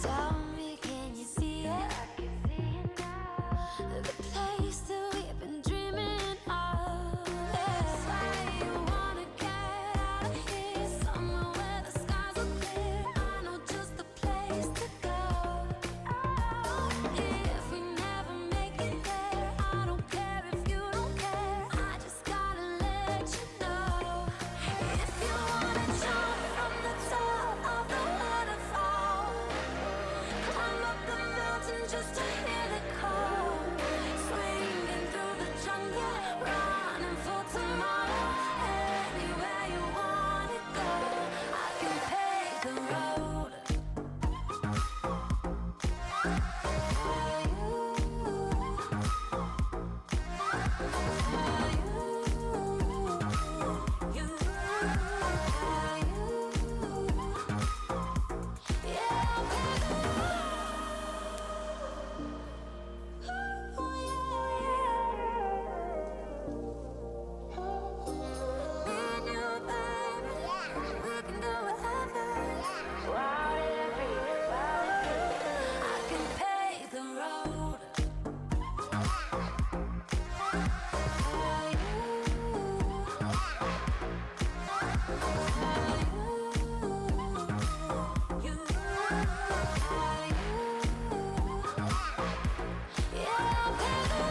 Tell me, can you see it? The place that we've been dreaming of. That's why you wanna get out of here, somewhere where the skies are clear. I know just the place to go. If we never make it there, I don't care if you don't care. I just gotta let you know. If you wanna jump from the top of the waterfall, climb up the mountain just to hear the call. Swinging through the jungle, running for tomorrow. Anywhere you wanna go, I can pave the road for you, yeah, I'll pave the me and you, baby, we can do whatever. I can pave the road for you, yeah, I'll pave the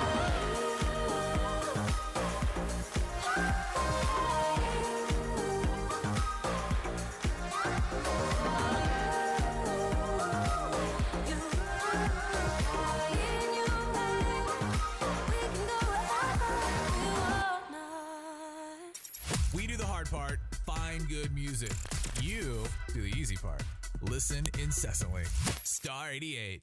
We do the hard part, find good music. You do the easy part. Listen incessantly. Star 88.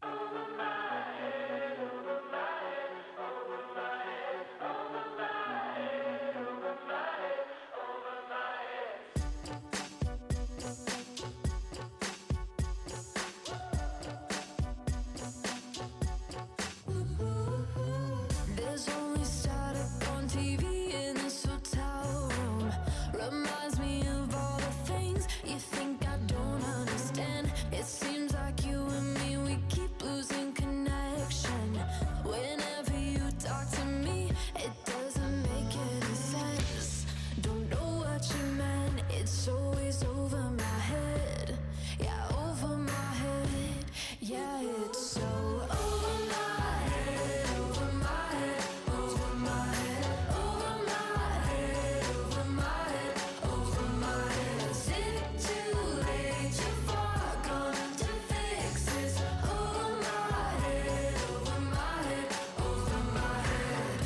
There's only static on TV in this hotel room. Reminds me of all the things you think I don't understand. It seems like you and me, we keep losing connection. Whenever you talk to me, it doesn't make any sense. Don't know what you meant, it's always over my head. Yeah, over my head. Yeah, it's so over my head, over my head, over my head, over my head, over my head, over my head. Is it too late, too far gone to fix this? Over my head, over my head, over my head,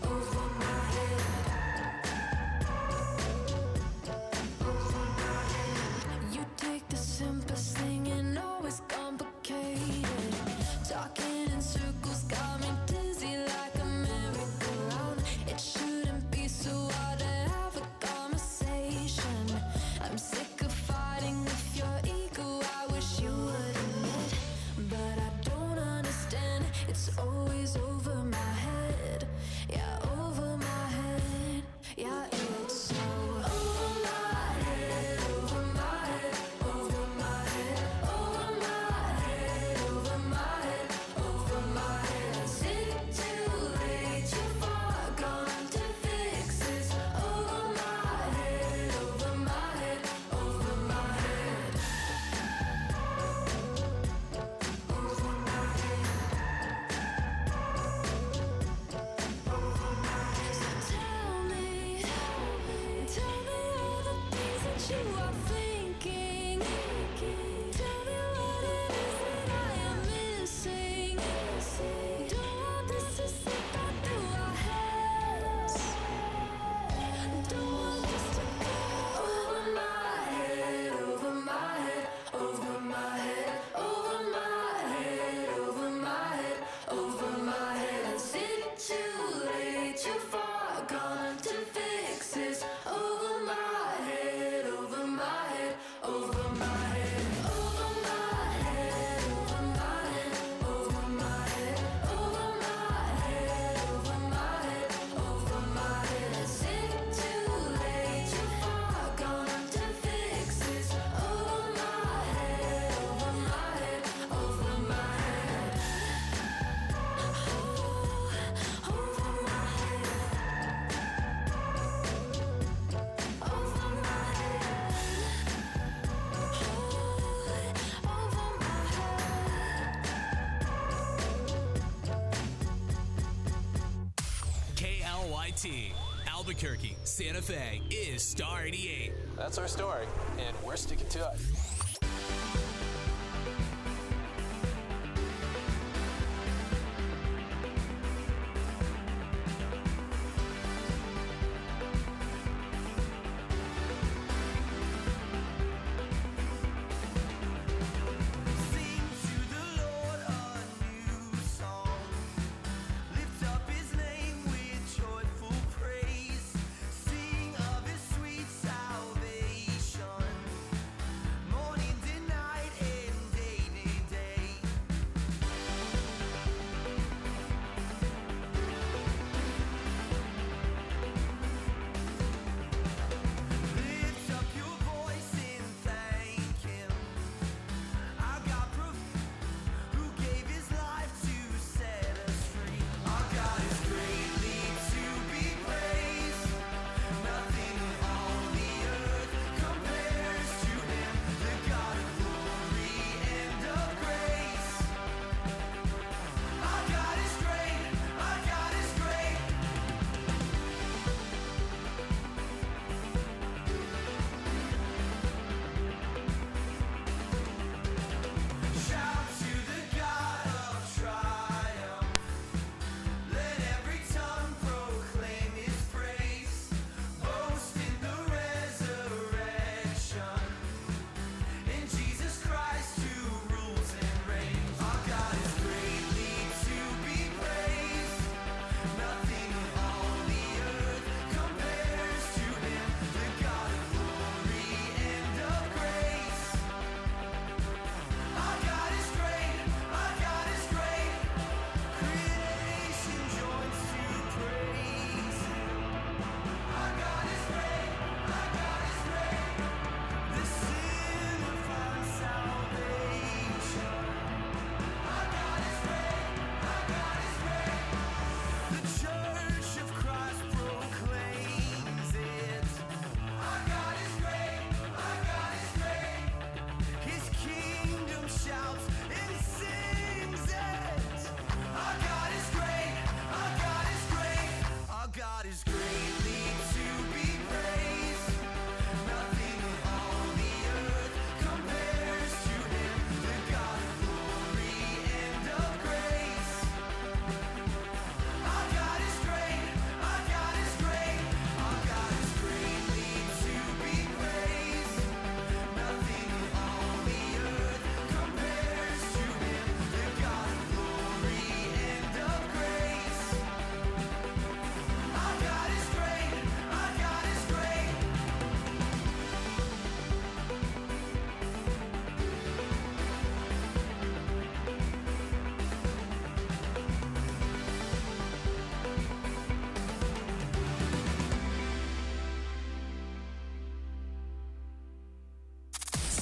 over my head. You take the simplest thing and always complicate it. Talking in circles got me dizzy like a merry-go-round. It shouldn't be so hard to have a conversation. I'm sick of fighting with your ego, I wish you would admit. But I don't understand, it's always over my head. Yeah, over my head. Yeah, it's so over my head, over my head, over my head, over my head, over my head, over my head. Is it too late, too far gone to fix this? Over my head, over my head, over my head, over my head. So tell me all the things that you are thinking. Tell me what it is that I am missing. Don't want this to slip out through our heads. Don't want this to go over my head, over my head, over my head, over my head, over my head, over my head. Is it too late, too far gone to fix this? Over my head, over my head. KDKT, Albuquerque, Santa Fe is Star 88. That's our story, and we're sticking to it.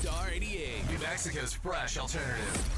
Star 88, New Mexico's fresh alternative.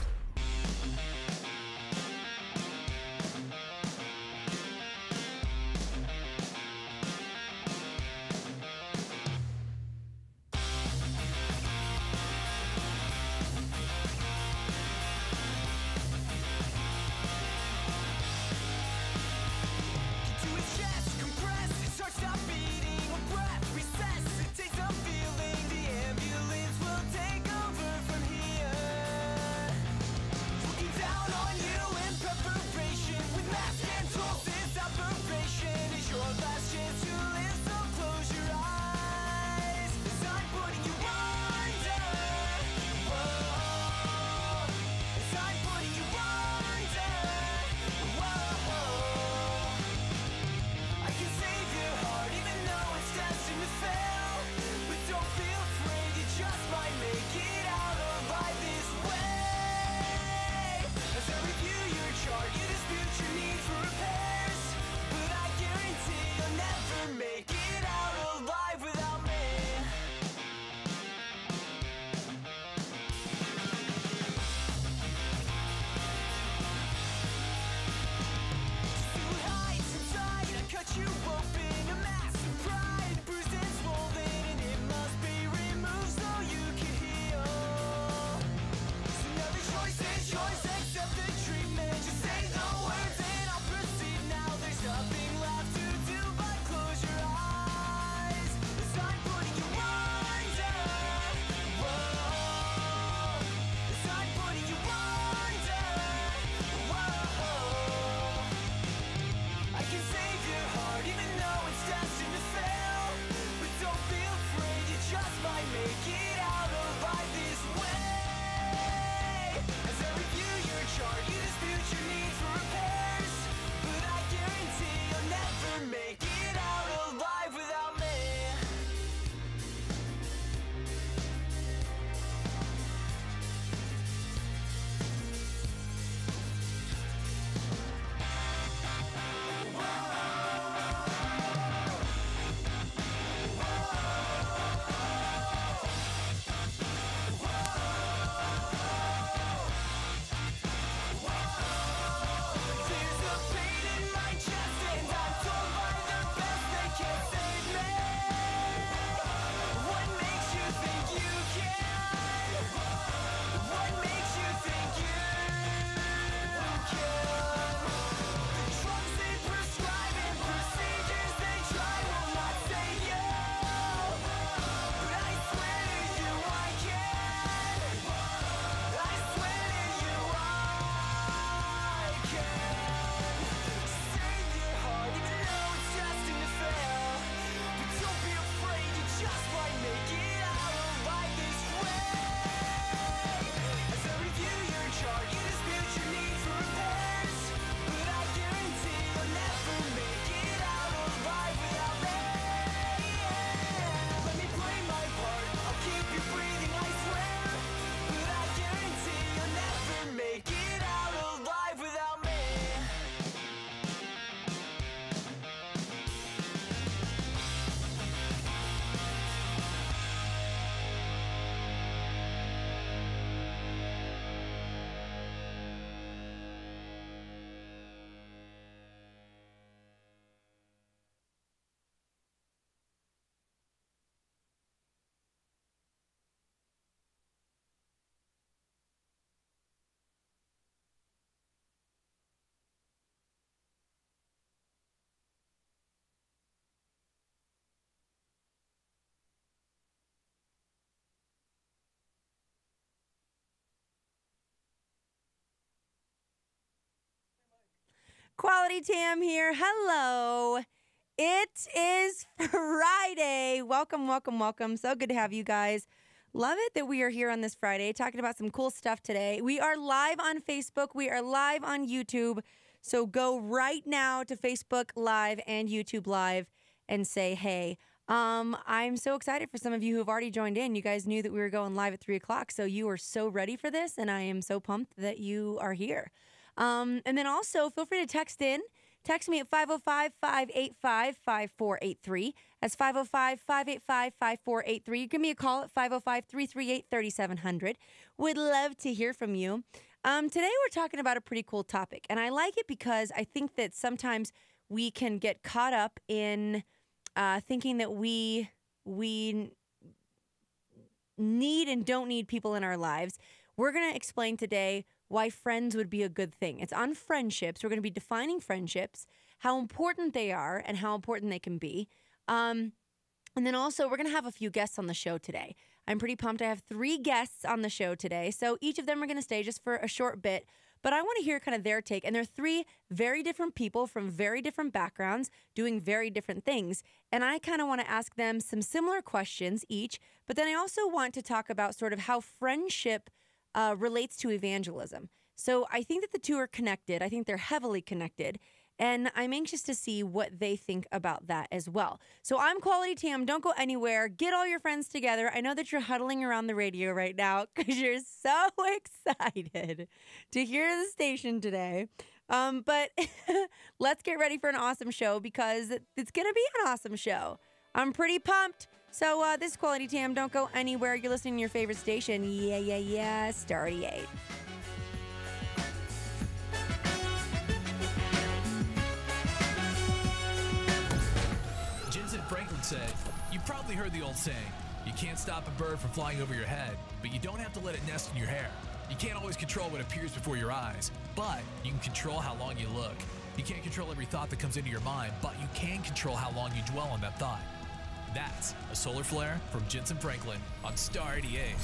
Quality Tam here. Hello. It is Friday. Welcome, welcome, welcome. So good to have you guys. Love it that we are here on this Friday talking about some cool stuff today. We are live on Facebook. We are live on YouTube. So go right now to Facebook Live and YouTube Live and say hey. I'm so excited for some of you who have already joined in. You guys knew that we were going live at 3 o'clock, so you are so ready for this, and I am so pumped that you are here. And then also, feel free to text in. Text me at 505-585-5483. That's 505-585-5483. Give me a call at 505-338-3700. Would love to hear from you. Today we're talking about a pretty cool topic, and I like it because I think that sometimes we can get caught up in thinking that we need and don't need people in our lives. We're going to explain today why friends would be a good thing. It's on friendships. We're going to be defining friendships, how important they are and how important they can be. And then also we're going to have a few guests on the show today. I'm pretty pumped. I have 3 guests on the show today. So each of them are going to stay just for a short bit. But I want to hear kind of their take. And they're 3 very different people from very different backgrounds doing very different things. And I kind of want to ask them some similar questions each. But then I also want to talk about sort of how friendship relates to evangelism. So I think that the two are connected. I think they're heavily connected. And I'm anxious to see what they think about that as well. So I'm Quality Tam. Don't go anywhere. Get all your friends together. I know that you're huddling around the radio right now because you're so excited to hear the station today. But let's get ready for an awesome show because it's going to be an awesome show. I'm pretty pumped. So this is Quality Tam. Don't go anywhere. You're listening to your favorite station. Yeah. Star 88. Jensen Franklin said, "You've probably heard the old saying, you can't stop a bird from flying over your head, but you don't have to let it nest in your hair. You can't always control what appears before your eyes, but you can control how long you look. You can't control every thought that comes into your mind, but you can control how long you dwell on that thought." That's a solar flare from Jensen Franklin on Star 88.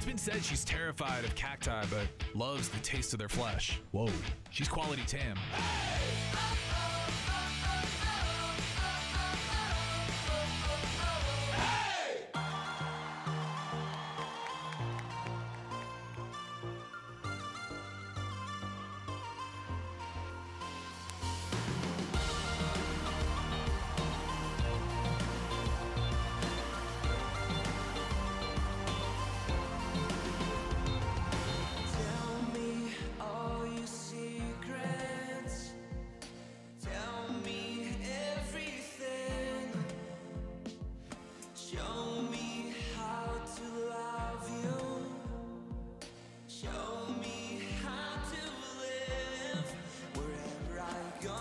It's been said she's terrified of cacti, but loves the taste of their flesh. Whoa. She's Quality Tam. Tell me all your secrets. Tell me everything. Show me how to love you. Show me how to live. Wherever I go,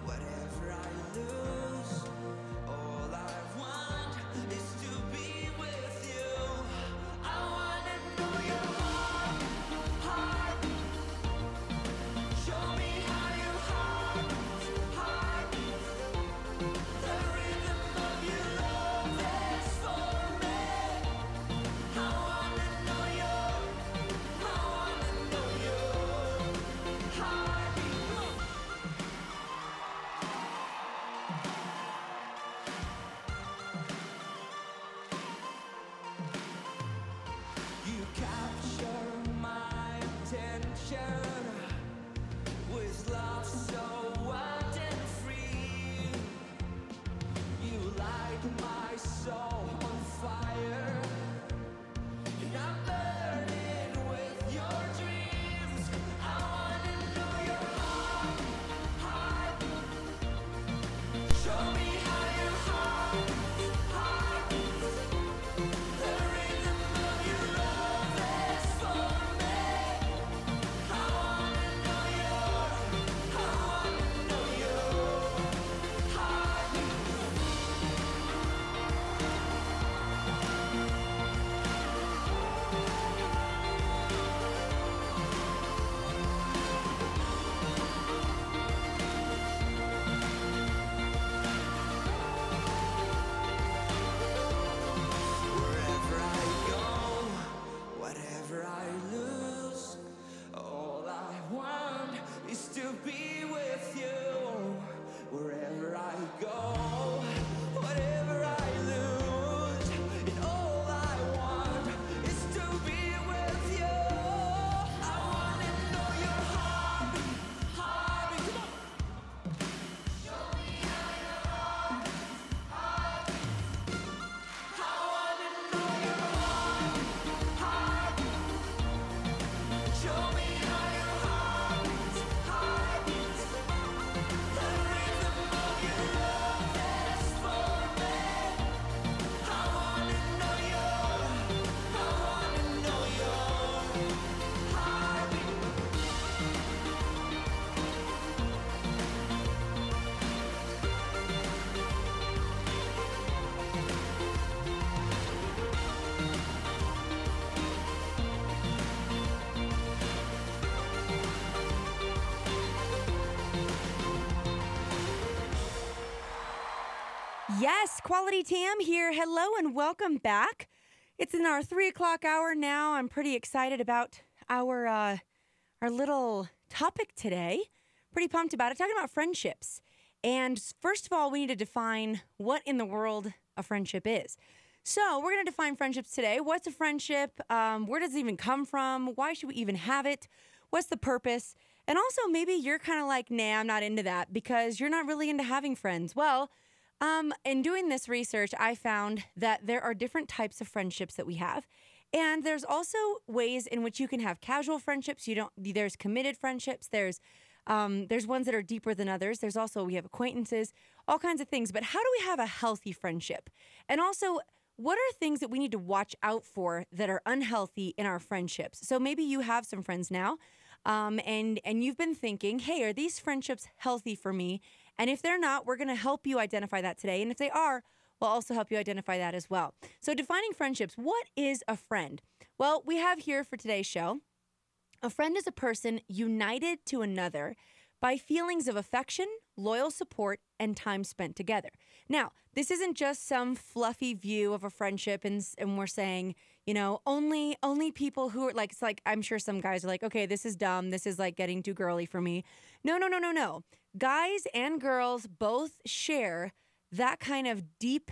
whatever I lose, all I want is to be with you. I wanna know your heart. Show me how your heart. The rhythm of your love is for me. I wanna know your heartbeat. You capture my attention with love so wild and free. You light my soul on fire, and I'm burning with your dreams. I wanna know your heart. Show me how your heart. The rhythm of your love is for me. I wanna know your heartbeat. Wherever I go, whatever I lose, all I want is to be with you. Wherever I go, whatever I lose, and all I want is to be with you. I wanna know your heartbeat. Come on. Show me how your heartbeat. I wanna know your heartbeat. Show me how your heart beats. The rhythm of your love is for me. I wanna know your heartbeat. Yes, Quality Tam here. Hello and welcome back. It's in our 3 o'clock hour now. I'm pretty excited about our little topic today. Pretty pumped about it. Talking about friendships. And first of all, we need to define what in the world a friendship is. So we're going to define friendships today. What's a friendship? Where does it even come from? Why should we even have it? What's the purpose? And also maybe you're kind of like, nah, I'm not into that because you're not really into having friends. Well, in doing this research, I found that there are different types of friendships that we have. And there's also ways in which you can have casual friendships. There's committed friendships. There's ones that are deeper than others. We have acquaintances, all kinds of things. But how do we have a healthy friendship? And also, what are things that we need to watch out for that are unhealthy in our friendships? So maybe you have some friends now, and you've been thinking, hey, are these friendships healthy for me? And if they're not, we're going to help you identify that today. And if they are, we'll also help you identify that as well. So defining friendships, what is a friend? Well, we have here for today's show, a friend is a person united to another by feelings of affection, loyal support, and time spent together. Now, this isn't just some fluffy view of a friendship and we're saying, you know, only people who are like, it's like, I'm sure some guys are like, okay, this is dumb. This is like getting too girly for me. No. Guys and girls both share that kind of deep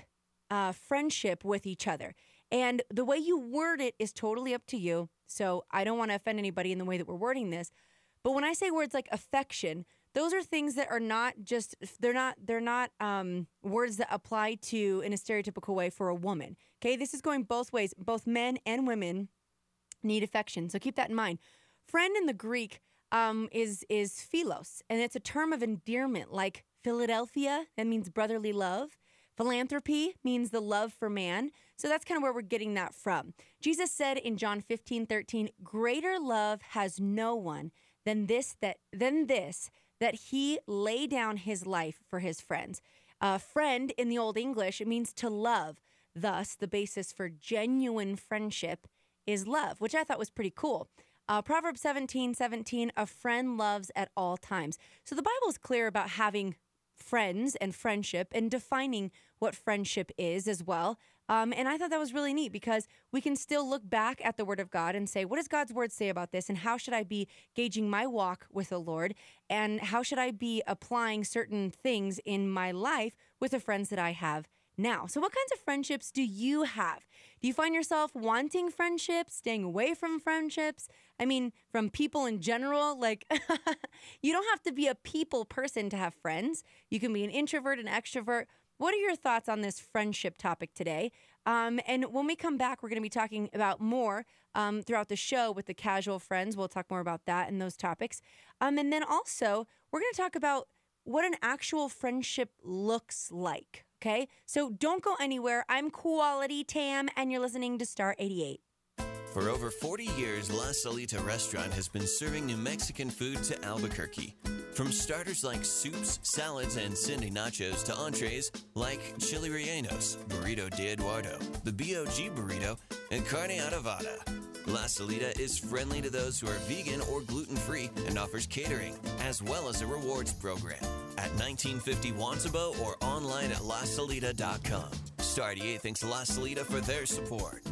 friendship with each other. And the way you word it is totally up to you. So I don't want to offend anybody in the way that we're wording this. But when I say words like affection, those are things that are not just, they're not words that apply to in a stereotypical way for a woman. Okay, this is going both ways. Both men and women need affection. So keep that in mind. Friend in the Greek is philos, and it's a term of endearment like Philadelphia. That means brotherly love. Philanthropy means the love for man. So that's kind of where we're getting that from. Jesus said in John 15:13, greater love has no one than this, that he lay down his life for his friends. Friend in the Old English, it means to love. Thus, the basis for genuine friendship is love, which I thought was pretty cool. Proverbs 17:17, a friend loves at all times. So the Bible is clear about having friends and friendship and defining what friendship is as well. And I thought that was really neat because we can still look back at the Word of God and say, what does God's Word say about this? And how should I be gauging my walk with the Lord? And how should I be applying certain things in my life with the friends that I have now? So what kinds of friendships do you have? Do you find yourself wanting friendships, staying away from friendships? I mean, from people in general, like you don't have to be a people person to have friends. You can be an introvert, an extrovert. What are your thoughts on this friendship topic today? And when we come back, we're going to be talking about more throughout the show with the casual friends. We'll talk more about that and those topics. And then also, we're going to talk about what an actual friendship looks like. Okay, so don't go anywhere. I'm Quality Tam, and you're listening to Star 88. For over 40 years, La Salita Restaurant has been serving New Mexican food to Albuquerque. From starters like soups, salads, and Cindy nachos to entrees like chili rellenos, burrito de Eduardo, the BOG burrito, and carne adobada. La Salita is friendly to those who are vegan or gluten-free and offers catering, as well as a rewards program at 1950 Wantabo or online at lasalita.com. Star 88 thanks La Salita for their support.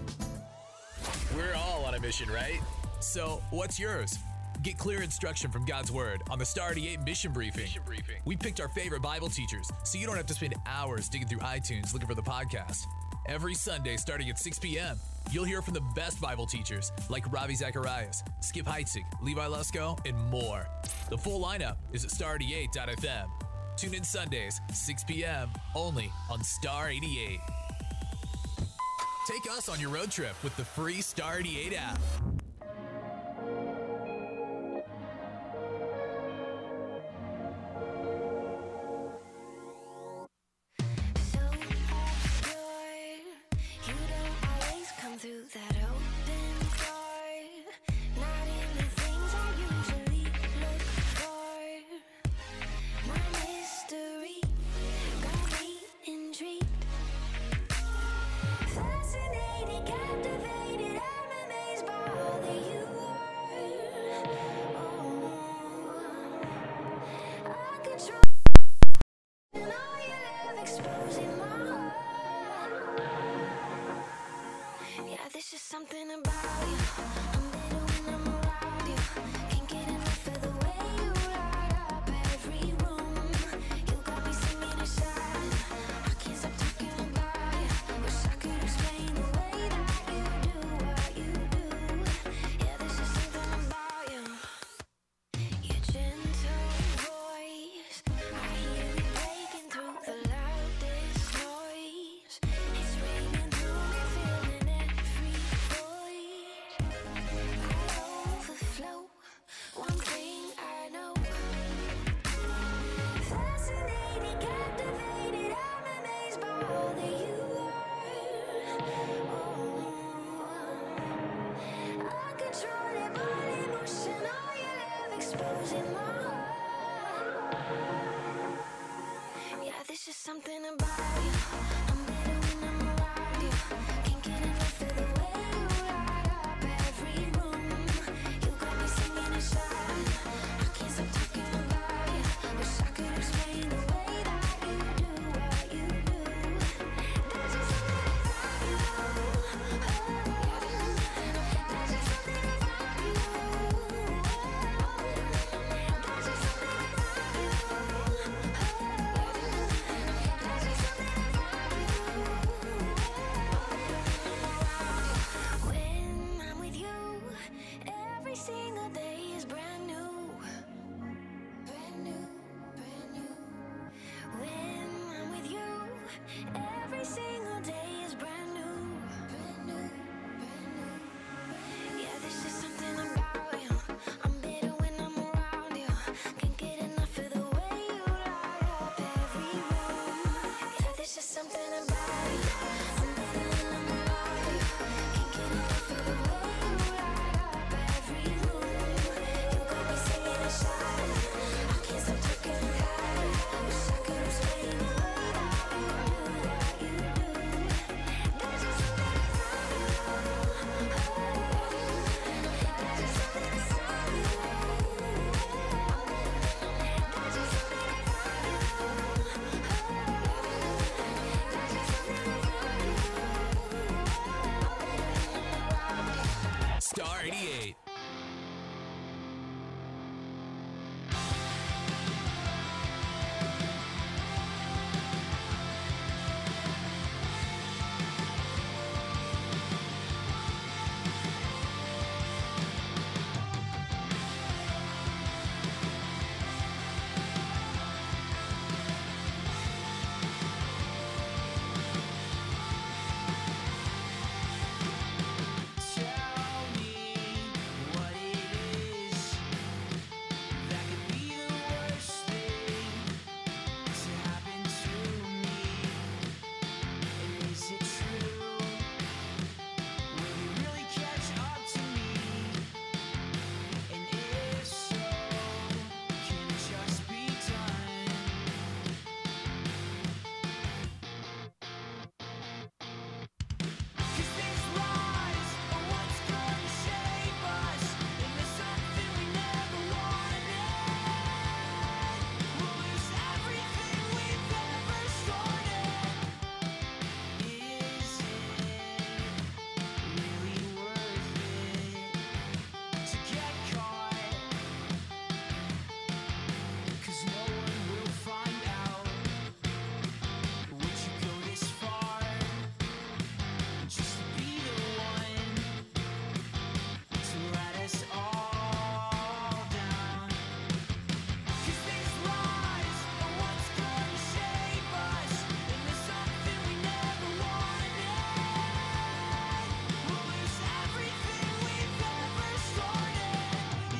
We're all on a mission, right? So, what's yours? Get clear instruction from God's Word on the Star 88 Mission Briefing. We picked our favorite Bible teachers, so you don't have to spend hours digging through iTunes looking for the podcast. Every Sunday starting at 6 p.m., you'll hear from the best Bible teachers like Ravi Zacharias, Skip Heitzig, Levi Lusko, and more. The full lineup is at star88.fm. Tune in Sundays, 6 p.m., only on Star 88. Take us on your road trip with the free Star 88 app. Something about you, I'm better when I'm around you. Can't get enough of the way you light up every room. You got me singing a song, I can't stop talking about you. Wish I could explain the way that you do what you do. Yeah, there's just something about you. Your gentle voice, I hear it breaking through the loudest noise. It's ringing through me, feeling every overflow. One thing I know, fascinated, captivated, I'm amazed by all that you are. Uncontrollable emotion, all your love exposing my heart. Yeah, there's just something about you. I'm better when I'm around you. Can't get enough of the way you light up every room. You got me singing a song, I can't stop talking about Star 88. Tell me what it is that could be the worst thing to happen to me. And is it true? Will you really catch up to me? And if so, can it just be done? 'Cause these lies are what's gonna shape us into something we never wanted. We'll lose everything we've ever started. Is it really worth it to get caught? 'Cause no one will find out. Would you go this far? Just to be the one to let us all down. 'Cause these lies are what's gonna shape us into something we never wanted. We'll lose everything we've ever started.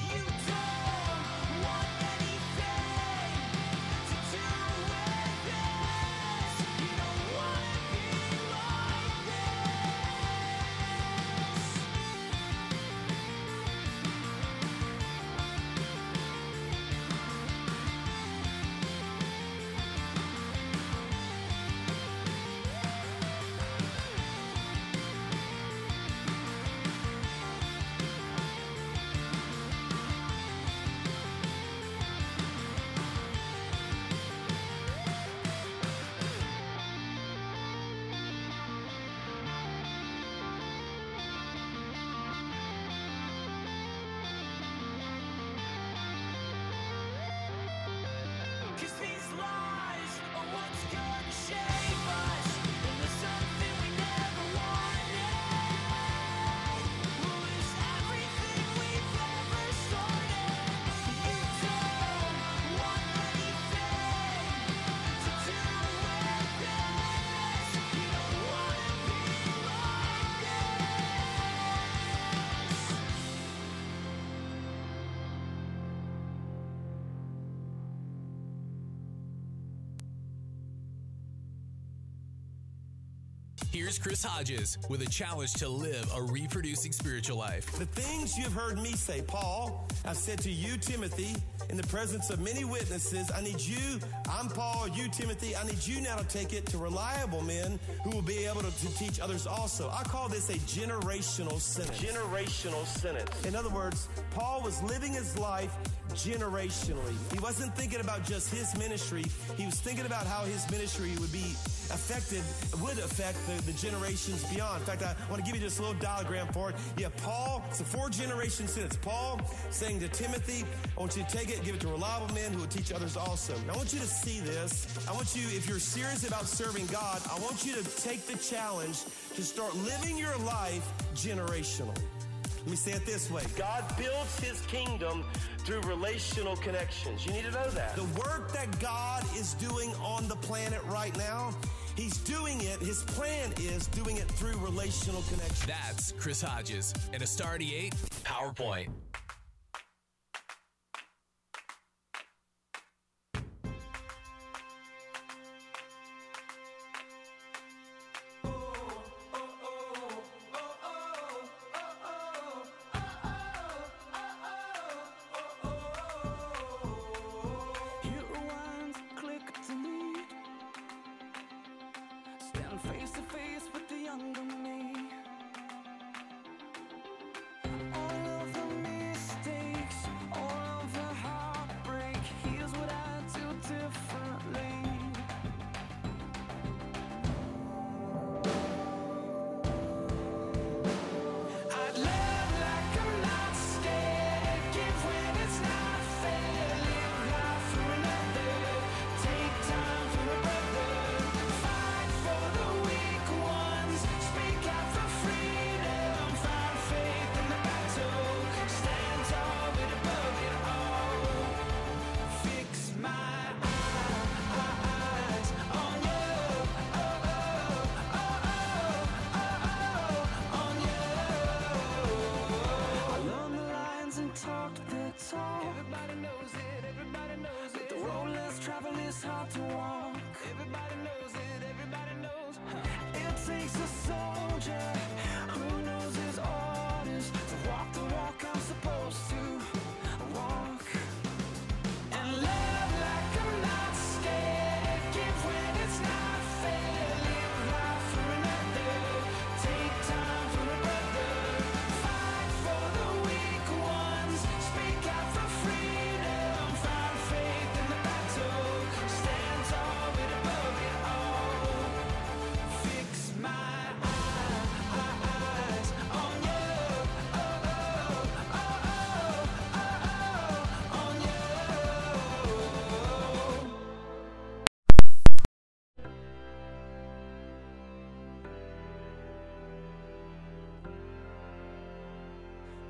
You don't want anything to do with this. You don't wanna be like this. Cause these lies are what's gonna shape us into something we never wanted. We'll lose everything we've ever started. You don't want anything to do with this. You don't wanna be like this. Here's Chris Hodges with a challenge to live a reproducing spiritual life. The things you've heard me say, Paul, I've said to you, Timothy, in the presence of many witnesses, I need you, I'm Paul, you, Timothy, I need you now to take it to reliable men who will be able to teach others also. I call this a generational sentence. Generational sentence. In other words, Paul was living his life generationally. He wasn't thinking about just his ministry. He was thinking about how his ministry would affect the generations beyond. In fact, I want to give you just a little diagram for it. You have Paul, it's a 4-generation sentence. Paul saying to Timothy, I want you to take it, give it to reliable men who will teach others also. Now, I want you to see this. I want you, if you're serious about serving God, I want you to take the challenge to start living your life generationally. Let me say it this way. God builds his kingdom through relational connections. You need to know that. The work that God is doing on the planet right now, he's doing it, his plan is doing it through relational connections. That's Chris Hodges and a Star 88 PowerPoint. Hit rewind, click delete. Stand face to face with the younger me. All of the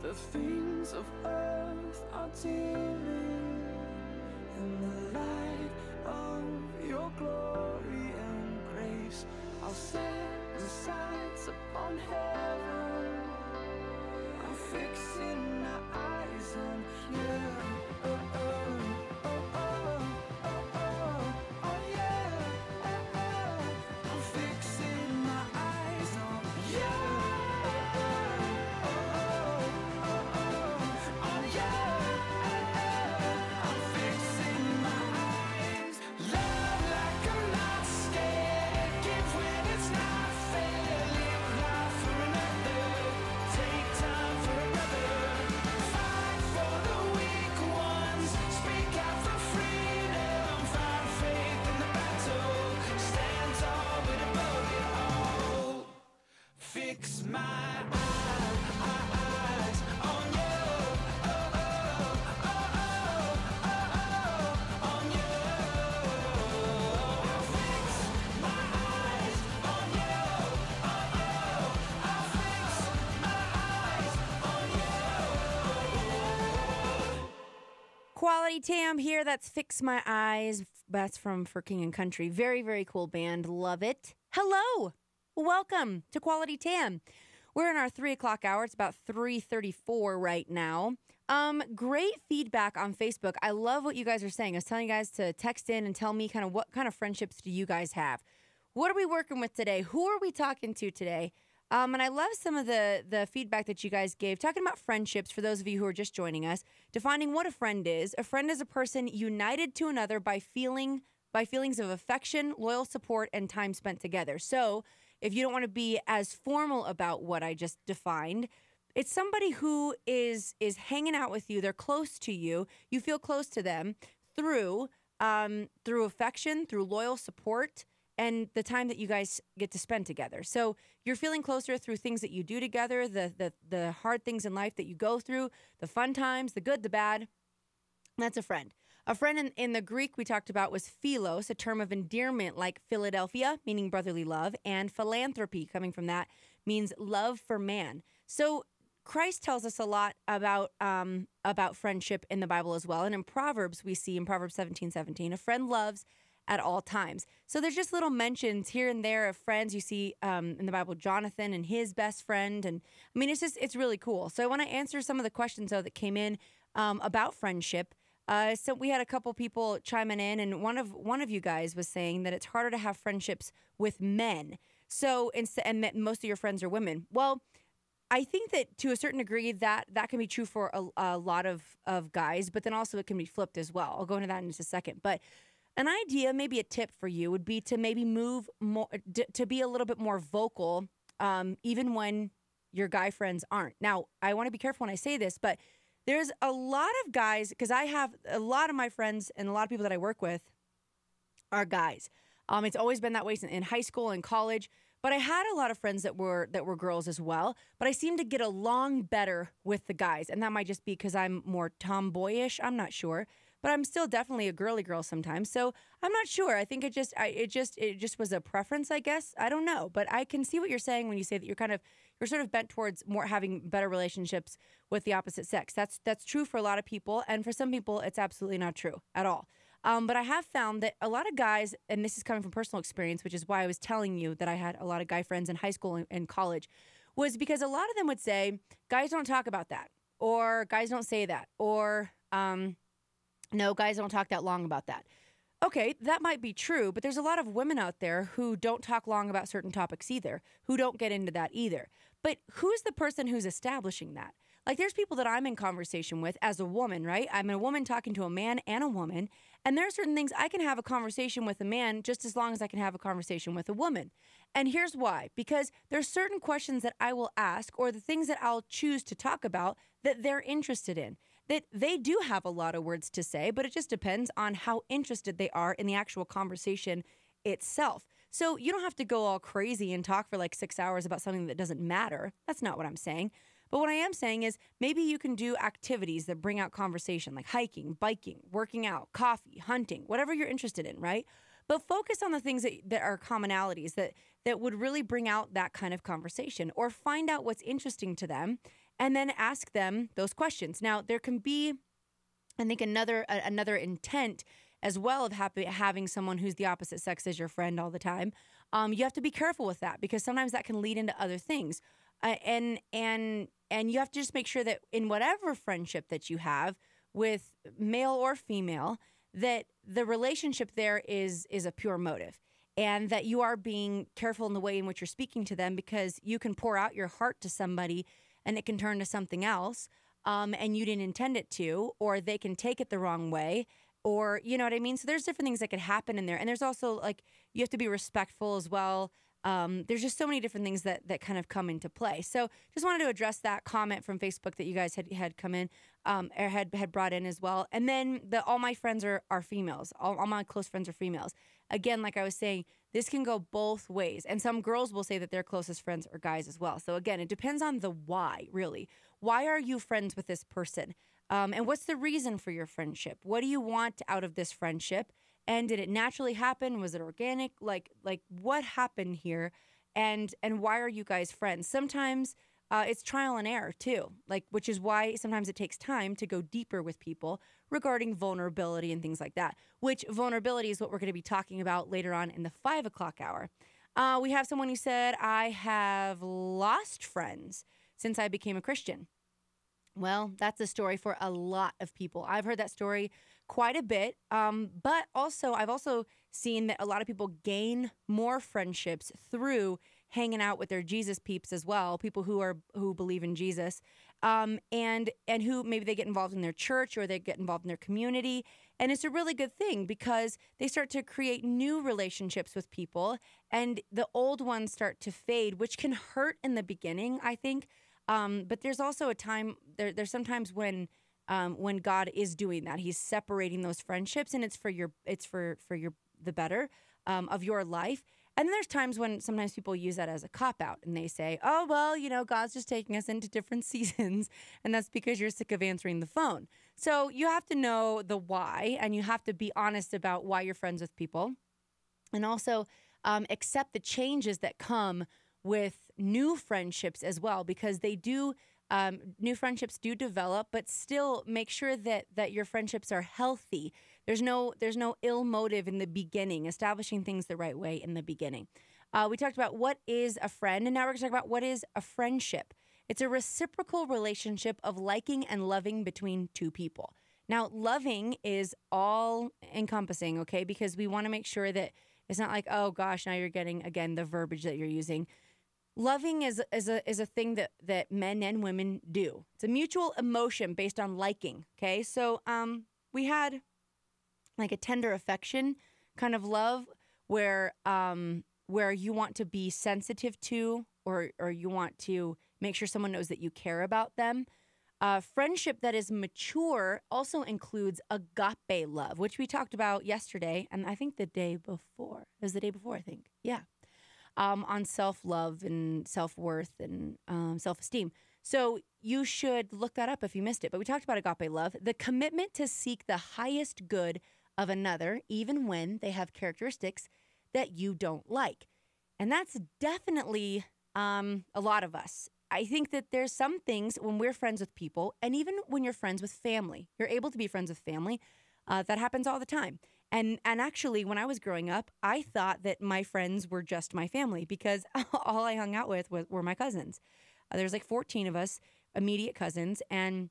The things of earth are dim in the light of your glory and grace. I'll set my sights upon heaven. I'm fixing my eyes on you. Oh, oh, oh, oh, oh, oh, oh, yeah. Oh, oh. I'm fixing my eyes on you. Oh, oh, oh, oh, oh, yeah. I'm fixing my eyes. Love like I'm not scared. Give when it's not fair. Live life for another. Take time for another. Fight for the weak ones. Speak out for freedom. Find faith in the battle. Stand tall but above it all. Fix my eyes on you. Oh, oh, oh, oh, oh, oh, on you. I'll fix my eyes on you. Oh, oh, I'll fix my eyes on you. Quality Tam here. That's Fix My Eyes. That's from For King and Country. Very, very cool band. Love it. Hello. Welcome to Quality Tam. We're in our 3 o'clock hour. It's about 3:34 right now. Great feedback on Facebook. I love what you guys are saying. I was telling you guys to text in and tell me kind of what kind of friendships do you guys have. What are we working with today? Who are we talking to today? And I love some of the feedback that you guys gave, talking about friendships for those of you who are just joining us, defining what a friend is. A friend is a person united to another by feelings of affection, loyal support, and time spent together. So if you don't want to be as formal about what I just defined, it's somebody who is hanging out with you. They're close to you. You feel close to them through affection, through loyal support, and the time that you guys get to spend together. So you're feeling closer through things that you do together, the hard things in life that you go through, the fun times, the good, the bad. That's a friend. A friend in the Greek we talked about was philos, a term of endearment like Philadelphia, meaning brotherly love, and philanthropy, coming from that, means love for man. So Christ tells us a lot about friendship in the Bible as well. And in Proverbs, we see in Proverbs 17:17, a friend loves at all times. So there's just little mentions here and there of friends. You see in the Bible, Jonathan and his best friend. And I mean, it's really cool. So I want to answer some of the questions, though, that came in about friendship. So we had a couple people chiming in, and one of you guys was saying that it's harder to have friendships with men. So and that most of your friends are women. Well, I think that to a certain degree that can be true for a lot of guys, but then also it can be flipped as well. I'll go into that in just a second. But an idea, maybe a tip for you would be to maybe move more, to be a little bit more vocal, even when your guy friends aren't. Now, I want to be careful when I say this, but there's a lot of guys, because I have a lot of my friends and a lot of people that I work with are guys. It's always been that way in high school and college. But I had a lot of friends that were girls as well. But I seem to get along better with the guys, and that might just be because I'm more tomboyish. I'm not sure, but I'm still definitely a girly girl sometimes. So I'm not sure. I think it just was a preference, I guess. I don't know, but I can see what you're saying when you say that you're sort of bent towards more having better relationships with the opposite sex. That's true for a lot of people, and for some people, it's absolutely not true at all. But I have found that a lot of guys, and this is coming from personal experience, which is why I was telling you that I had a lot of guy friends in high school and college, was because a lot of them would say, guys don't talk about that, or guys don't say that, or no, guys don't talk that long about that. Okay, that might be true, but there's a lot of women out there who don't talk long about certain topics either, who don't get into that either. But who's the person who's establishing that? Like, there's people that I'm in conversation with as a woman, right? I'm a woman talking to a man and a woman, and there are certain things I can have a conversation with a man just as long as I can have a conversation with a woman. And here's why. Because there's certain questions that I will ask, or the things that I'll choose to talk about, that they're interested in. That they do have a lot of words to say, but it just depends on how interested they are in the actual conversation itself. So you don't have to go all crazy and talk for like 6 hours about something that doesn't matter. That's not what I'm saying. But what I am saying is maybe you can do activities that bring out conversation, like hiking, biking, working out, coffee, hunting, whatever you're interested in, right? But focus on the things that are commonalities that would really bring out that kind of conversation, or find out what's interesting to them and then ask them those questions. Now, there can be, I think, another intent as well of having someone who's the opposite sex as your friend all the time. You have to be careful with that because sometimes that can lead into other things. And you have to just make sure that in whatever friendship that you have with male or female, that the relationship there is a pure motive, and that you are being careful in the way in which you're speaking to them, because you can pour out your heart to somebody and it can turn to something else, and you didn't intend it to, or they can take it the wrong way, or you know what I mean? So there's different things that could happen in there. And there's also, like, you have to be respectful as well. There's just so many different things that kind of come into play. So just wanted to address that comment from Facebook that you guys had come in, or had brought in as well. And then all my friends are females. All my close friends are females. Again, like I was saying, this can go both ways. And some girls will say that their closest friends are guys as well. So again, it depends on the why, really. Why are you friends with this person? And what's the reason for your friendship? What do you want out of this friendship? And did it naturally happen? Was it organic? Like what happened here? And why are you guys friends? Sometimes it's trial and error too, which is why sometimes it takes time to go deeper with people regarding vulnerability and things like that, which vulnerability is what we're going to be talking about later on in the 5 o'clock hour. We have someone who said, I have lost friends since I became a Christian. Well, that's a story for a lot of people. I've heard that story quite a bit, but I've also seen that a lot of people gain more friendships through hanging out with their Jesus peeps as well, people who believe in Jesus, and who maybe they get involved in their church or they get involved in their community. And it's a really good thing because they start to create new relationships with people, and the old ones start to fade, which can hurt in the beginning, I think. But there's also a time, there's sometimes when God is doing that. He's separating those friendships, and it's for the better of your life. And then there's times when sometimes people use that as a cop-out, and they say, oh, well, God's just taking us into different seasons, and that's because you're sick of answering the phone. So you have to know the why, and you have to be honest about why you're friends with people, and also accept the changes that come with new friendships as well, because they do, new friendships do develop, but still make sure that your friendships are healthy. There's no ill motive in the beginning, establishing things the right way in the beginning. We talked about what is a friend, and now we're going to talk about what is a friendship. It's a reciprocal relationship of liking and loving between two people. Now, loving is all encompassing, okay, because we want to make sure that it's not like, oh gosh, now you're getting, again, the verbiage that you're using. Loving is a thing that men and women do. It's a mutual emotion based on liking, okay? So we had like a tender affection kind of love where you want to be sensitive to or you want to make sure someone knows that you care about them. Friendship that is mature also includes agape love, which we talked about yesterday, and I think the day before. It was the day before, I think. Yeah. On self-love and self-worth and self-esteem. So you should look that up if you missed it. But we talked about agape love, the commitment to seek the highest good of another, even when they have characteristics that you don't like. And that's definitely a lot of us. I think that there's some things when we're friends with people, and even when you're friends with family, you're able to be friends with family, that happens all the time. And actually, when I was growing up, I thought that my friends were just my family because all I hung out with were my cousins. There's like 14 of us, immediate cousins, and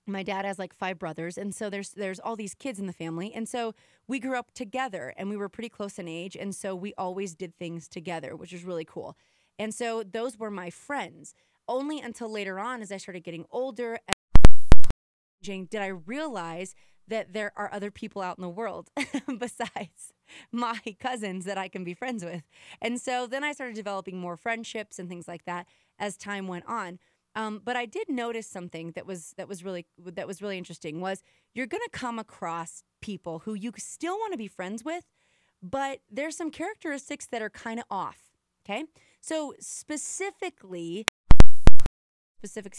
my dad has like 5 brothers. And so there's all these kids in the family. And so we grew up together, and we were pretty close in age. And so we always did things together, which was really cool. And so those were my friends. Only until later on, as I started getting older, did I realize that there are other people out in the world besides my cousins that I can be friends with. And so then I started developing more friendships and things like that as time went on. But I did notice something that was really interesting was you're going to come across people who you still want to be friends with, but there's some characteristics that are kind of off. Okay. So specifics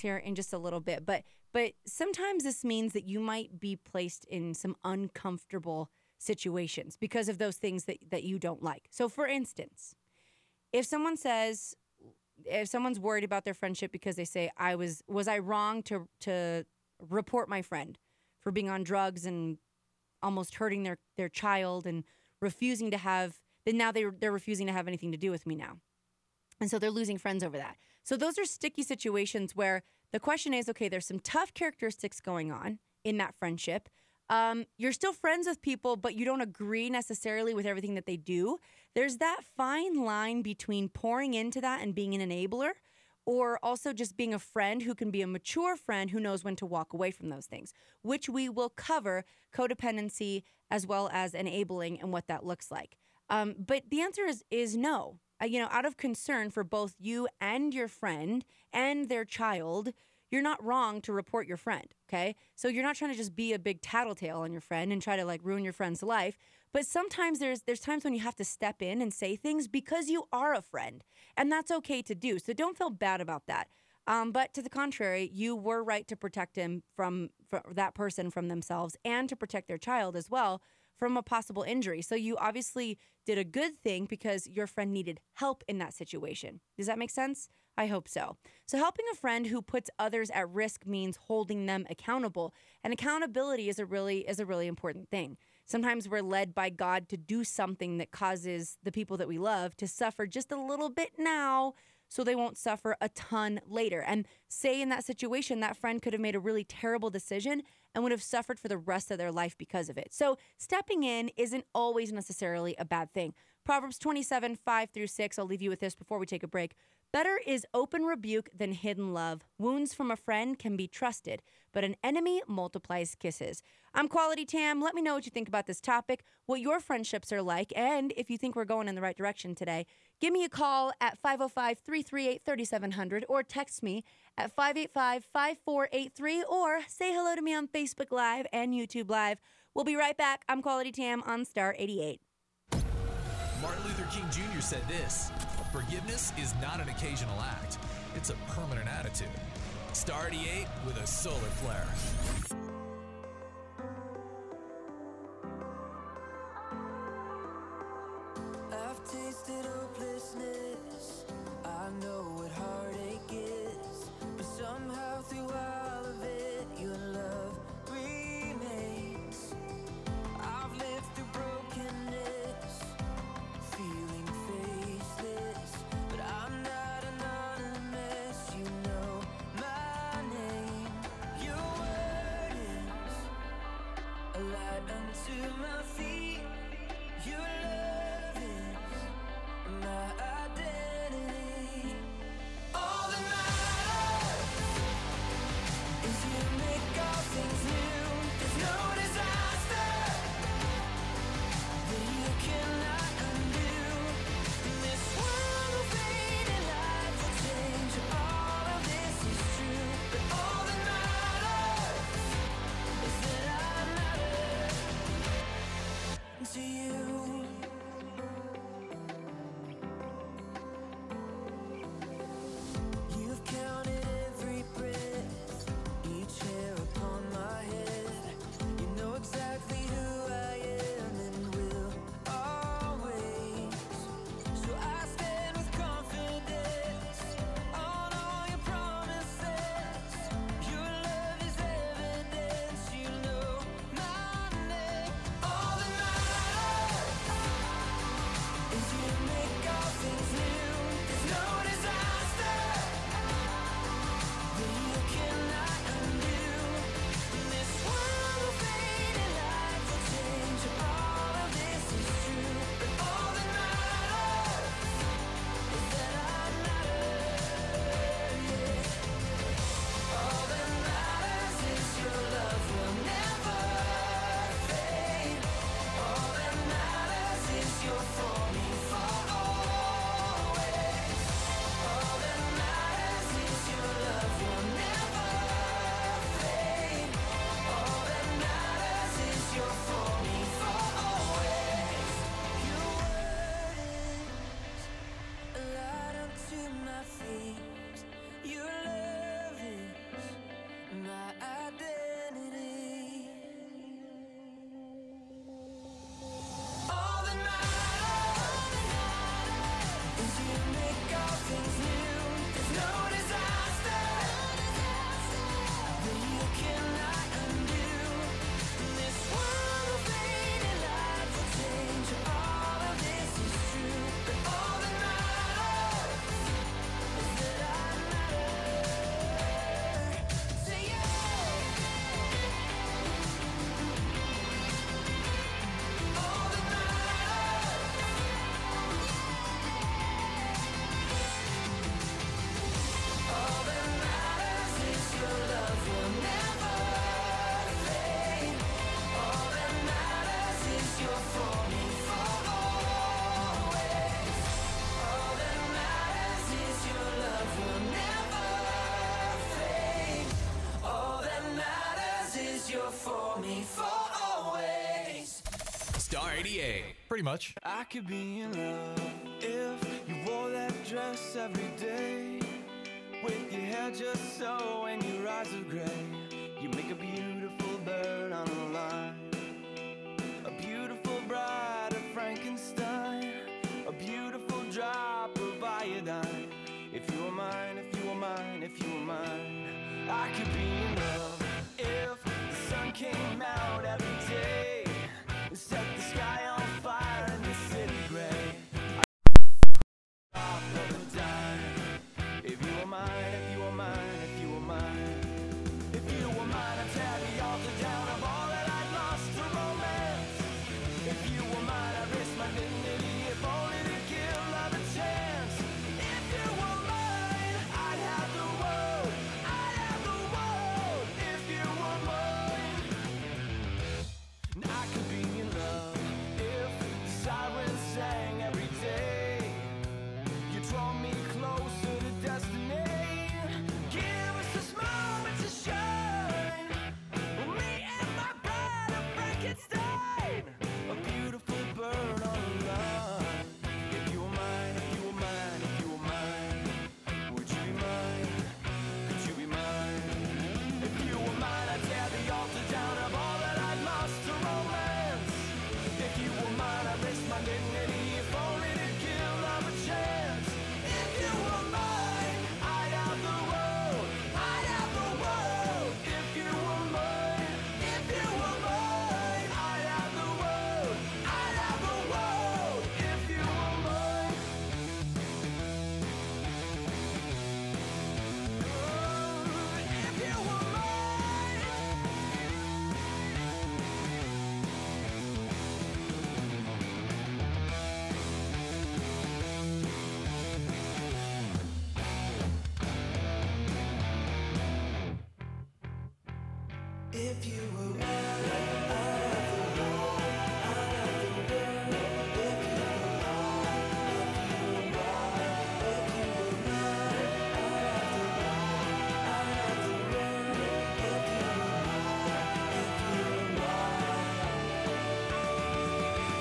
here in just a little bit, but sometimes this means that you might be placed in some uncomfortable situations because of those things that you don't like. So for instance, if someone says, if someone's worried about their friendship because they say, was I wrong to report my friend for being on drugs and almost hurting their child and refusing to have, then now they're refusing to have anything to do with me now. And so they're losing friends over that. So those are sticky situations where the question is, okay, there's some tough characteristics going on in that friendship. You're still friends with people, but you don't agree necessarily with everything that they do. There's that fine line between pouring into that and being an enabler, or also just being a friend who can be a mature friend who knows when to walk away from those things, which we will cover codependency as well as enabling and what that looks like. But the answer is no. Out of concern for both you and your friend and their child, you're not wrong to report your friend, okay? So you're not trying to just be a big tattletale on your friend and try to like ruin your friend's life. But sometimes there's times when you have to step in and say things because you are a friend, and that's okay to do. So don't feel bad about that. But to the contrary, you were right to protect him from that person from themselves and to protect their child as well from a possible injury. So you obviously did a good thing because your friend needed help in that situation. Does that make sense? I hope so. So helping a friend who puts others at risk means holding them accountable. And accountability is a really important thing. Sometimes we're led by God to do something that causes the people that we love to suffer just a little bit now so they won't suffer a ton later. And say in that situation, that friend could have made a really terrible decision and would have suffered for the rest of their life because of it. So stepping in isn't always necessarily a bad thing. Proverbs 27:5-6, I'll leave you with this before we take a break. Better is open rebuke than hidden love. Wounds from a friend can be trusted, but an enemy multiplies kisses. I'm Quality Tam. Let me know what you think about this topic, what your friendships are like, and if you think we're going in the right direction today. Give me a call at 505-338-3700 or text me at 585-5483 or say hello to me on Facebook Live and YouTube Live. We'll be right back. I'm Quality Tam on Star 88. Martin Luther King Jr. said this: forgiveness is not an occasional act, it's a permanent attitude. Star 88 with a solar flare. I've tasted hopelessness. I know what heartache is, but somehow through all of it, your love remains. I've lived through brokenness, feeling faceless, but I'm not anonymous. You know my name. Your word is a light unto my feet. Your love is my identity. All that matters Pretty much. I could be in love if you wore that dress every day, with your hair just so and your eyes are gray. You make a beautiful bird on a line, a beautiful bride of Frankenstein, a beautiful drop of iodine. If you were mine, if you were mine, if you were mine, I could be in love if the sun came out every day and set the sky on fire and the city gray. Off of a dime. If you were mine, if you were mine, if you were mine, if you were mine, I'd tear the altar down of all that I'd lost to romance. If you were mine, I'd risk my dignity, if only to give love a chance. If you were mine, I'd have the world, I'd have the world. If you were mine, and I could be in love if the sirens sang every day. You draw me closer to destiny. Give us this moment to shine. Me and my bride of Frankenstein, a beautiful bird on a line. If you were mine, if you were mine, if you were mine, would you be mine? Could you be mine? If you were mine, I'd tear the altar down of all that I'd lost to romance. If you were mine, I'd risk my dignity, if only to give love a chance. If you were mine, I'd have the world, I'd have the world. If you were mine, if you were mine, I'd have the world, I'd have the world. If you were mine, if you were mine.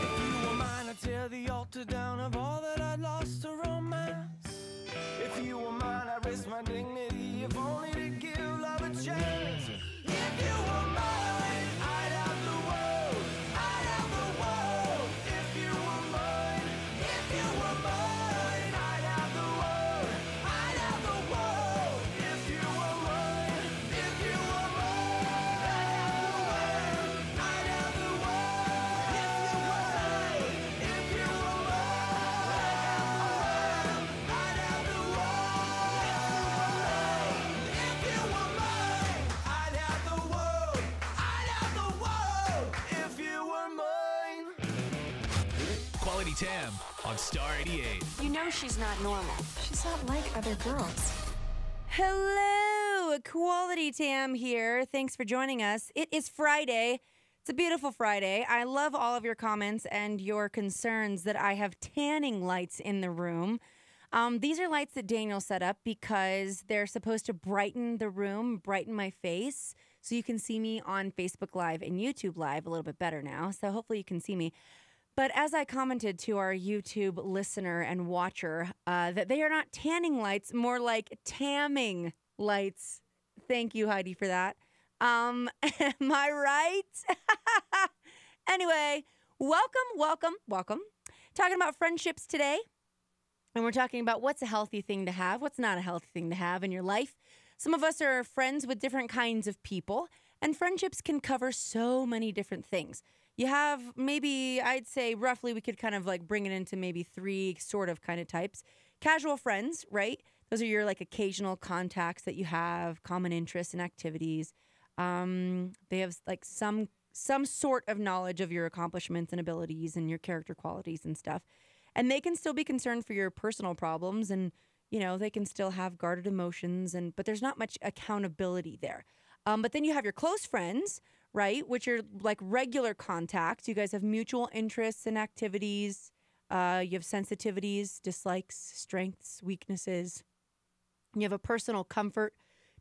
If you were mine, I'd tear the altar down of all that I'd lost to romance. If you were mine, I'd risk my dignity, if only to give love a chance. If you were mine, I'd have the world, I'd have the world. If you were mine, if you were mine, I'd have the world, I'd have the world. If you were mine, if you were mine, I'd have the world, I'd have the world. If you were mine, I'd have the world. If you were mine, I'd have the world, I'd have the world. If you were mine. Quality Tam on Star 88. You know she's not normal. She's not like other girls. Hello, Quality Tam here. Thanks for joining us. It is Friday. It's a beautiful Friday. I love all of your comments and your concerns that I have tanning lights in the room. These are lights that Daniel set up because they're supposed to brighten the room, brighten my face, so you can see me on Facebook Live and YouTube Live a little bit better now. So hopefully you can see me. But as I commented to our YouTube listener and watcher, that they are not tanning lights, more like tamming lights. Thank you, Heidi, for that. Am I right? Anyway, welcome. Talking about friendships today. And we're talking about what's a healthy thing to have, what's not a healthy thing to have in your life. Some of us are friends with different kinds of people, and friendships can cover so many different things. You have maybe, I'd say roughly, we could kind of like bring it into maybe three sort of kind of types. Casual friends, right? Those are your like occasional contacts that you have, common interests and activities. They have like some sort of knowledge of your accomplishments and abilities and your character qualities and stuff. And they can still be concerned for your personal problems, and, you know, they can still have guarded emotions, but there's not much accountability there. But then you have your close friends, right, which are like regular contacts. You guys have mutual interests and activities. You have sensitivities, dislikes, strengths, weaknesses. You have a personal comfort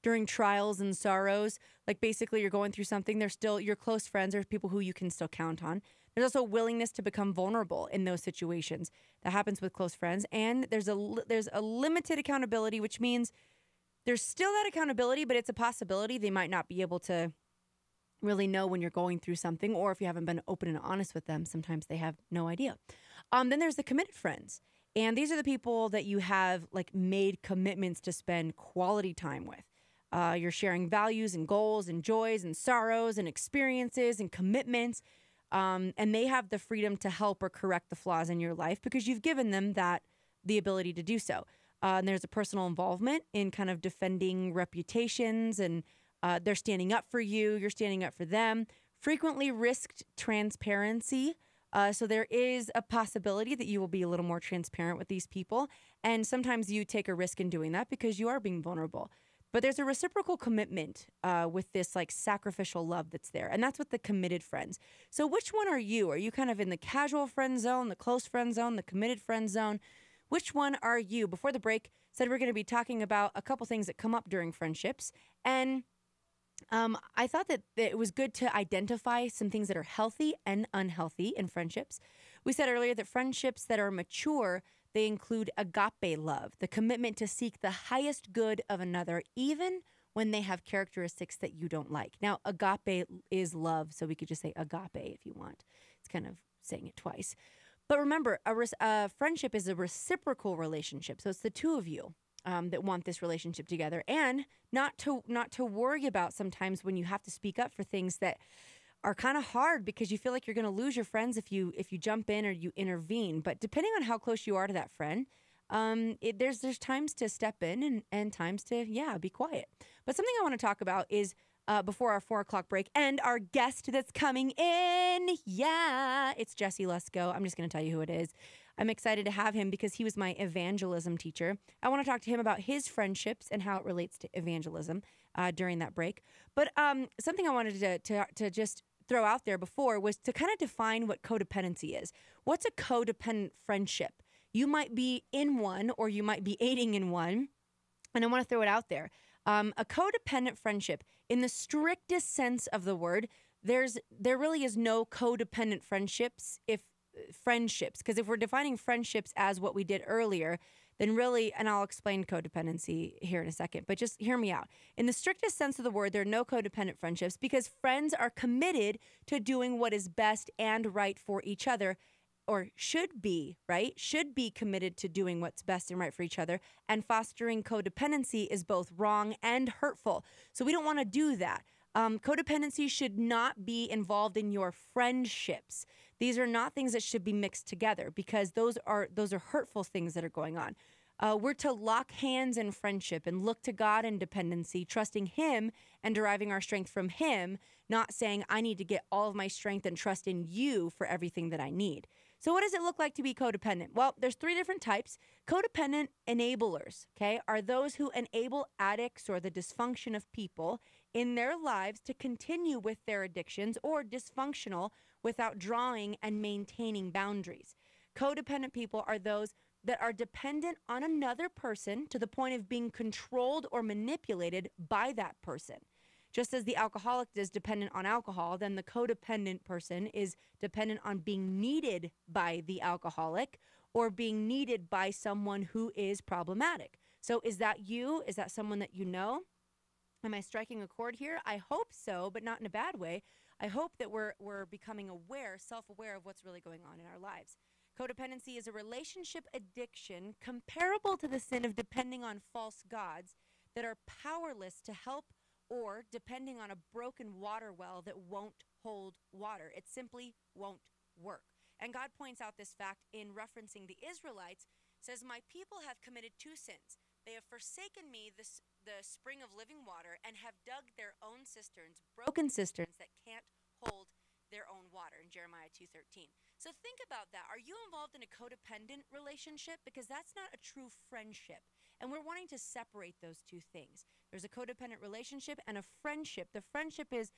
during trials and sorrows. Like basically you're going through something. They're still your close friends. There's people who you can still count on. There's also a willingness to become vulnerable in those situations. That happens with close friends. And there's a limited accountability, which means there's still that accountability, but it's a possibility they might not be able to really know when you're going through something, or if you haven't been open and honest with them, sometimes they have no idea. Then there's the committed friends. And these are the people that you have like made commitments to spend quality time with. You're sharing values and goals and joys and sorrows and experiences and commitments. And they have the freedom to help or correct the flaws in your life because you've given them the ability to do so. And there's a personal involvement in kind of defending reputations, and they're standing up for you. You're standing up for them. Frequently risked transparency. So there is a possibility that you will be a little more transparent with these people. And sometimes you take a risk in doing that because you are being vulnerable. But there's a reciprocal commitment with this like sacrificial love that's there. And that's with the committed friends. So which one are you? Are you kind of in the casual friend zone, the close friend zone, the committed friend zone? Which one are you? Before the break, said we're going to be talking about a couple things that come up during friendships. And I thought that it was good to identify some things that are healthy and unhealthy in friendships. We said earlier that friendships that are mature, they include agape love, the commitment to seek the highest good of another, even when they have characteristics that you don't like. Now, agape is love, so we could just say agape if you want. It's kind of saying it twice. But remember, a friendship is a reciprocal relationship. So it's the two of you that want this relationship together, and not to worry about sometimes when you have to speak up for things that are kind of hard because you feel like you're going to lose your friends if you jump in or you intervene. But depending on how close you are to that friend, there's times to step in and times to, be quiet. But something I want to talk about is before our 4 o'clock break, and our guest that's coming in. Yeah, it's Jesse Lusko. I'm just going to tell you who it is. I'm excited to have him because he was my evangelism teacher. I want to talk to him about his friendships and how it relates to evangelism during that break. But something I wanted to just throw out there before was to kind of define what codependency is. What's a codependent friendship? You might be in one or you might be aiding in one, and I want to throw it out there. A codependent friendship, in the strictest sense of the word, there really is no codependent friendships, because if we're defining friendships as what we did earlier, then really, and I'll explain codependency here in a second, but just hear me out. In the strictest sense of the word, there are no codependent friendships because friends are committed to doing what is best and right for each other, or should be, right? Should be committed to doing what's best and right for each other. And fostering codependency is both wrong and hurtful. So we don't want to do that. Codependency should not be involved in your friendships. These are not things that should be mixed together because those are hurtful things that are going on. We're to lock hands in friendship and look to God in dependency, trusting Him and deriving our strength from Him, not saying I need to get all of my strength and trust in you for everything that I need. So what does it look like to be codependent? Well, there's 3 different types. Codependent enablers, okay, are those who enable addicts or the dysfunction of people in their lives to continue with their addictions or dysfunctional without drawing and maintaining boundaries. Codependent people are those that are dependent on another person to the point of being controlled or manipulated by that person. Just as the alcoholic is dependent on alcohol, then the codependent person is dependent on being needed by the alcoholic or being needed by someone who is problematic. So is that you? Is that someone that you know? Am I striking a chord here? I hope so, but not in a bad way. I hope that we're becoming aware, self-aware of what's really going on in our lives. Codependency is a relationship addiction comparable to the sin of depending on false gods that are powerless to help, or depending on a broken water well that won't hold water. It simply won't work. And God points out this fact in referencing the Israelites, says, "My people have committed 2 sins. They have forsaken me, the spring of living water, and have dug their own cisterns, broken cisterns that can't hold their own water," in Jeremiah 2:13. So think about that. Are you involved in a codependent relationship? Because that's not a true friendship. And we're wanting to separate those 2 things. There's a codependent relationship and a friendship. The friendship is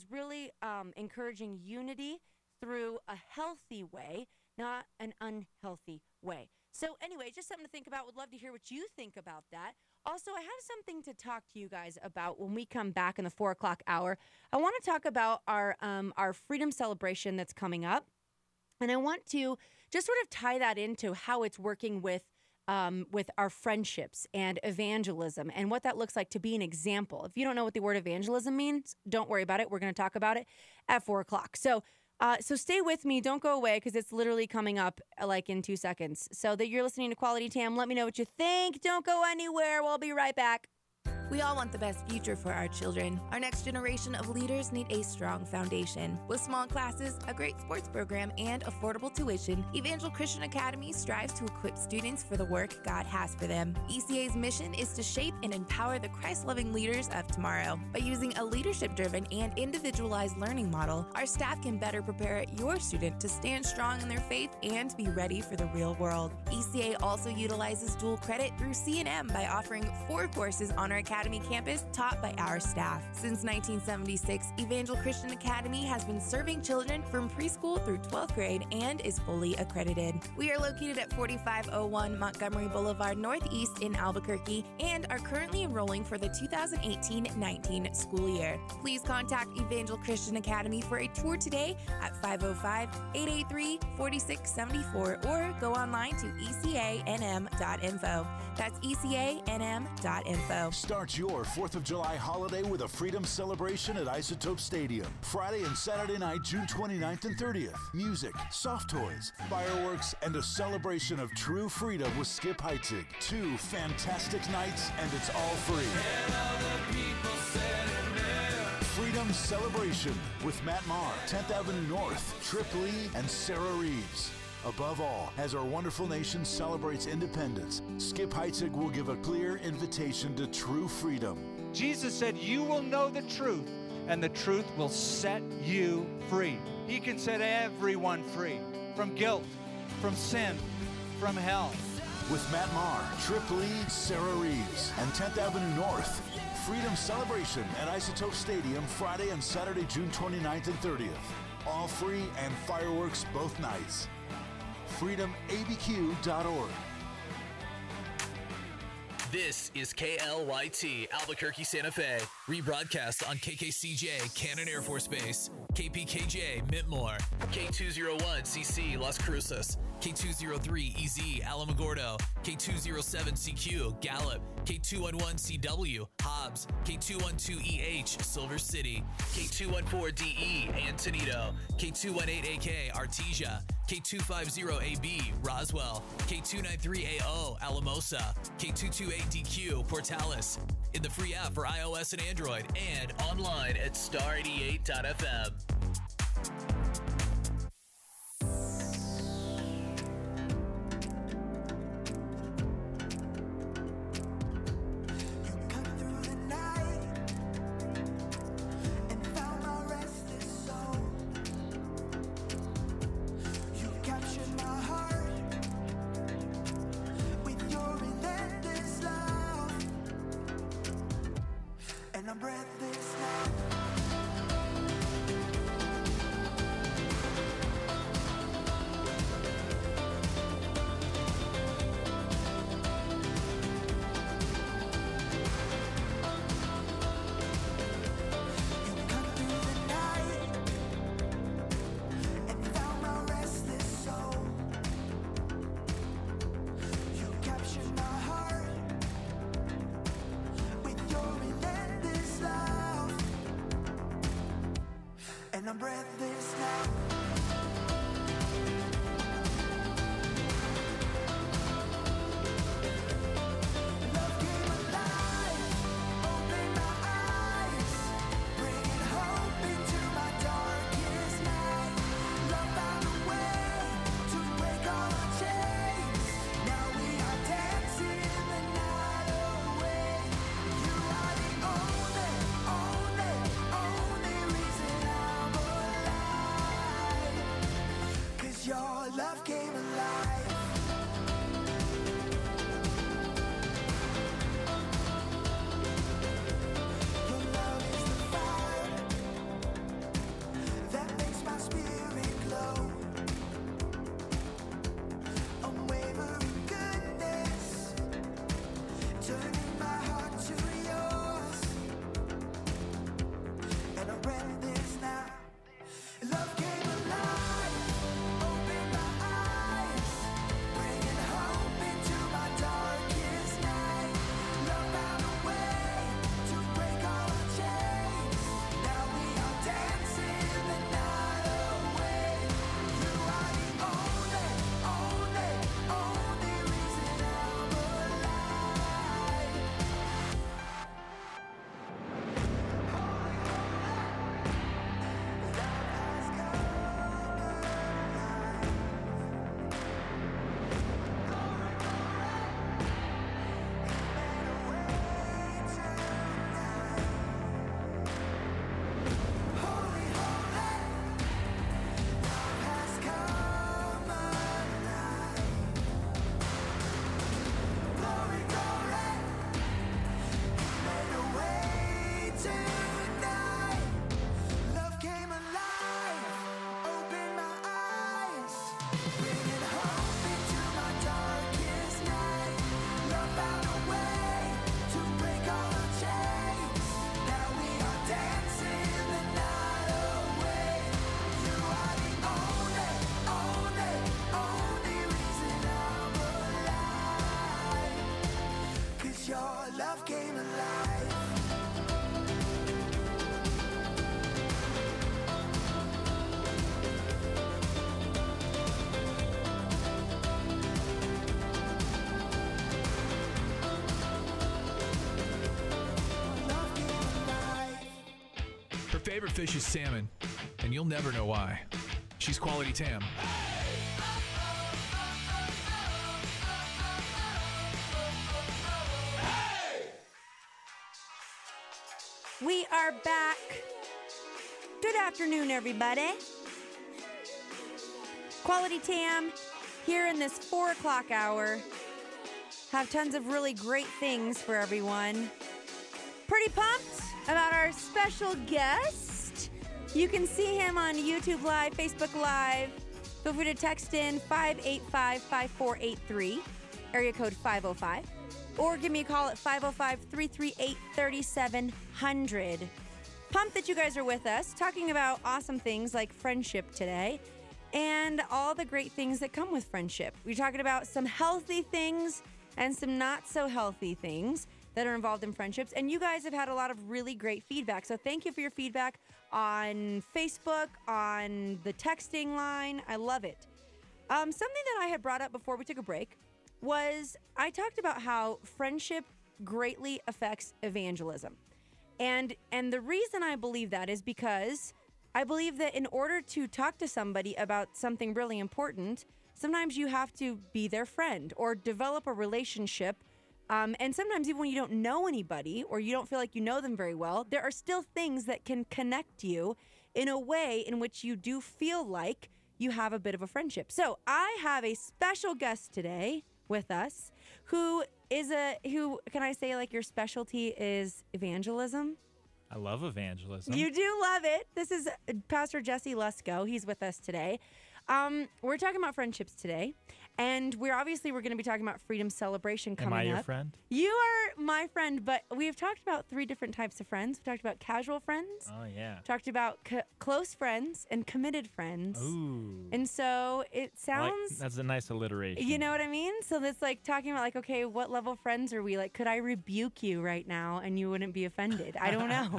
really encouraging unity through a healthy way, not an unhealthy way. So anyway, just something to think about. Would love to hear what you think about that. Also, I have something to talk to you guys about when we come back in the 4 o'clock hour. I want to talk about our freedom celebration that's coming up. And I want to just sort of tie that into how it's working with our friendships and evangelism and what that looks like to be an example. If you don't know what the word evangelism means, don't worry about it. We're going to talk about it at 4 o'clock. So stay with me. Don't go away because it's literally coming up like in 2 seconds. So that you're listening to Quality Tam. Let me know what you think. Don't go anywhere. We'll be right back. We all want the best future for our children. Our next generation of leaders need a strong foundation. With small classes, a great sports program, and affordable tuition, Evangel Christian Academy strives to equip students for the work God has for them. ECA's mission is to shape and empower the Christ-loving leaders of tomorrow. By using a leadership-driven and individualized learning model, our staff can better prepare your student to stand strong in their faith and be ready for the real world. ECA also utilizes dual credit through C&M by offering 4 courses on our Academy campus taught by our staff. Since 1976, Evangel Christian Academy has been serving children from preschool through 12th grade and is fully accredited. We are located at 4501 Montgomery Boulevard Northeast in Albuquerque and are currently enrolling for the 2018-19 school year. Please contact Evangel Christian Academy for a tour today at 505-883-4674 or go online to ecanm.info. That's ecanm.info. Start your 4th of July holiday with a freedom celebration at Isotope Stadium. Friday and Saturday night, June 29th and 30th. Music, soft toys, fireworks, and a celebration of true freedom with Skip Heitzig. 2 fantastic nights, and it's all free. Freedom Celebration with Matt Maher, 10th Avenue North, Trip Lee, and Sarah Reeves. Above all, as our wonderful nation celebrates independence, Skip Heitzig will give a clear invitation to true freedom. Jesus said, "You will know the truth, and the truth will set you free." He can set everyone free from guilt, from sin, from hell. With Matt Maher, Trip Lee, Sarah Reeves, and 10th Avenue North. Freedom Celebration at Isotope Stadium Friday and Saturday, June 29th and 30th. All free and fireworks both nights. freedomabq.org. This is KLYT Albuquerque, Santa Fe. Rebroadcast on KKCJ Cannon Air Force Base, KPKJ Mintmore, K201CC Las Cruces, K203EZ Alamogordo, K207CQ Gallup, K211CW Hobbs, K212EH Silver City, K214DE Antonito, K218AK Artesia, K250AB Roswell, K293AO Alamosa, K228DQ Portales, in the free app for iOS and Android, and online at star88.fm. And I'm breathless now. Love came alive, opened my eyes, bringing hope into my darkest night. Love found a way to break all the chains. Now we are dancing the night away. You are the only reason I'm alive. 'Cause your love came alive. Your love is the fire that makes my spirit glow. Unwavering goodness, turning my heart to yours. And I'm breathless now. Love came alive, opened love came alive. Her favorite fish is salmon, and you'll never know why. She's Quality Tam. We are back. Good afternoon, everybody. Quality Tam here in this 4 o'clock hour. Have tons of really great things for everyone. Pretty pumped about our special guest. You can see him on YouTube Live, Facebook Live. Feel free to text in 585-5483, area code 505. Or give me a call at 505-338-3700. Pumped that you guys are with us, talking about awesome things like friendship today and all the great things that come with friendship. We're talking about some healthy things and some not so healthy things that are involved in friendships. And you guys have had a lot of really great feedback. So thank you for your feedback on Facebook, on the texting line. I love it. Something that I had brought up before we took a break was I talked about how friendship greatly affects evangelism. And the reason I believe that is because I believe that in order to talk to somebody about something really important, sometimes you have to be their friend or develop a relationship. And sometimes even when you don't know anybody or you don't feel like you know them very well, there are still things that can connect you in a way in which you do feel like you have a bit of a friendship. So I have a special guest today with us who can I say, like, your specialty is evangelism? I love evangelism. You do love it. This is Pastor Jesse Lusko. He's with us today. We're talking about friendships today, and we're going to be talking about Freedom Celebration coming up. Am I your friend? You are my friend, but we've talked about 3 different types of friends. We've talked about casual friends. Oh, yeah. Talked about close friends and committed friends. Ooh. And so it sounds... that's a nice alliteration. You know what I mean? So it's like talking about, like, okay, what level friends are we? Like, could I rebuke you right now and you wouldn't be offended? I don't know.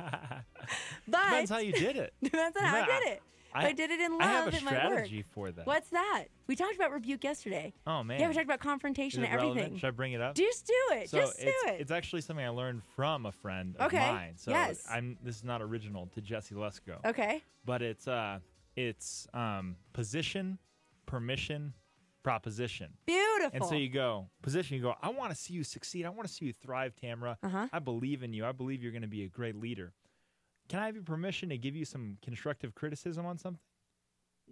But depends how you did it. Depends on how I did it. I did it in love. I have a it might work. strategy for that. What's that? We talked about rebuke yesterday. Oh, man. Yeah, we talked about confrontation and everything. Relevant? Should I bring it up? Just do it. So Just do it. It's actually something I learned from a friend of Okay. mine. So Yes. This is not original to Jesse Lusko. Okay. But it's position, permission, proposition. Beautiful. And so you go, position, you go, I want to see you succeed. I want to see you thrive, Tamara. I believe in you. I believe you're going to be a great leader. Can I have your permission to give you some constructive criticism on something?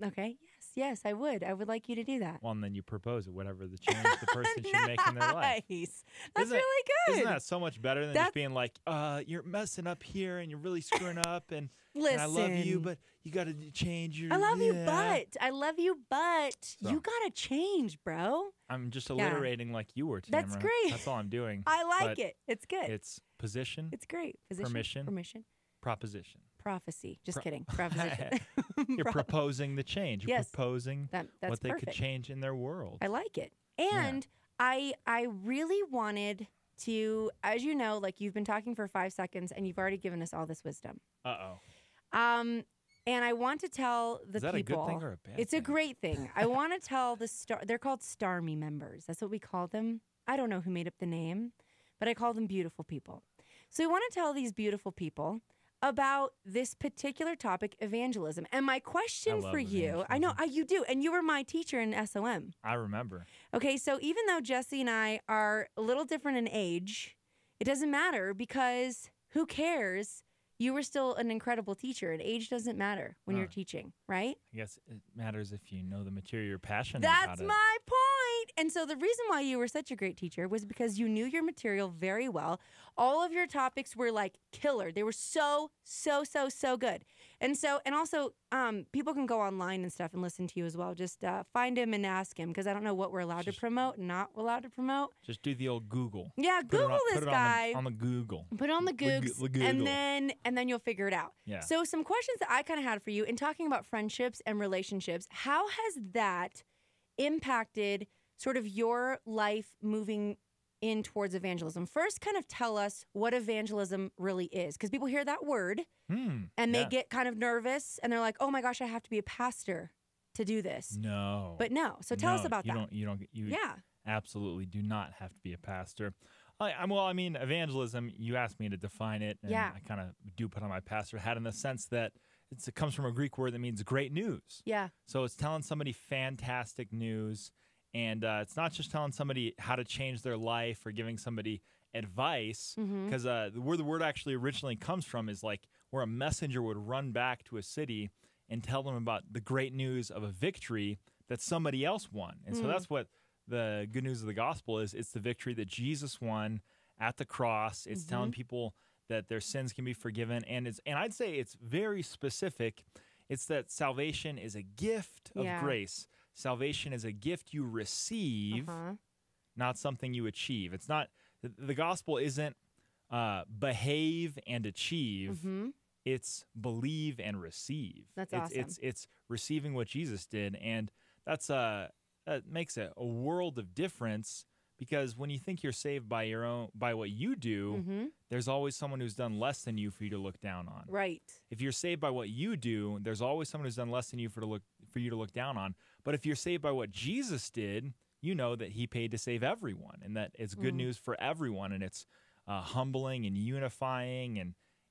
Okay. Yes, I would. I would like you to do that. Well, and then you propose it, whatever the change the person should make in their life. Nice. That's really good. Isn't that so much better than just being like, you're messing up here and you're really screwing up and I love you, but you got to change your... I love you, but you got to change, bro. I'm just alliterating like you were, Tamara. That's great. That's all I'm doing. I like it. It's good. It's position. It's great. Position. Permission. Proposition. Prophecy. Just kidding. Proposition. You're proposing the change. You're proposing that's what they perfect. could change in their world. I like it. And I really wanted to, as you know, like, you've been talking for 5 seconds and you've already given us all this wisdom. Uh-oh. And I want to tell the Is that people. a good thing or a bad It's thing? a great thing. I want to tell they're called STARMY members. That's what we call them. I don't know who made up the name, but I call them beautiful people. So we want to tell these beautiful people about this particular topic, evangelism. And my question for you, I know you do, and you were my teacher in SOM. I remember. Okay, so even though Jesse and I are a little different in age, it doesn't matter because who cares? You were still an incredible teacher, and age doesn't matter when you're teaching, right? I guess it matters if you know the material you're passionate about. That's my point. And so the reason why you were such a great teacher was because you knew your material very well. All of your topics were like killer. They were so good. And also, people can go online and stuff and listen to you as well. Just find him and ask him, because I don't know what we're allowed to promote and not allowed to promote. Just do the old Google. Yeah, Google this guy. On the Google. Put it on the Googs, and then you'll figure it out. Yeah. So some questions that I kind of had for you in talking about friendships and relationships. How has that impacted sort of your life moving in towards evangelism. First, kind of tell us what evangelism really is, because people hear that word and they get kind of nervous and they're like, "Oh my gosh, I have to be a pastor to do this." No. But no. So tell us about that. You absolutely do not have to be a pastor. I mean, evangelism, you asked me to define it, and I kind of do put on my pastor hat in the sense that it comes from a Greek word that means great news. Yeah. So it's telling somebody fantastic news, and it's not just telling somebody how to change their life or giving somebody advice, because where the word actually originally comes from is like where a messenger would run back to a city and tell them about the great news of a victory that somebody else won. And so that's what the good news of the gospel is. It's the victory that Jesus won at the cross. It's telling people that their sins can be forgiven. And I'd say it's very specific. It's that salvation is a gift of grace. Salvation is a gift you receive, not something you achieve. It's not, the gospel isn't behave and achieve. It's believe and receive. That's awesome. It's receiving what Jesus did. And that makes a world of difference, because when you think you're saved by what you do, there's always someone who's done less than you for you to look down on. Right. If you're saved by what you do, there's always someone who's done less than you for you to look down on. But if you're saved by what Jesus did, you know that he paid to save everyone, and that it's good news for everyone, and it's humbling and unifying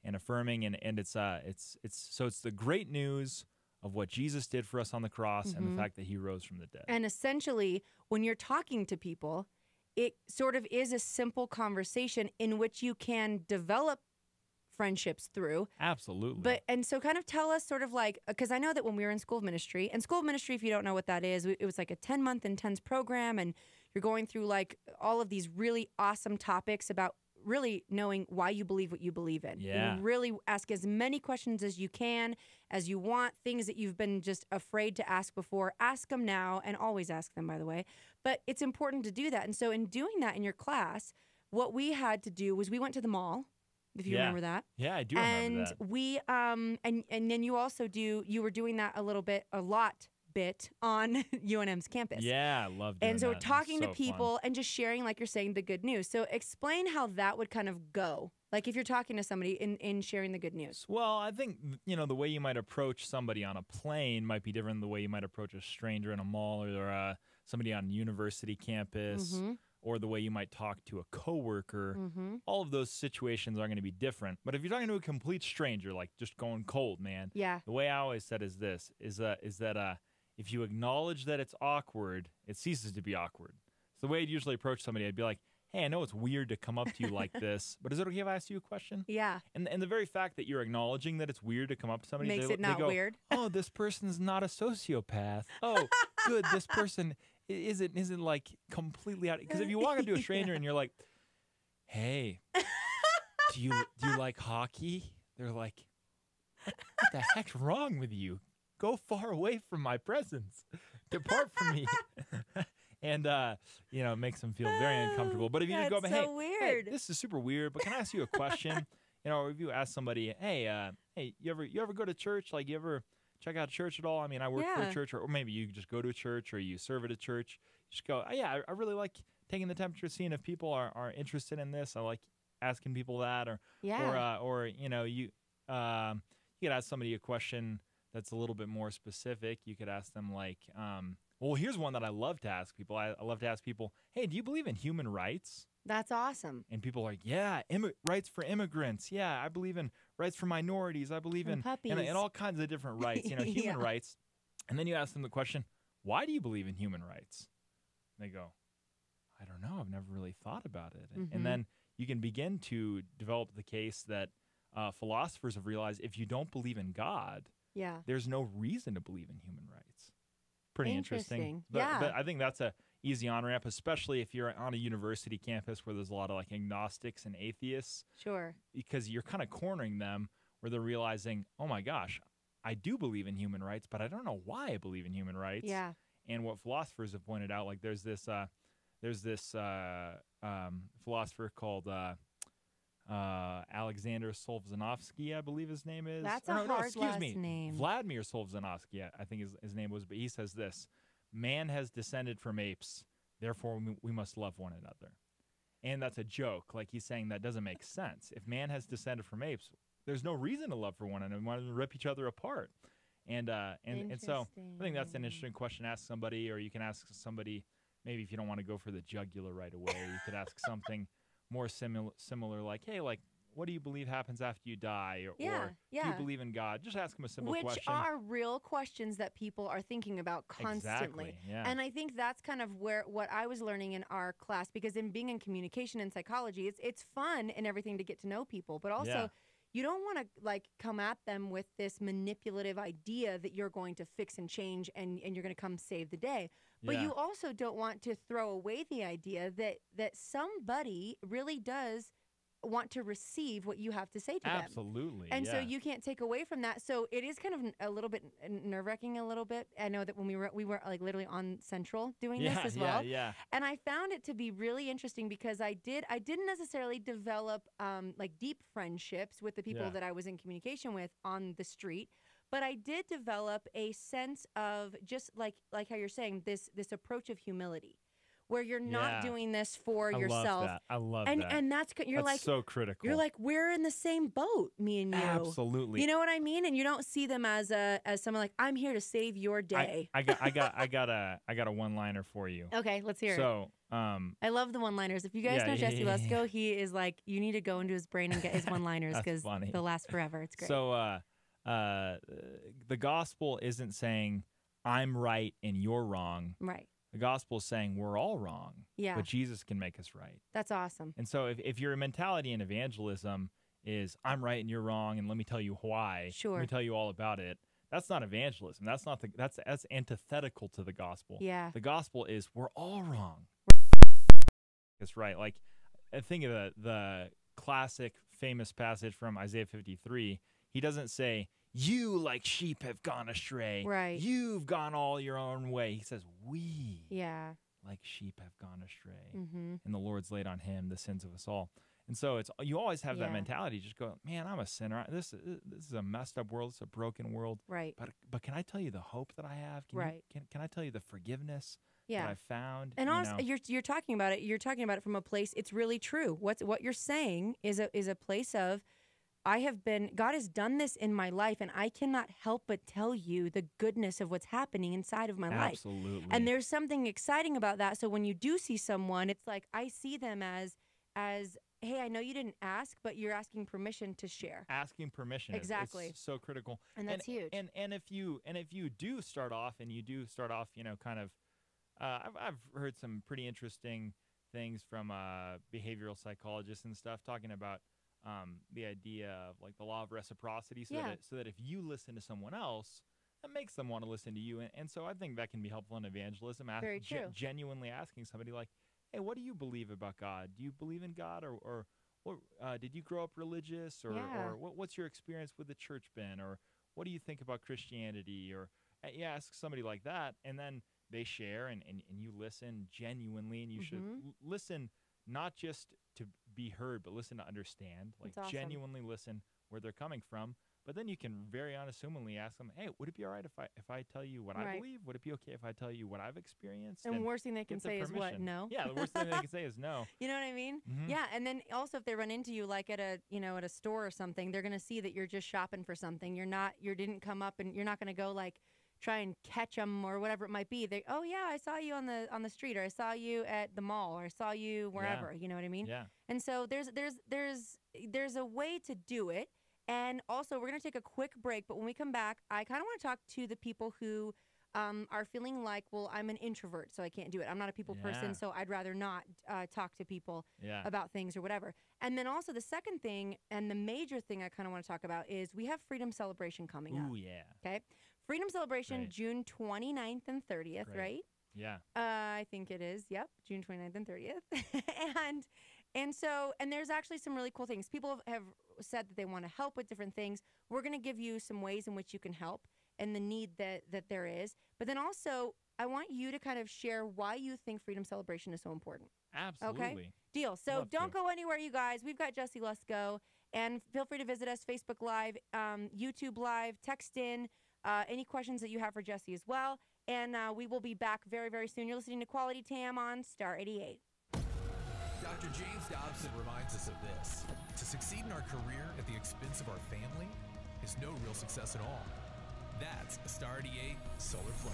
and affirming, and it's the great news of what Jesus did for us on the cross and the fact that he rose from the dead. And essentially, when you're talking to people, it sort of is a simple conversation in which you can develop friendships through. Absolutely. And so kind of tell us sort of like, because I know that when we were in school of ministry, and school of ministry, if you don't know what that is, it was like a 10-month intense program, and you're going through like all of these really awesome topics about really knowing why you believe what you believe in. Yeah. You really ask as many questions as you can, as you want, things that you've been just afraid to ask before. Ask them now, and always ask them, by the way. But it's important to do that. And so in doing that in your class, what we had to do was we went to the mall, if you remember that. Yeah, I do remember that. And we, and then you also you were doing that a lot on UNM's campus. Yeah, I love doing And so that. talking to So people fun. and just sharing, like you're saying, the good news. So explain how that would kind of go. Like if you're talking to somebody in sharing the good news. Well, I think, the way you might approach somebody on a plane might be different than the way you might approach a stranger in a mall, or somebody on a university campus, or the way you might talk to a coworker. All of those situations are going to be different. But if you're talking to a complete stranger, like just going cold, man, the way I always said is this, is that if you acknowledge that it's awkward, it ceases to be awkward. So the way I'd usually approach somebody, I'd be like, "Hey, I know it's weird to come up to you like this, but is it okay if I ask you a question?" Yeah. And the very fact that you're acknowledging that it's weird to come up to somebody makes they it not go, weird. "Oh, this person's not a sociopath. Oh, good, this person isn't like completely out." Because if you walk up to a stranger and you're like, "Hey, do you like hockey?" They're like, "What the heck's wrong with you? Go far away from my presence. Depart from me." And, it makes them feel very uncomfortable. But if you just go, That's "Hey, so weird. this is super weird, but can I ask you a question?" Or if you ask somebody, "Hey, you ever go to church? Like, you ever check out church at all? I mean, I work for a church," or maybe you just go to a church, or you serve at a church. You just go, "Oh, yeah, I really like taking the temperature, seeing if people are interested in this. I like asking people that," or you could ask somebody a question that's a little bit more specific. You could ask them like, well, here's one that I love to ask people. I love to ask people, "Hey, do you believe in human rights?" That's awesome. And people are like, "Yeah, rights for immigrants. Yeah, I believe in rights for minorities. I believe in puppies. and all kinds of different rights, human rights." And then you ask them the question, "Why do you believe in human rights?" And they go, "I don't know. I've never really thought about it." And then you can begin to develop the case that philosophers have realized if you don't believe in God, there's no reason to believe in human rights. Pretty interesting. But I think that's a easy on-ramp, especially if you're on a university campus where there's a lot of like agnostics and atheists. Sure. Because you're kind of cornering them where they're realizing, "Oh my gosh, I do believe in human rights, but I don't know why I believe in human rights." Yeah. And what philosophers have pointed out, like there's this philosopher called Alexander Solzhenitsyn, I believe his name is. That's hard last name. Vladimir Solzhenitsyn, I think his name was, but he says this: "Man has descended from apes, therefore we must love one another." And that's a joke. Like he's saying that doesn't make sense. If man has descended from apes, there's no reason to love for one another. We want to rip each other apart. And so I think that's an interesting question to ask somebody, or you can ask somebody, maybe if you don't want to go for the jugular right away, you could ask something more similar like, hey, like, what do you believe happens after you die? Or do you believe in God? Just ask them a simple question. Which are real questions that people are thinking about constantly. Exactly, yeah. And I think that's kind of what I was learning in our class, because in being in communication and psychology, it's fun and everything to get to know people, but also you don't want to like come at them with this manipulative idea that you're going to fix and change and you're going to come save the day. But you also don't want to throw away the idea that somebody really does want to receive what you have to say to them. Absolutely. And so you can't take away from that. So it is kind of a little bit nerve-wracking a little bit. I know that when we were like literally on Central doing this as well. Yeah. And I found it to be really interesting because I didn't necessarily develop like deep friendships with the people that I was in communication with on the street, but I did develop a sense of just like how you're saying, this approach of humility, where you're not doing this for yourself. I love that. And that's like so critical. You're like, we're in the same boat, me and you. Absolutely. You know what I mean? And you don't see them as someone like, I'm here to save your day. I got a one-liner for you. Okay, let's hear it. So, I love the one-liners. If you guys know Jesse Lesko, he is like, you need to go into his brain and get his one-liners because they'll last forever. It's great. So, the gospel isn't saying I'm right and you're wrong. Right. The gospel is saying we're all wrong, but Jesus can make us right. That's awesome. And so if your mentality in evangelism is I'm right and you're wrong, and let me tell you why, let me tell you all about it, that's not evangelism. That's antithetical to the gospel. Yeah. The gospel is we're all wrong. That's right. Like, I think of the classic famous passage from Isaiah 53. He doesn't say, you like sheep have gone astray. Right. You've gone all your own way. He says, we like sheep have gone astray. Mm-hmm. And the Lord's laid on him the sins of us all. And so you always have that mentality. Just go, man, I'm a sinner. This is a messed up world. It's a broken world. Right. But can I tell you the hope that I have? Can I tell you the forgiveness that I found? And also, you're talking about it. You're talking about it from a place. It's really true. What you're saying is a place of, God has done this in my life, and I cannot help but tell you the goodness of what's happening inside of my life. Absolutely. And there's something exciting about that. So when you do see someone, it's like, I see them as, hey, I know you didn't ask, but you're asking permission to share. Asking permission. Exactly. It's so critical. And that's huge. And if you do start off, kind of, I've heard some pretty interesting things from behavioral psychologists and stuff talking about the idea of like the law of reciprocity, so that if you listen to someone else, that makes them want to listen to you. And so I think that can be helpful in evangelism. Very true. Genuinely asking somebody like, hey, what do you believe about God? Do you believe in God, or did you grow up religious, or what's your experience with the church been, or what do you think about Christianity? Or you ask somebody like that, and then they share, and you listen genuinely, and you should listen not just to be heard, but listen to understand, like genuinely listen where they're coming from. But then you can very unassumingly ask them, hey, would it be all right if I tell you what I believe? Would it be okay if I tell you what I've experienced? And the worst thing they can say is what? No. Yeah, the worst thing they can say is no. You know what I mean? Mm-hmm. Yeah, and then also if they run into you like at a store or something, they're going to see that you're just shopping for something. You didn't come up, and you're not going to go like try and catch them or whatever it might be. They, oh yeah, I saw you on the street, or I saw you at the mall, or I saw you wherever. You know what I mean? Yeah. And so there's a way to do it. And also, we're going to take a quick break, but when we come back, I kind of want to talk to the people who are feeling like, well, I'm an introvert, so I can't do it. I'm not a people person, so I'd rather not talk to people about things or whatever. And then also the second thing, and the major thing I kind of want to talk about, is we have Freedom Celebration coming up. Ooh, yeah. Okay? Freedom Celebration, June 29th and 30th, right? Yeah. I think it is. Yep, June 29th and 30th. And there's actually some really cool things. People have said that they want to help with different things. We're going to give you some ways in which you can help and the need that there is. But then also, I want you to kind of share why you think Freedom Celebration is so important. Absolutely. Okay? Deal. So don't go anywhere, you guys. We've got Jesse Lesko. And feel free to visit us, Facebook Live, YouTube Live, text in any questions that you have for Jesse as well. And we will be back very, very soon. You're listening to Quality Tam on Star 88. Dr. James Dobson reminds us of this. To succeed in our career at the expense of our family is no real success at all. That's a Star 88 solar flare.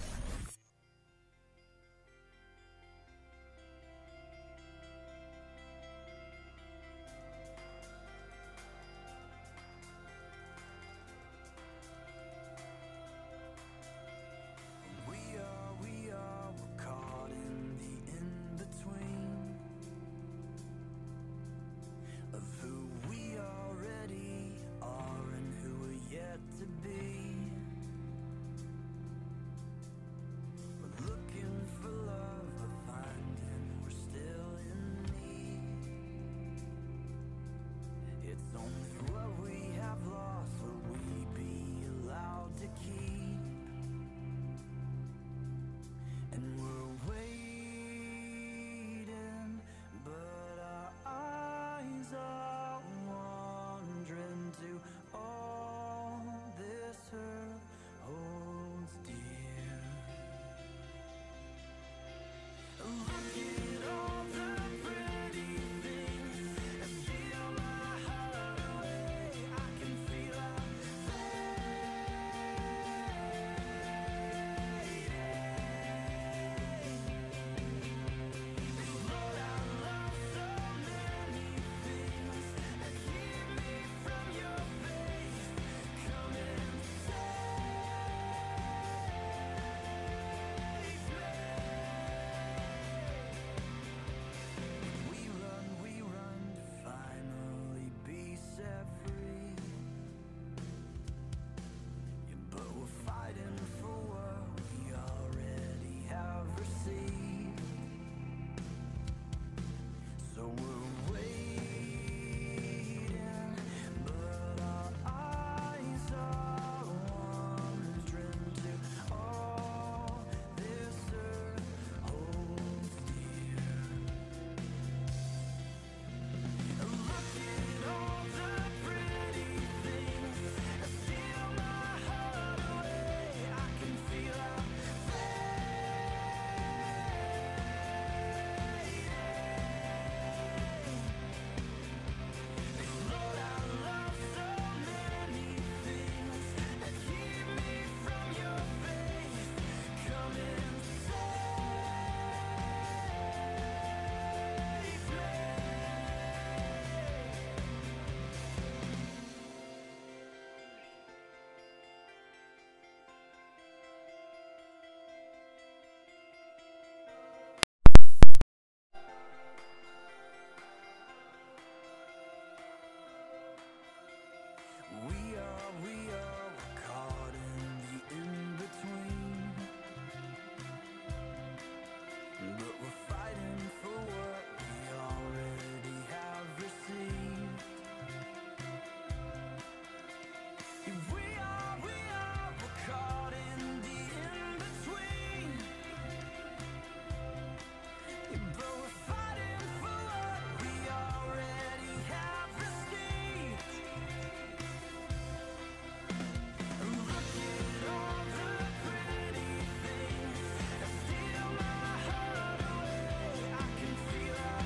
We're caught in the in-between of who we already are and who we're yet to be. We're looking for love, but finding we're still in need. It's only what we have lost will we be allowed to keep. And we're waiting, but our eyes are wandering to all this earth holds dear. Look at all the pretty things that steal my heart away. I can feel our we run to finally be set free. Yeah, but we're fighting for what we already have received. So we're waiting, but our eyes are wandering to all this earth holds dear. Look at all the pretty things that steal my heart away. I can feel our Lord, I love so many things that keep me from your face. Come and save me. We're caught in the in-between, but we're fighting for what we already have received. We're caught in the in-between, but we're fighting for what we already have received. Look at all the pretty things that steal my heart away. I can feel our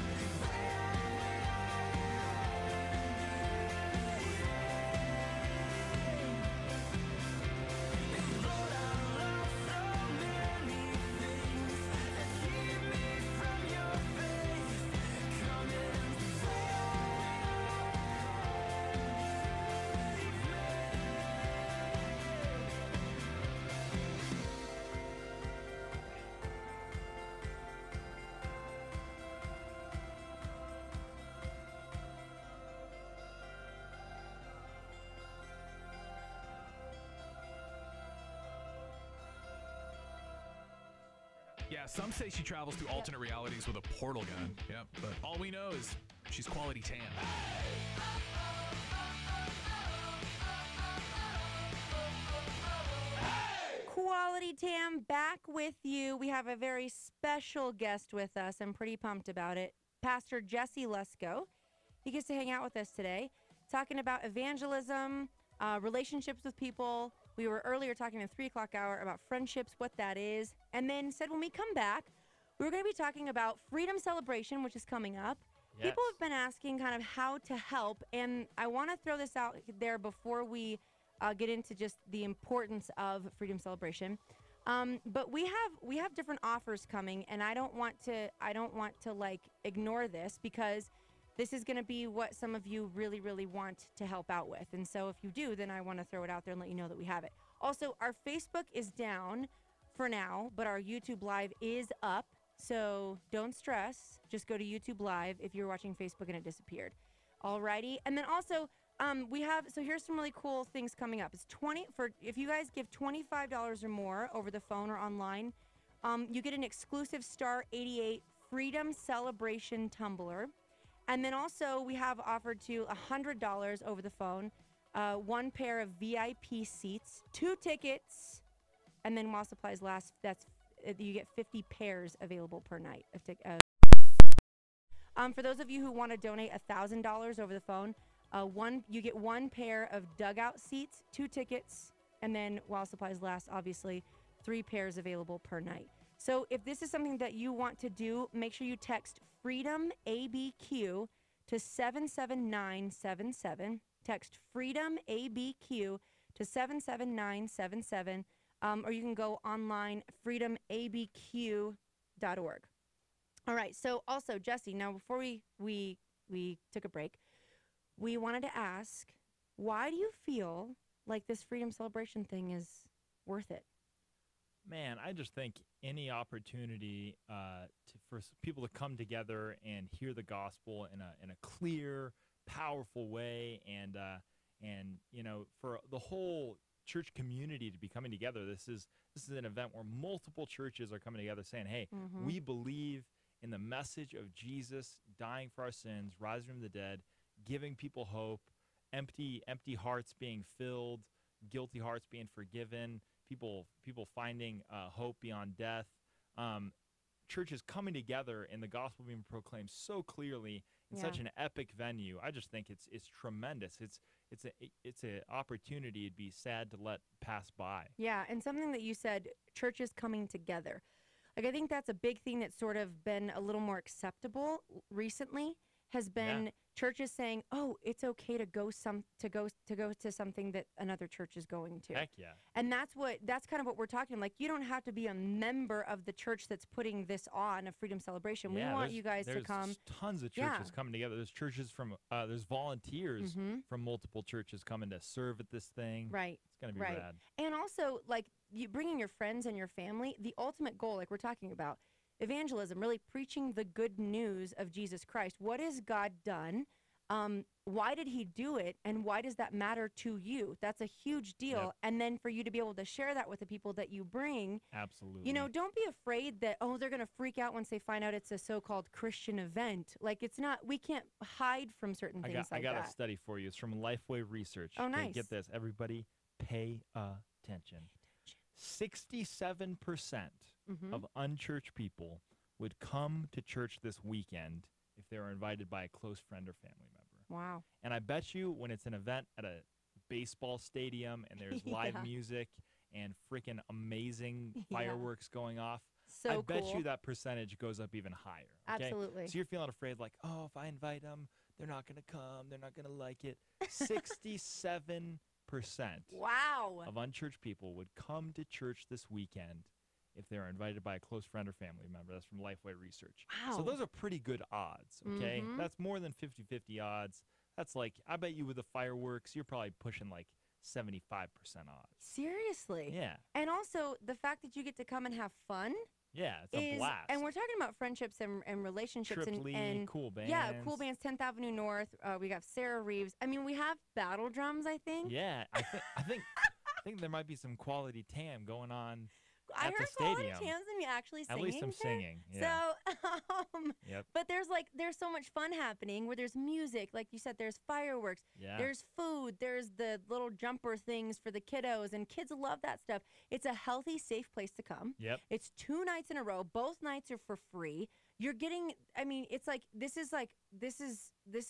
Lord, I love so many things that keep me from your face. Come and Yeah, some say she travels through alternate realities with a portal gun. Yep, but all we know is she's quality tan. Quality Tam back with you. We have a very special guest with us. I'm pretty pumped about it. Pastor Jesse Lesko. He gets to hang out with us today, talking about evangelism, relationships with people. We were earlier talking in the 3 o'clock hour about friendships, what that is, and then said when we come back, we're going to be talking about Freedom Celebration, which is coming up, People have been asking kind of how to help, and I want to throw this out there before we get into just the importance of Freedom Celebration. But we have different offers coming, and I don't want to like ignore this, because this is going to be what some of you really, really want to help out with. And so if you do, then I want to throw it out there and let you know that we have it. Also, our Facebook is down for now, but our YouTube Live is up. So don't stress. Just go to YouTube Live if you're watching Facebook and it disappeared. Alrighty. And then also, here's some really cool things coming up. It's if you guys give $25 or more over the phone or online, you get an exclusive Star 88 Freedom Celebration tumbler. And then also we have offered to $100 over the phone, 1 pair of VIP seats, 2 tickets, and then while supplies last, you get 50 pairs available per night of tickets. For those of you who want to donate $1,000 over the phone, you get 1 pair of dugout seats, 2 tickets, and then while supplies last, obviously, 3 pairs available per night. So if this is something that you want to do, make sure you text Freedom ABQ to 77977. Text Freedom ABQ to 77977. Or you can go online, freedomabq.org. All right. So also, Jesse, now before we took a break, we wanted to ask, why do you feel like this Freedom Celebration thing is worth it? Man, I just think any opportunity for people to come together and hear the gospel in a clear, powerful way, and for the whole church community to be coming together. This is an event where multiple churches are coming together saying, hey, we believe in the message of Jesus dying for our sins, rising from the dead, giving people hope, empty hearts being filled, guilty hearts being forgiven, people finding hope beyond death. Churches coming together and the gospel being proclaimed so clearly in such an epic venue. I just think it's tremendous. It's an opportunity it'd be sad to let pass by. Yeah, and something that you said, churches coming together. Like, I think that's a big thing that's sort of been a little more acceptable recently, has been churches saying, "Oh, it's okay to go to something that another church is going to." Heck yeah. And that's kind of what we're talking. Like, you don't have to be a member of the church that's putting this on, a Freedom Celebration. We want you guys to come. There's tons of churches coming together. There's churches from there's volunteers from multiple churches coming to serve at this thing. Right. It's gonna be rad. And also, like, you bringing your friends and your family. The ultimate goal, like we're talking about, evangelism, really preaching the good news of Jesus Christ. What has God done? Why did he do it? And why does that matter to you? That's a huge deal. Yep. And then for you to be able to share that with the people that you bring. Absolutely. You know, don't be afraid that, they're going to freak out once they find out it's a so-called Christian event. Like, it's not, we can't hide from certain things I got a study for you. It's from Lifeway Research. Oh, nice. Okay, get this. Everybody pay attention. 67% of unchurched people would come to church this weekend if they were invited by a close friend or family member. Wow. And I bet you when it's an event at a baseball stadium and there's live music and freaking amazing fireworks going off, I bet you that percentage goes up even higher. Okay? Absolutely. So you're feeling afraid, like, if I invite them, they're not going to come. They're not going to like it. 67% of unchurched people would come to church this weekend if they're invited by a close friend or family member. That's from Lifeway Research. Wow. So those are pretty good odds, okay? That's more than 50-50 odds. That's like, I bet you with the fireworks, you're probably pushing like 75% odds. Seriously? Yeah. And also, the fact that you get to come and have fun. Yeah, it's a blast. And we're talking about friendships and relationships. Trip Lee, and cool bands. Yeah, cool bands, 10th Avenue North. We got Sarah Reeves. I mean, we have battle drums, I think. Yeah, I think there might be some quality tam going on. I at heard the stadium. quality tams and me actually singing. At least some there. singing. Yeah. So, but there's so much fun happening where there's music, like you said, there's fireworks, there's food, there's the little jumper things for the kiddos, and kids love that stuff. It's a healthy, safe place to come. Yep. It's 2 nights in a row. Both nights are for free. You're getting, I mean, it's like this is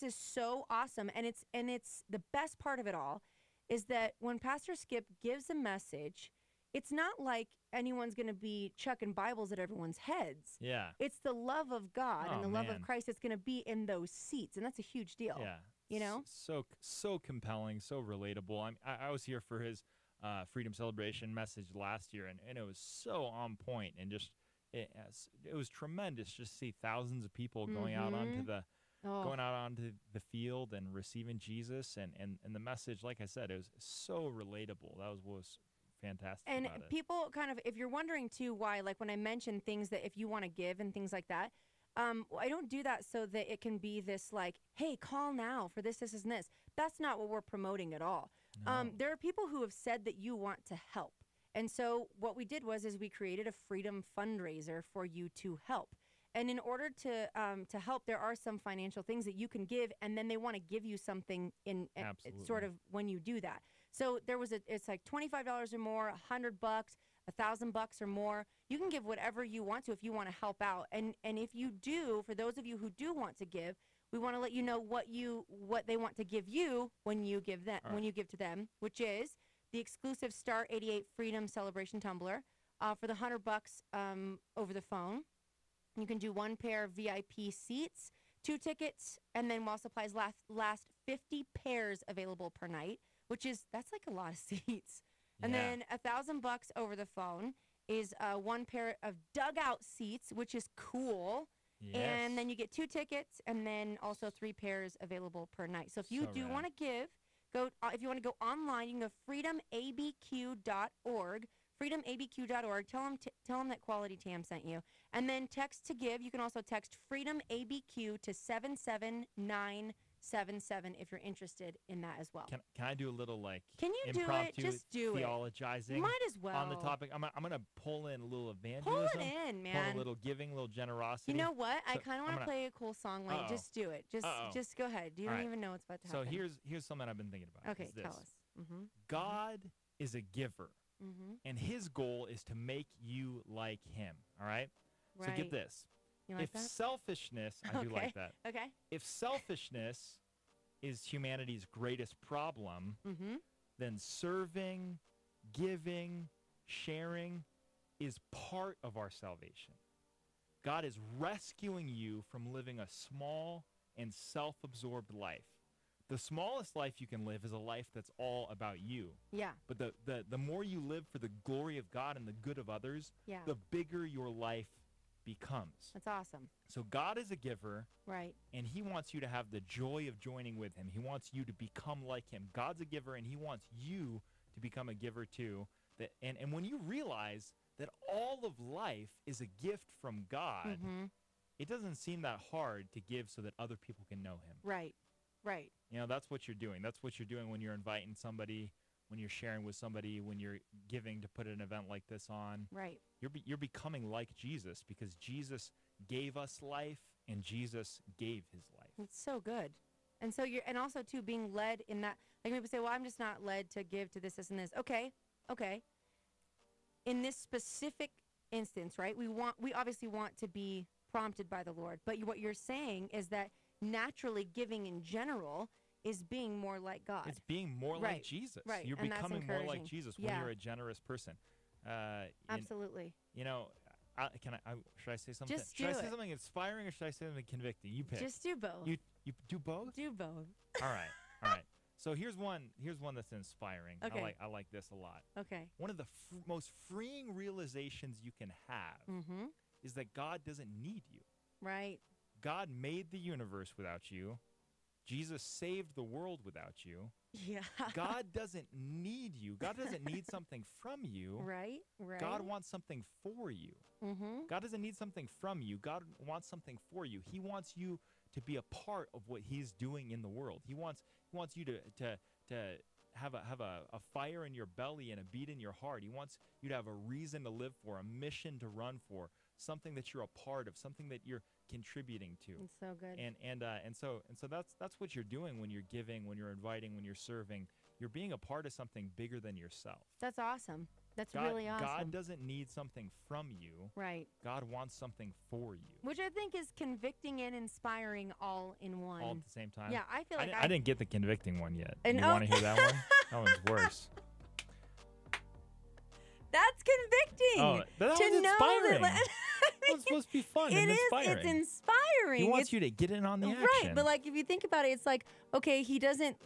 so awesome, and it's the best part of it all is that when Pastor Skip gives a message, it's not like anyone's going to be chucking Bibles at everyone's heads. Yeah. It's the love of God and Oh, the love man. of Christ that's going to be in those seats, and that's a huge deal. Yeah. You know? So compelling, so relatable. I was here for his Freedom Celebration message last year, and it was so on point, and just it was tremendous just to see thousands of people going out onto the field and receiving Jesus, and the message, like I said, it was so relatable. That was fantastic. And about it. people kind of, if you're wondering too why, like when I mentioned things that if you want to give and things like that, I don't do that so that it can be this like, hey, call now for this, and this. That's not what we're promoting at all. No. There are people who have said that you want to help. And so what we did is we created a freedom fundraiser for you to help. And in order to help, there are some financial things that you can give, and then they want to give you something in sort of when you do that. So it's like $25 or more, $100, $1,000 or more. You can give whatever you want to if you want to help out. And if you do, for those of you who do want to give, we want to let you know what they want to give you when you give them when you give to them, which is the exclusive Star 88 Freedom Celebration tumbler for the $100 over the phone. You can do 1 pair of VIP seats, 2 tickets, and then while supplies last 50 pairs available per night, that's like a lot of seats. And then $1,000 over the phone is 1 pair of dugout seats, which is cool. Yes. And then you get 2 tickets, and then also 3 pairs available per night. So if you do want to give, if you want to go online, you can go freedomabq.org. freedomabq.org. Tell them that Quality Tam sent you. And then text to give. You can also text freedomabq to 77977 if you're interested in that as well. Can I do a little Can you do it? impromptu Just do it. theologizing? Might as well. On the topic. I'm gonna pull in a little evangelism. Pull it in, man. Pull in a little giving, a little generosity. You know what? I So kind of I'm want to gonna- play a cool song. Like, just do it. Just go ahead. You All don't right. even know what's about to So happen. here's something I've been thinking about. Okay, is this. tell us. Mm-hmm. God is a giver, Mm-hmm. and His goal is to make you like Him. All right. So Right. get this. You like if that? selfishness, I do like that. Okay. If selfishness is humanity's greatest problem, Mm-hmm. then serving, giving, sharing is part of our salvation. God is rescuing you from living a small and self-absorbed life. The smallest life you can live is a life that's all about you. Yeah. But the more you live for the glory of God and the good of others, Yeah. the bigger your life becomes. That's awesome. So God is a giver, Right. and He wants you to have the joy of joining with Him. He wants you to become like Him. God's a giver, and He wants you to become a giver too. And when you realize that all of life is a gift from God, Mm-hmm. it doesn't seem that hard to give so that other people can know Him. Right. Right. You know, that's what you're doing. That's what you're doing when you're inviting somebody, when you're sharing with somebody, when you're giving to put an event like this on. Right. You're becoming like Jesus, because Jesus gave us life and Jesus gave His life. It's so good. And so and also too being led in that, like people say, well, I'm just not led to give to this, and this. Okay. In this specific instance, right? We obviously want to be prompted by the Lord, but what you're saying is that naturally giving in general is being more like God. It's being more like Right, Jesus. right, You're and that's becoming more like encouraging. Jesus when Yeah. you're a generous person. Absolutely. You know, should I say something? Just should I do say it. something inspiring, or should I say something convicting? You pick. Just do both. You do both? Do both. All right. So here's one that's inspiring. Okay. I like this a lot. Okay. One of the most freeing realizations you can have Mm-hmm. is that God doesn't need you. Right. God made the universe without you. Jesus saved the world without you. Yeah. God doesn't need you. God doesn't need something from you. Right. God wants something for you. Mm-hmm. God doesn't need something from you. God wants something for you. He wants you to be a part of what He's doing in the world. He wants you to have a fire in your belly and a beat in your heart. He wants you to have a reason to live for, a mission to run for, something that you're a part of, something that you're contributing to. It's so good. And so that's what you're doing when you're giving, when you're inviting, when you're serving. You're being a part of something bigger than yourself. That's awesome. That's God, really awesome. God doesn't need something from you. Right. God wants something for you. Which I think is convicting and inspiring all in one. All at the same time. Yeah, I feel like I didn't get the convicting one yet. And you want to hear that one? That one's worse. That's convicting that to was know inspiring. that. It's supposed to be fun and inspiring. It's inspiring. He wants you to get in on the action. Right, but like if you think about it, it's like, okay, he doesn't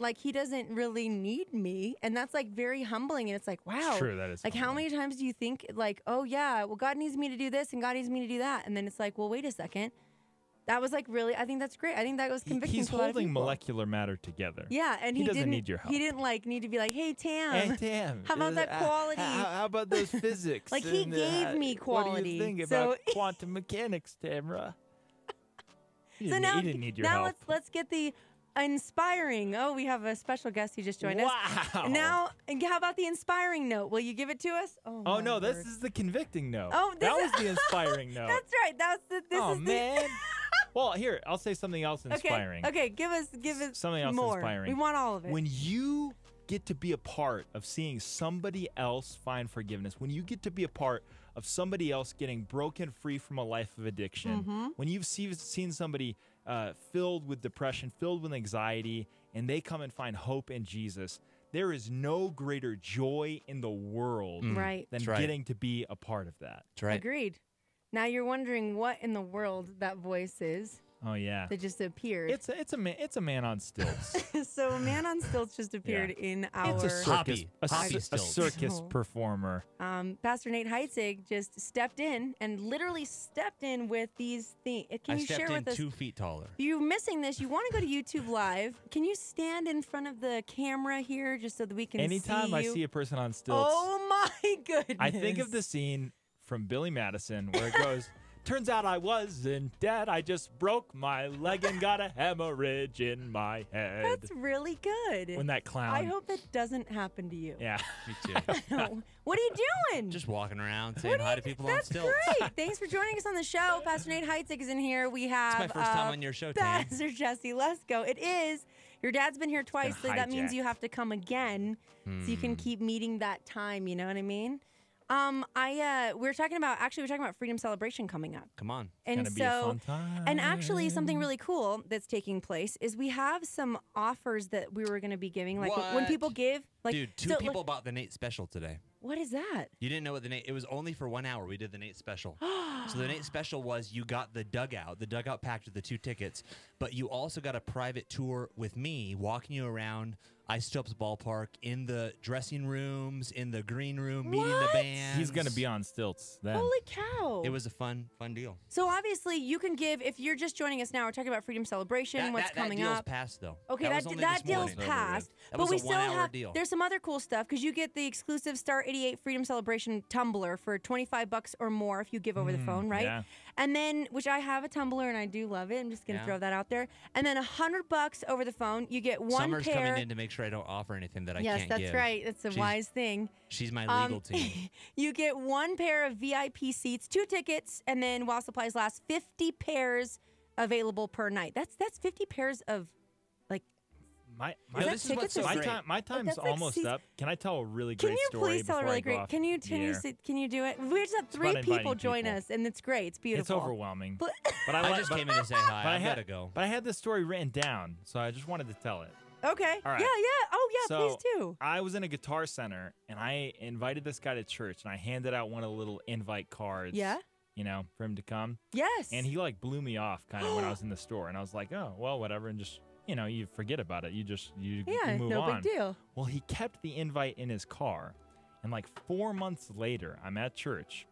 really need me, and that's like very humbling. And it's like, wow, It's true, that is like how many times do you think like, oh yeah, well God needs me to do this and God needs me to do that, and then it's like, well wait a second, that was like really, I think that's great. I think that was convicting. He's to a lot of holding people. molecular matter together. Yeah, and he doesn't didn't need your help. He didn't like need to be like, hey Tam, Hey Tam, how about that quality? How about those physics? Like, he and, gave me What do quality, you think so- about quantum mechanics, Tamra? He So didn't, now, he didn't need your now help. let's get the inspiring. Oh, we have a special guest who just joined us. Wow. Now, and how about the inspiring note? Will you give it to us? Oh my no, this word. is the convicting note. Oh, that was the inspiring note. That's right. That's the. This oh is man. Well, here I'll say something else the. inspiring. Okay. Give us Something else more. inspiring. We want all of it. When you get to be a part of seeing somebody else find forgiveness, when you get to be a part of somebody else getting broken free from a life of addiction, Mhm. when you've seen somebody filled with depression, filled with anxiety, and they come and find hope in Jesus, there is no greater joy in the world Right. than That's right. getting to be a part of that. That's right. Agreed. Now you're wondering what in the world that voice is Oh yeah. that just appeared. It's a man on stilts. So a man on stilts just appeared in our. It's a circus, Hoppy a stilts. circus Oh. performer. Pastor Nate Heitzig just stepped in and literally stepped in with these things. Can I you stepped share in with us? 2 feet taller. If you're missing this, you want to go to YouTube Live. Can you stand in front of the camera here just so that we can Anytime see I you? see a person on stilts, Oh my goodness. I think of the scene from Billy Madison where it goes, turns out I wasn't dead. I just broke my leg and got a hemorrhage in my head. That's really good. When that clown. I hope that doesn't happen to you. Yeah. Me too. What are you doing? Just walking around saying hi to people on That's stilts. great. Thanks for joining us on the show. Pastor Nate Heitzig is in here. We have It's my first time on your show, Tam. Pastor Jesse Lesko. It is. Your dad's been here twice, so that means hijacked. you have to come again so you can keep meeting that time, you know what I mean? We're talking about Freedom Celebration coming up. Come on. And Gonna be a fun time. and actually something really cool that's taking place is we have some offers that we were going to be giving, like when What? people give, like, Dude, two so, people bought the Nate special today. What is that? You didn't know what the Nate, it was only for 1 hour. We did the Nate special. So the Nate special was you got the dugout packed with the 2 tickets, but you also got a private tour with me walking you around Isotopes Ballpark in the dressing rooms, in the green room, meeting the What? band. He's going to be on stilts then. Holy cow. It was a fun deal. So obviously you can give, if you're just joining us now, we're talking about Freedom Celebration, what's coming that deal's up. passed, though. Okay, was only that this deal's morning. passed. That But was we a still 1 hour have, deal. there's some other cool stuff because you get the exclusive Star 88 Freedom Celebration tumbler for $25 or more if you give over the phone, right? yeah. And then, which I have a tumbler and I do love it. I'm just going to Yeah. throw that out there. And then $100 over the phone. You get one Summer's pair. coming in to make sure I don't offer anything that I Yes, can't that's give. right. It's a She's- wise thing. She's my legal team. You get one pair of VIP seats, 2 tickets, and then while supplies last, 50 pairs available per night. That's 50 pairs of, like, My Is that tickets or seats? my time's that's like almost seats. up. Can I tell a really Can great you story please tell a before really I go great? off Can you the air? can you do it? We just have 3 about people inviting join people. us, and it's great. It's It's beautiful. overwhelming. But I just came in to say hi. But I I had gotta go. But I had this story written down, so I just wanted to tell it. okay. All right. Yeah. Oh yeah. So Please do. I was in a guitar center, and I invited this guy to church, and I handed out one of the little invite cards. Yeah. You know, for him to come. Yes. And he like blew me off kind of when I was in the store, and I was like, oh well, whatever, and just you forget about it. You Yeah. move No on. big deal. Well, he kept the invite in his car, and like 4 months later, I'm at church,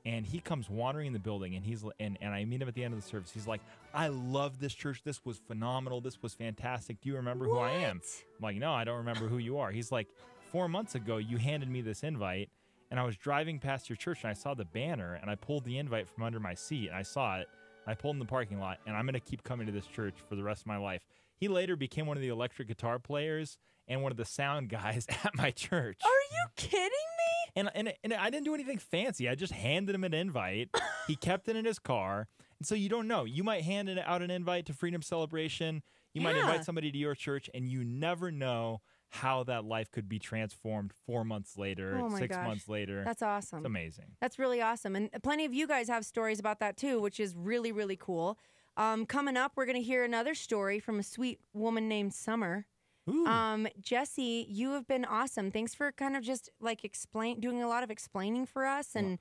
and he comes wandering in the building, and and I meet him at the end of the service. He's like, I love this church. This was phenomenal. This was fantastic. Do you remember who I am? I'm like, no, I don't remember who you are. He's like, 4 months ago, you handed me this invite, and I was driving past your church, and I saw the banner, and I pulled the invite from under my seat, and I saw it. I pulled in the parking lot, and I'm going to keep coming to this church for the rest of my life. He later became one of the electric guitar players and one of the sound guys at my church. Are you kidding me? And I didn't do anything fancy. I just handed him an invite. He kept it in his car. And so you don't know. You might hand out an invite to Freedom Celebration. You might invite somebody to your church, and you never know how that life could be transformed 4 months later, Oh my 6 gosh. months later. That's awesome. It's amazing. That's really awesome. And plenty of you guys have stories about that too, which is really, really cool. Coming up, we're going to hear another story from a sweet woman named Summer. Jesse, you have been awesome. Thanks for kind of just like doing a lot of explaining for us and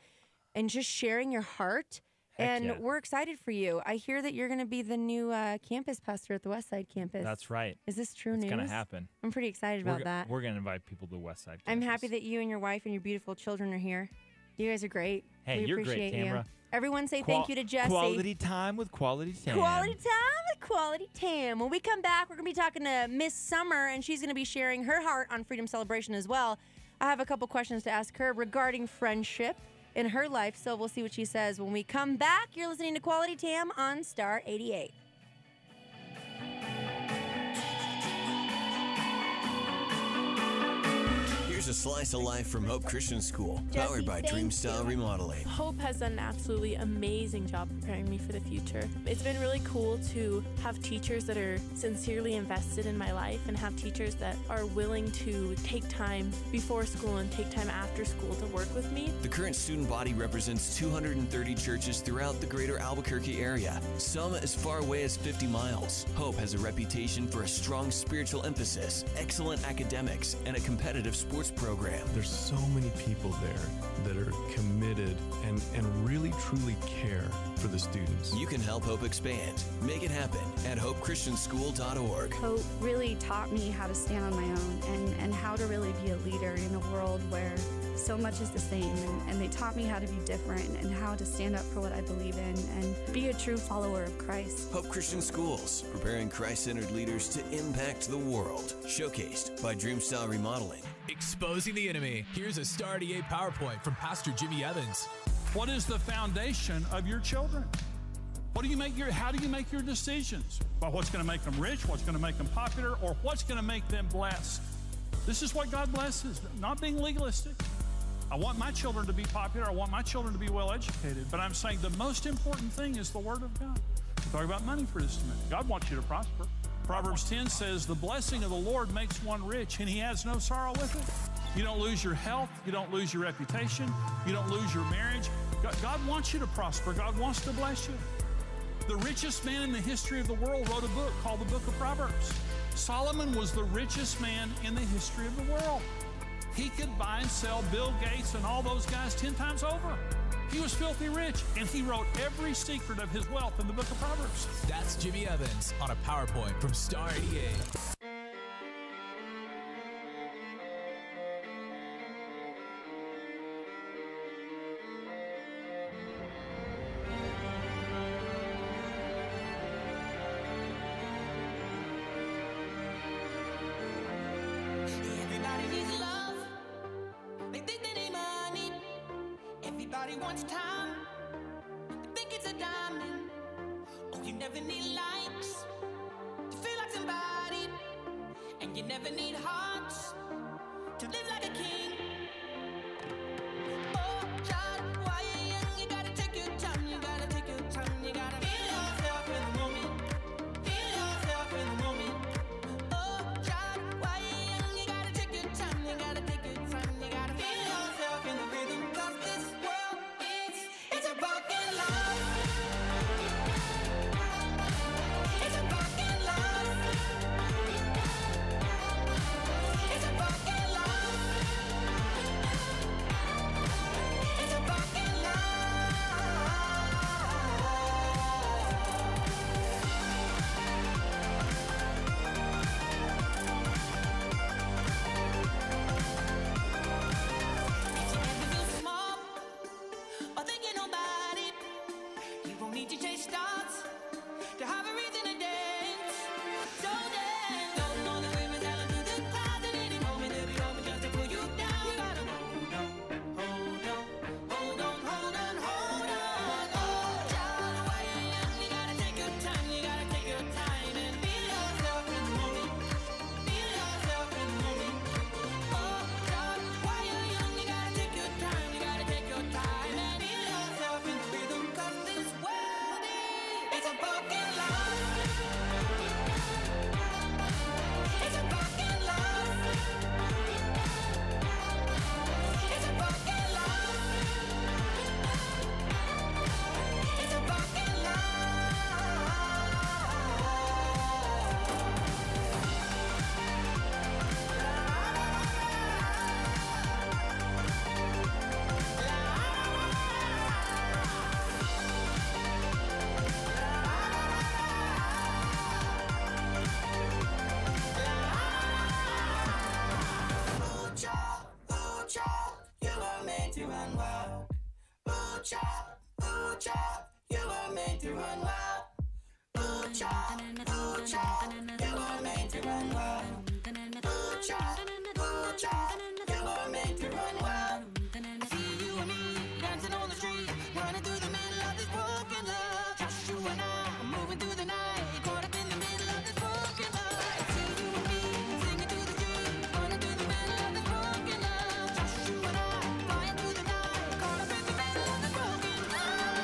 just sharing your heart. And we're excited for you. I hear that you're going to be the new campus pastor at the Westside campus. That's right. Is this true news? It's going to happen. I'm pretty excited about that. We're going to invite people to the Westside campus. I'm happy that you and your wife and your beautiful children are here. You guys are great. Hey, we you're appreciate great, Tamara. you. Everyone say thank you to Jesse. Quality time with Quality Tam. Quality time with Quality Tam. When we come back, we're going to be talking to Miss Summer, and she's going to be sharing her heart on Freedom Celebration as well. I have a couple questions to ask her regarding friendship in her life, so we'll see what she says when we come back. You're listening to Quality Tam on Star 88. Here's a slice of life from Hope Christian School, Jesse, powered by Dreamstyle Remodeling. Hope has done an absolutely amazing job preparing me for the future. It's been really cool to have teachers that are sincerely invested in my life and have teachers that are willing to take time before school and take time after school to work with me. The current student body represents 230 churches throughout the greater Albuquerque area, some as far away as 50 miles. Hope has a reputation for a strong spiritual emphasis, excellent academics, and a competitive sports program. There's so many people there that are committed and really truly care for the students. You can help Hope expand. Make it happen at hopechristianschool.org. Hope really taught me how to stand on my own and how to really be a leader in a world where so much is the same. And they taught me how to be different and how to stand up for what I believe in and be a true follower of Christ. Hope Christian Schools, preparing Christ-centered leaders to impact the world. Showcased by Dreamstyle Remodeling. Exposing the enemy. Here's a Star 88 PowerPoint from Pastor Jimmy Evans. What is the foundation of your children? How do you make your decisions? About what's going to make them rich, what's going to make them popular, or what's going to make them blessed? This is what God blesses, not being legalistic. I want my children to be popular. I want my children to be well educated. But I'm saying the most important thing is the Word of God. We're talking about money for just a minute. God wants you to prosper. Proverbs 10 says, the blessing of the Lord makes one rich, and he has no sorrow with it. You don't lose your health. You don't lose your reputation. You don't lose your marriage. God wants you to prosper. God wants to bless you. The richest man in the history of the world wrote a book called the Book of Proverbs. Solomon was the richest man in the history of the world. He could buy and sell Bill Gates and all those guys 10 times over. He was filthy rich, and he wrote every secret of his wealth in the Book of Proverbs. That's Jimmy Evans on a PowerPoint from Star 88. Everybody needs love. They think they need money. Everybody wants time. They think it's a diamond. Oh, you never need likes to feel like somebody. And you never need hearts to live like a king. Oh, child, while you're young, you gotta take your time. You gotta take your time. You gotta feel yourself in the moment. Feel yourself in the moment. Oh, child, while you're young, you gotta take your time. You gotta take your time. You gotta feel yourself in the rhythm. 'Cause this world it's a broken love. It's a broken love. child, you were made to run wild. Ooh, child, you were made to run wild. Ooh, child, you were made to run wild. I see you and me dancing on the street, running through the middle of this broken love. Just you and I, moving through the night, caught up in the middle of this broken love. I see you and me singing through the street, running through the middle of this broken love. Just you and I, flying through the night, caught up in the middle of this broken love.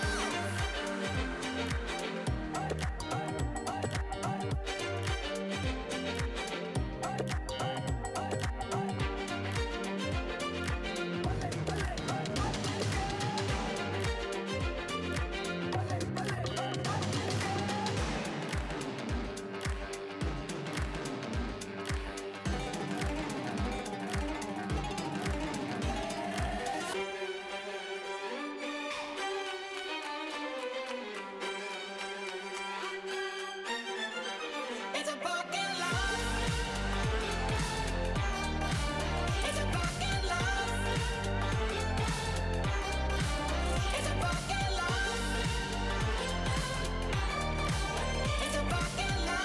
It's a broken love. It's a broken love. It's a broken love. It's a broken love.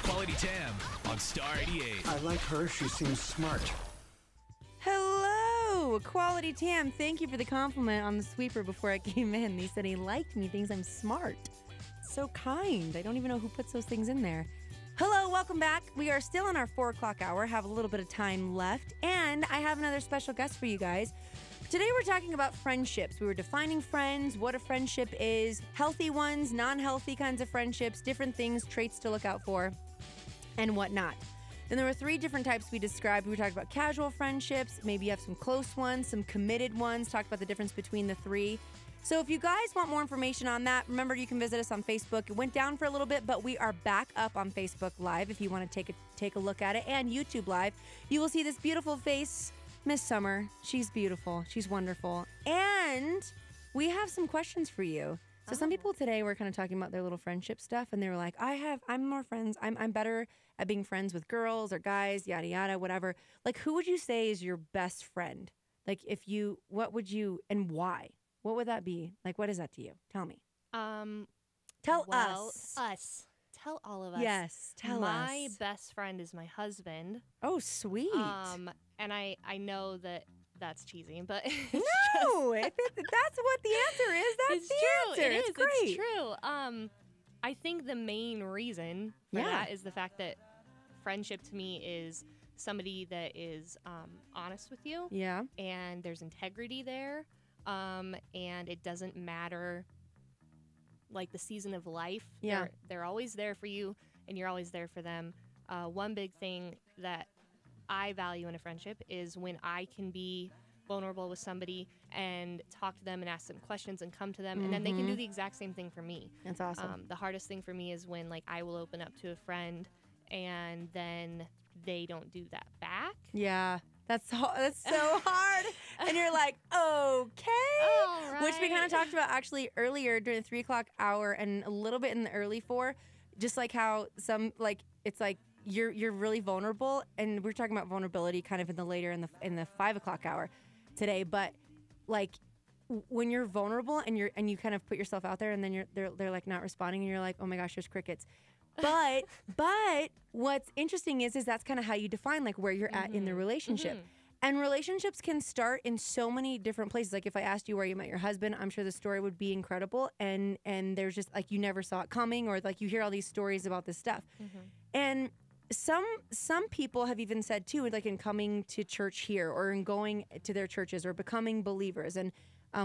Quality Tam on Star 88. I like her. She seems smart. Hello, Quality Tam. Thank you for the compliment on the sweeper before I came in. He said he liked me, thinks I'm smart. So kind. I don't even know who puts those things in there. Hello, welcome back. We are still in our 4 o'clock hour, have a little bit of time left, and I have another special guest for you guys. Today we're talking about friendships. We were defining friends, what a friendship is, healthy ones, non-healthy kinds of friendships, different things, traits to look out for, and whatnot. Then there were 3 different types we described. We talked about casual friendships, maybe you have some close ones, some committed ones, talked about the difference between the 3. So if you guys want more information on that, remember you can visit us on Facebook. It went down for a little bit, but we are back up on Facebook Live if you want to take a look at it, and YouTube Live. You will see this beautiful face, Miss Summer. She's beautiful. She's wonderful. And we have some questions for you. So some people today were kind of talking about their little friendship stuff, and they were like, I'm more friends. I'm better at being friends with girls or guys, yada, yada, whatever. Like, who would you say is your best friend? Like, what would you, and why? What would that be? Like, what is that to you? Tell me. Tell us. Tell all of us. Yes, tell us. My best friend is my husband. Oh, sweet. And I know that that's cheesy, but no, if that's what the answer is, that's the answer. It is. It's great. It's true. I think the main reason for that is the fact that friendship to me is somebody that is honest with you. Yeah. And there's integrity there. And it doesn't matter, like, the season of life. Yeah. They're always there for you, and you're always there for them. One big thing that I value in a friendship is when I can be vulnerable with somebody and talk to them and ask them questions and come to them, and then they can do the exact same thing for me. That's awesome. The hardest thing for me is when, like, I will open up to a friend and then they don't do that back. Yeah. That's so hard. And you're like, okay. All right. Which we kind of talked about actually earlier during the 3 o'clock hour and a little bit in the early 4. Just like how some, like, it's like you're really vulnerable. And we're talking about vulnerability kind of in the later in the 5 o'clock hour today. But like when you're vulnerable and you kind of put yourself out there and then they're like not responding and you're like, oh my gosh, there's crickets. But what's interesting is that's kind of how you define like where you're at in the relationship. And relationships can start in so many different places. Like if I asked you where you met your husband, I'm sure the story would be incredible. And there's just like you never saw it coming, or like you hear all these stories about this stuff. And some people have even said too, like in coming to church here or in going to their churches or becoming believers and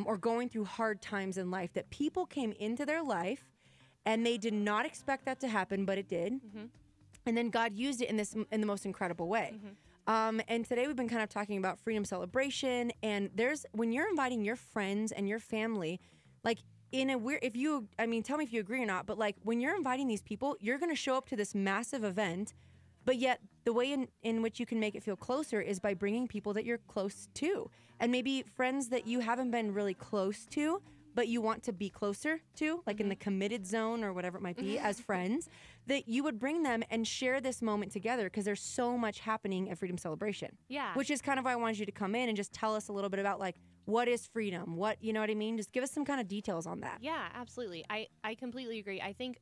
or going through hard times in life, that people came into their life And they did not expect that to happen, but it did. And then God used it in the most incredible way. And today we've been kind of talking about Freedom Celebration. And when you're inviting your friends and your family, like in a weird, tell me if you agree or not, but like when you're inviting these people, you're going to show up to this massive event, but yet the way in which you can make it feel closer is by bringing people that you're close to, and maybe friends that you haven't been really close to, but you want to be closer to, like in the committed zone or whatever it might be as friends, that you would bring them and share this moment together, because there's so much happening at Freedom Celebration. Yeah. Which is kind of why I wanted you to come in and just tell us a little bit about like, what is freedom? What, you know what I mean? Just give us some kind of details on that. Yeah, absolutely. I completely agree. I think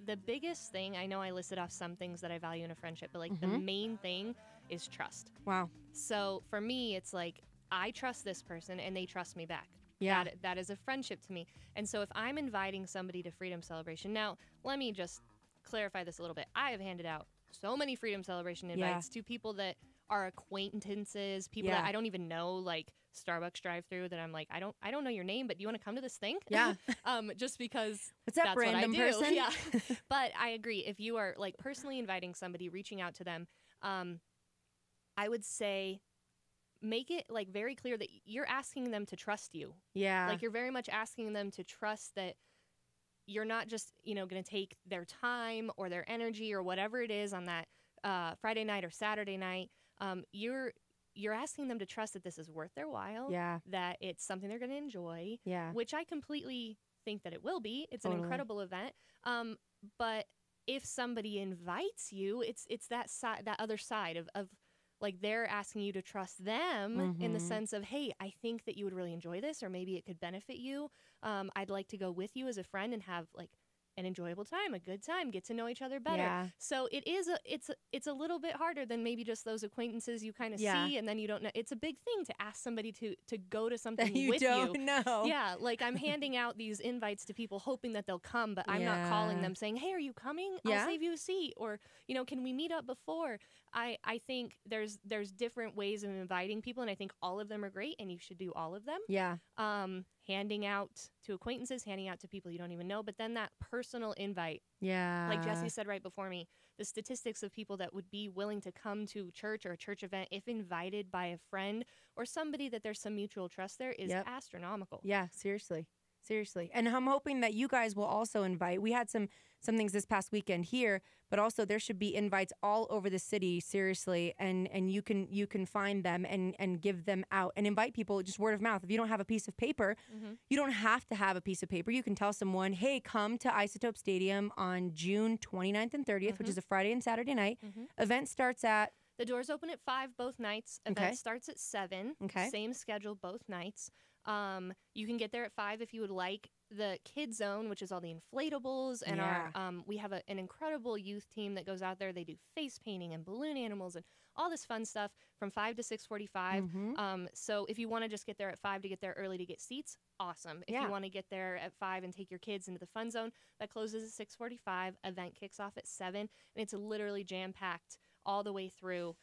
the biggest thing, I know I listed off some things that I value in a friendship, but like the main thing is trust. Wow. So for me, it's like, I trust this person and they trust me back. Yeah. That is a friendship to me. And so if I'm inviting somebody to Freedom Celebration, now let me just clarify this a little bit. I have handed out so many Freedom Celebration invites to people that are acquaintances, people that I don't even know, like Starbucks drive-through, that I'm like, I don't know your name, but do you want to come to this thing? Yeah. Just because what's up, that's random what I do. person? Yeah. But I agree. If you are like personally inviting somebody, reaching out to them, I would say make it like very clear that you're asking them to trust you. Yeah. Like you're very much asking them to trust that you're not just, going to take their time or their energy or whatever it is on that Friday night or Saturday night. You're asking them to trust that this is worth their while. Yeah. That it's something they're going to enjoy. Yeah. Which I completely think that it will be. It's Totally. an incredible event. But if somebody invites you, it's that side, that other side of like they're asking you to trust them in the sense of, hey, I think that you would really enjoy this, or maybe it could benefit you. I'd like to go with you as a friend and have like an enjoyable time, a good time, get to know each other better. Yeah. So it's a little bit harder than maybe just those acquaintances you kind of Yeah. see and then you don't know. It's a big thing to ask somebody to go to something That you with don't you. know. Yeah, like I'm handing out these invites to people hoping that they'll come, but I'm not calling them saying, hey, are you coming? Yeah. I'll save you a seat. Or, can we meet up before? I think there's different ways of inviting people, and I think all of them are great, and you should do all of them. Yeah. Handing out to acquaintances, handing out to people you don't even know, but then that personal invite. Yeah. Like Jesse said right before me, the statistics of people that would be willing to come to church or a church event if invited by a friend or somebody that there's some mutual trust there is astronomical. Yeah, seriously. And I'm hoping that you guys will also invite. We had some things this past weekend here, but also there should be invites all over the city, seriously, and you can find them and give them out and invite people just word of mouth. If you don't have a piece of paper, you don't have to have a piece of paper. You can tell someone, hey, come to Isotope Stadium on June 29th and 30th, which is a Friday and Saturday night. Event starts at... The doors open at 5 both nights. Event starts at 7. Okay. Same schedule both nights. You can get there at 5 if you would like. The kids zone, which is all the inflatables, and we have an incredible youth team that goes out there. They do face painting and balloon animals and all this fun stuff from 5 to 6:45. So if you want to just get there at 5 to get there early to get seats, awesome. If you want to get there at 5 and take your kids into the fun zone, that closes at 6:45. Event kicks off at 7, and it's literally jam-packed all the way through.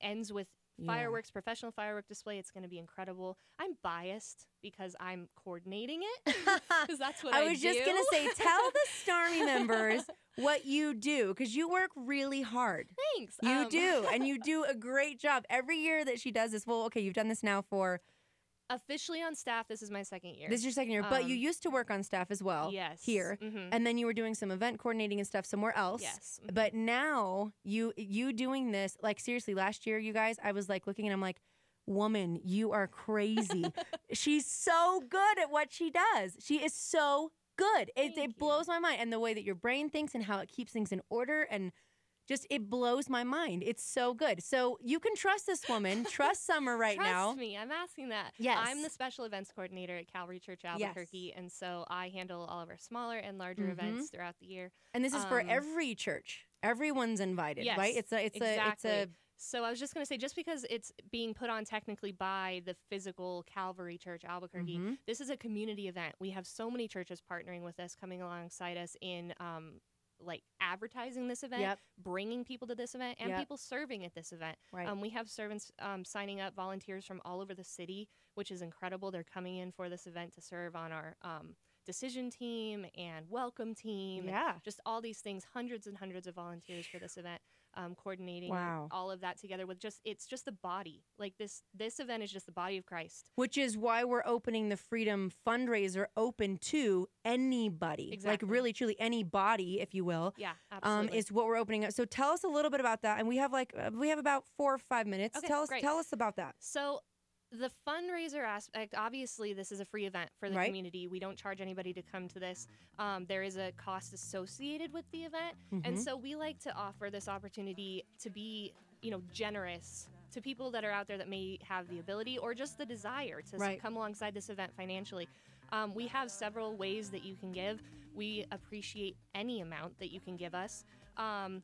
Ends with fireworks, professional firework display. It's going to be incredible. I'm biased because I'm coordinating it. Because that's what I was do. just going to say, tell the Starmy members what you do, because you work really hard. Thanks. You do, and you do a great job. Every year that she does this, well, okay, you've done this now for... Officially on staff, this is my second year. This is your second year, but you used to work on staff as well. Yes. Here. And then you were doing some event coordinating and stuff somewhere else. Yes. But now you doing this, like seriously, last year, you guys, I was like looking and I'm like, woman, you are crazy. She's so good at what she does. She is so good. It blows my mind. And the way that your brain thinks and how it keeps things in order, and just, it blows my mind. It's so good. So you can trust this woman. Trust Summer right now. Trust me. I'm asking that. Yes. I'm the special events coordinator at Calvary Church Albuquerque, and so I handle all of our smaller and larger events throughout the year. And this is for every church. Everyone's invited, right? It's a So I was just going to say, just because it's being put on technically by the physical Calvary Church Albuquerque, this is a community event. We have so many churches partnering with us, coming alongside us in like advertising this event, bringing people to this event, and people serving at this event. Right. We have servants signing up, volunteers from all over the city, which is incredible. They're coming in for this event to serve on our decision team and welcome team. Yeah. Just all these things, hundreds and hundreds of volunteers for this event, coordinating Wow. all of that together with it's just the body. Like this event is just the body of Christ. Which is why we're opening the Freedom fundraiser open to anybody. Exactly. Like really, truly anybody, if you will. Yeah, absolutely. Is what we're opening up. So tell us a little bit about that. And we have about 4 or 5 minutes. Okay, Tell great. us about that. So the fundraiser aspect, obviously this is a free event for the Right. community. We don't charge anybody to come to this. There is a cost associated with the event. And Mhm. so we like to offer this opportunity to be, generous to people that are out there that may have the ability or just the desire to Right. come alongside this event financially. We have several ways that you can give. We appreciate any amount that you can give us. And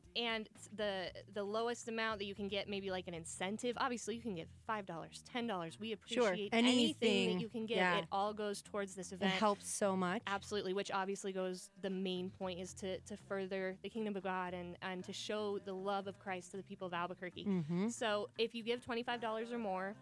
the lowest amount that you can get, maybe like an incentive. Obviously, you can give $5, $10. We appreciate anything Anything. that you can give. Yeah. It all goes towards this It event. helps so much. Absolutely, which obviously goes, the main point is to further the kingdom of God and to show the love of Christ to the people of Albuquerque. Mhm. So if you give $25 or more,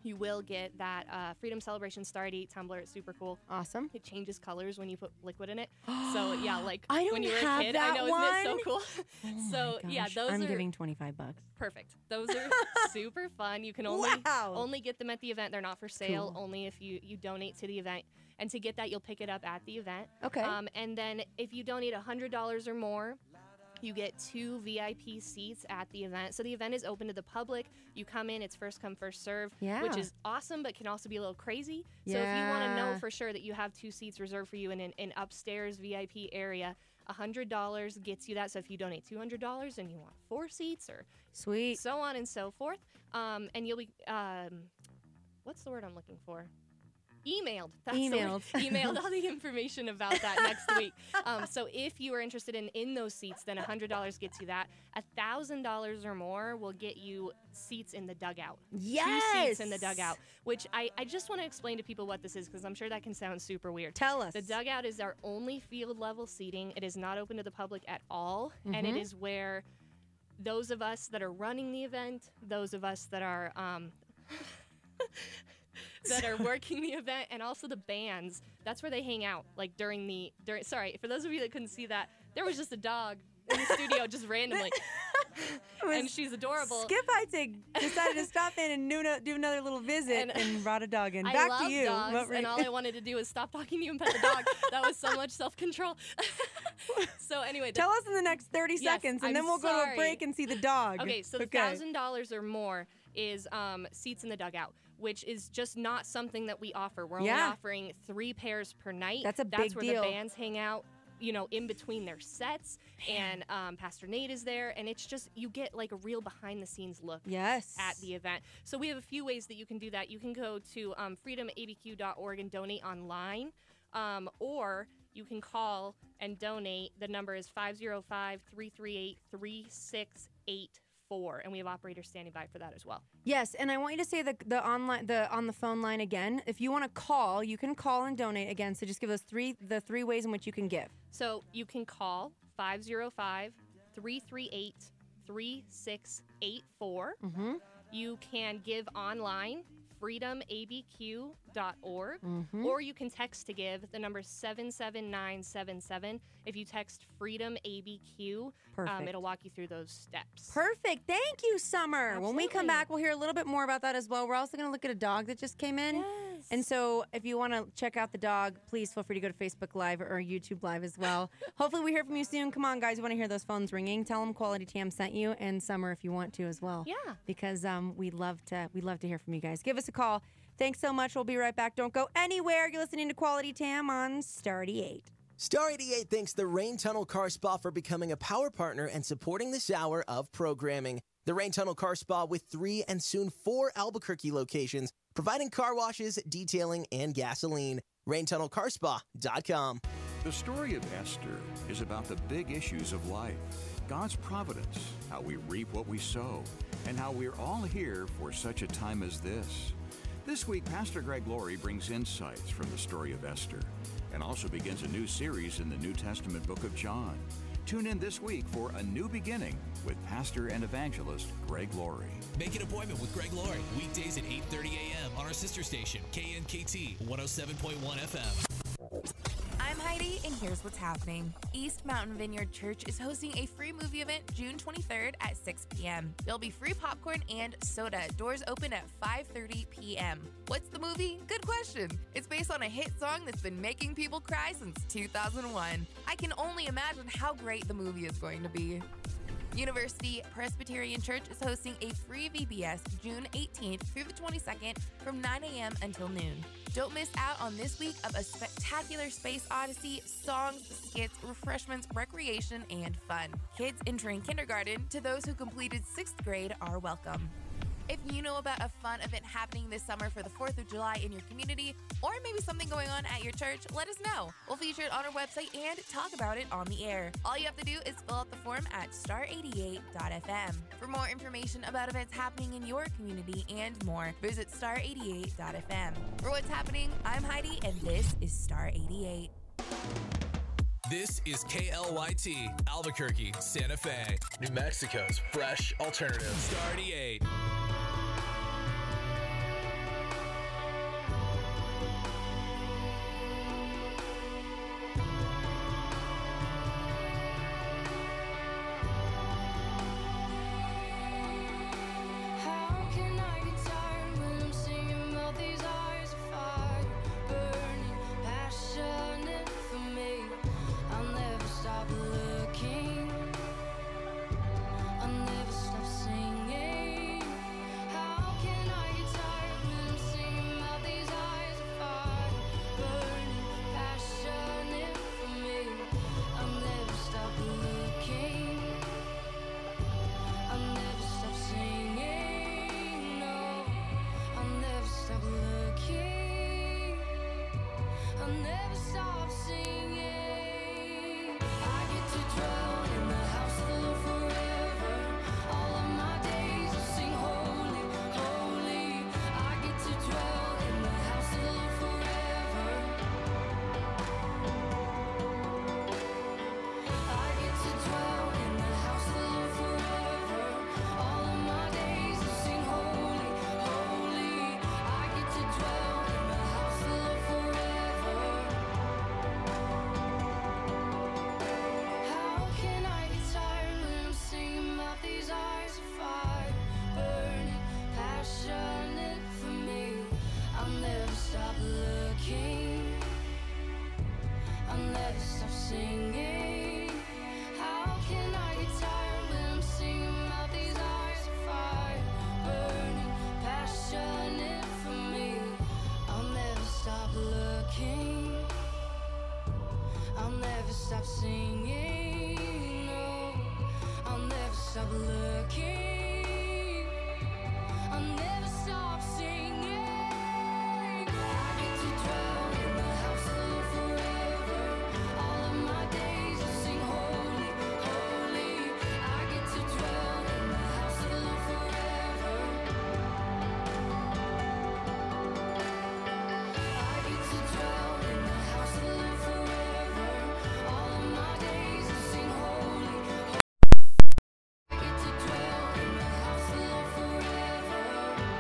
you will get that Freedom Celebration Star 8 tumbler. It's super cool. Awesome. It changes colors when you put liquid in it. So yeah, like I don't when you were have a kid, that I know, isn't it so one. cool? Oh So my yeah, gosh, those I'm are giving $25. perfect. Those are super fun. You can only get them at the event. They're not for sale. Cool. Only if you donate to the event. And to get that, you'll pick it up at the event. Okay. And then if you donate $100 or more, you get 2 VIP seats at the event. So the event is open to the public. You come in, it's first come, first serve, Yeah. which is awesome, but can also be a little crazy. So if you want to know Yeah. for sure that you have 2 seats reserved for you in an upstairs VIP area, $100 gets you that. So if you donate $200 and you want 4 seats or Sweet. so on and so forth, and you'll be, what's the word I'm looking for? Emailed. That's the word. Emailed all the information about that next week. So if you are interested in those seats, then $100 gets you that. $1,000 or more will get you seats in the dugout. 2 seats in the Yes! dugout, which I just want to explain to people what this is because I'm sure that can sound super weird. Tell us. The dugout is our only field level seating. It is not open to the public at all, and it Mhm. is where those of us that are running the event, those of us that are that are working the event, and also the bands, that's where they hang out. Like during sorry, for those of you that couldn't see that, there was just a dog in the studio just randomly. And she's adorable. Skip Heitzig decided to stop in and do another little visit and brought a dog in. I Back love to you. dogs, What were and you- all I wanted to do was stop talking to you and pet the dog. That was so much self-control. So anyway, Tell us in the next 30 Yes, seconds, and I'm then we'll go to a sorry. break and see the dog. Okay, so the $1,000 or more is seats in the dugout, which is just not something that we offer. We're only Yeah. offering 3 pairs per night. That's a big where deal. the bands hang out, in between their sets, and Pastor Nate is there, and it's just, you get like a real behind-the-scenes look Yes. at the event. So we have a few ways that you can do that. You can go to freedomabq.org and donate online, or you can call and donate. The number is 505-338-3684, and we have operators standing by for that as well. Yes, and I want you to say the on the phone line again. If you want to call, you can call and donate again. So just give us the three ways in which you can give. So you can call 505-338-3684. Mm-hmm. You can give online, freedomabq.org, Mhm. or you can text to give. The number is 77977. If you text Freedom ABQ, Perfect. it'll walk you through those steps. Perfect. Thank you, Summer. When we come Absolutely. back, we'll hear a little bit more about that as well. We're also going to look at a dog that just came in. Yes. And so if you want to check out the dog, please feel free to go to Facebook Live or YouTube Live as well. Hopefully we hear from you soon. Come on, guys. We want to hear those phones ringing. Tell them Quality Tam sent you, and Summer if you want to as well. Yeah. Because we love to hear from you guys. Give us a call. Thanks so much. We'll be right back. Don't go anywhere. You're listening to Quality Tam on Star 88. Star 88 thanks the Rain Tunnel Car Spa for becoming a power partner and supporting this hour of programming. The Rain Tunnel Car Spa with 3 and soon 4 Albuquerque locations, providing car washes, detailing, and gasoline. RainTunnelCarspa.com. The story of Esther is about the big issues of life, God's providence, how we reap what we sow, and how we're all here for such a time as this. This week, Pastor Greg Laurie brings insights from the story of Esther and also begins a new series in the New Testament book of John. Tune in this week for A New Beginning with pastor and evangelist Greg Laurie. Make an appointment with Greg Laurie weekdays at 8:30 a.m. on our sister station, KNKT 107.1 FM. Heidi, and here's what's happening. East Mountain Vineyard Church is hosting a free movie event June 23rd at 6 p.m. There'll be free popcorn and soda. Doors open at 5:30 p.m. What's the movie? Good question. It's based on a hit song that's been making people cry since 2001. I can only imagine how great the movie is going to be. University Presbyterian Church is hosting a free VBS June 18th through the 22nd from 9 a.m. until noon. Don't miss out on this week of a spectacular space odyssey, songs, skits, refreshments, recreation, and fun. Kids entering kindergarten to those who completed 6th grade are welcome. If you know about a fun event happening this summer for the 4th of July in your community, or maybe something going on at your church, let us know. We'll feature it on our website and talk about it on the air. All you have to do is fill out the form at star88.fm. For more information about events happening in your community and more, visit star88.fm. For what's happening, I'm Heidi, and this is Star 88. This is KLYT, Albuquerque, Santa Fe, New Mexico's fresh alternative. Star 88. Stop singing, no, I'll never stop looking, I'll never stop singing. I get to dwell in the house of the Lord forever. All of my days I sing holy, holy. I get to dwell in the house of the Lord forever. I get to dwell in the house of the Lord forever. All of my days I sing holy, holy. I get to dwell in the house of the Lord forever.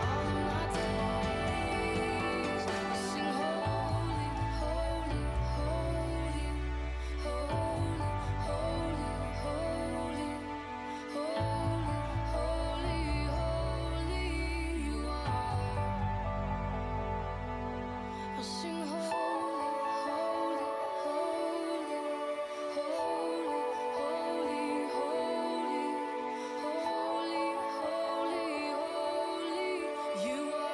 All of my days I sing holy, holy, holy, holy, holy, holy, holy, holy, you are. I sing holy, holy, holy, holy, holy, holy, holy, holy, you are.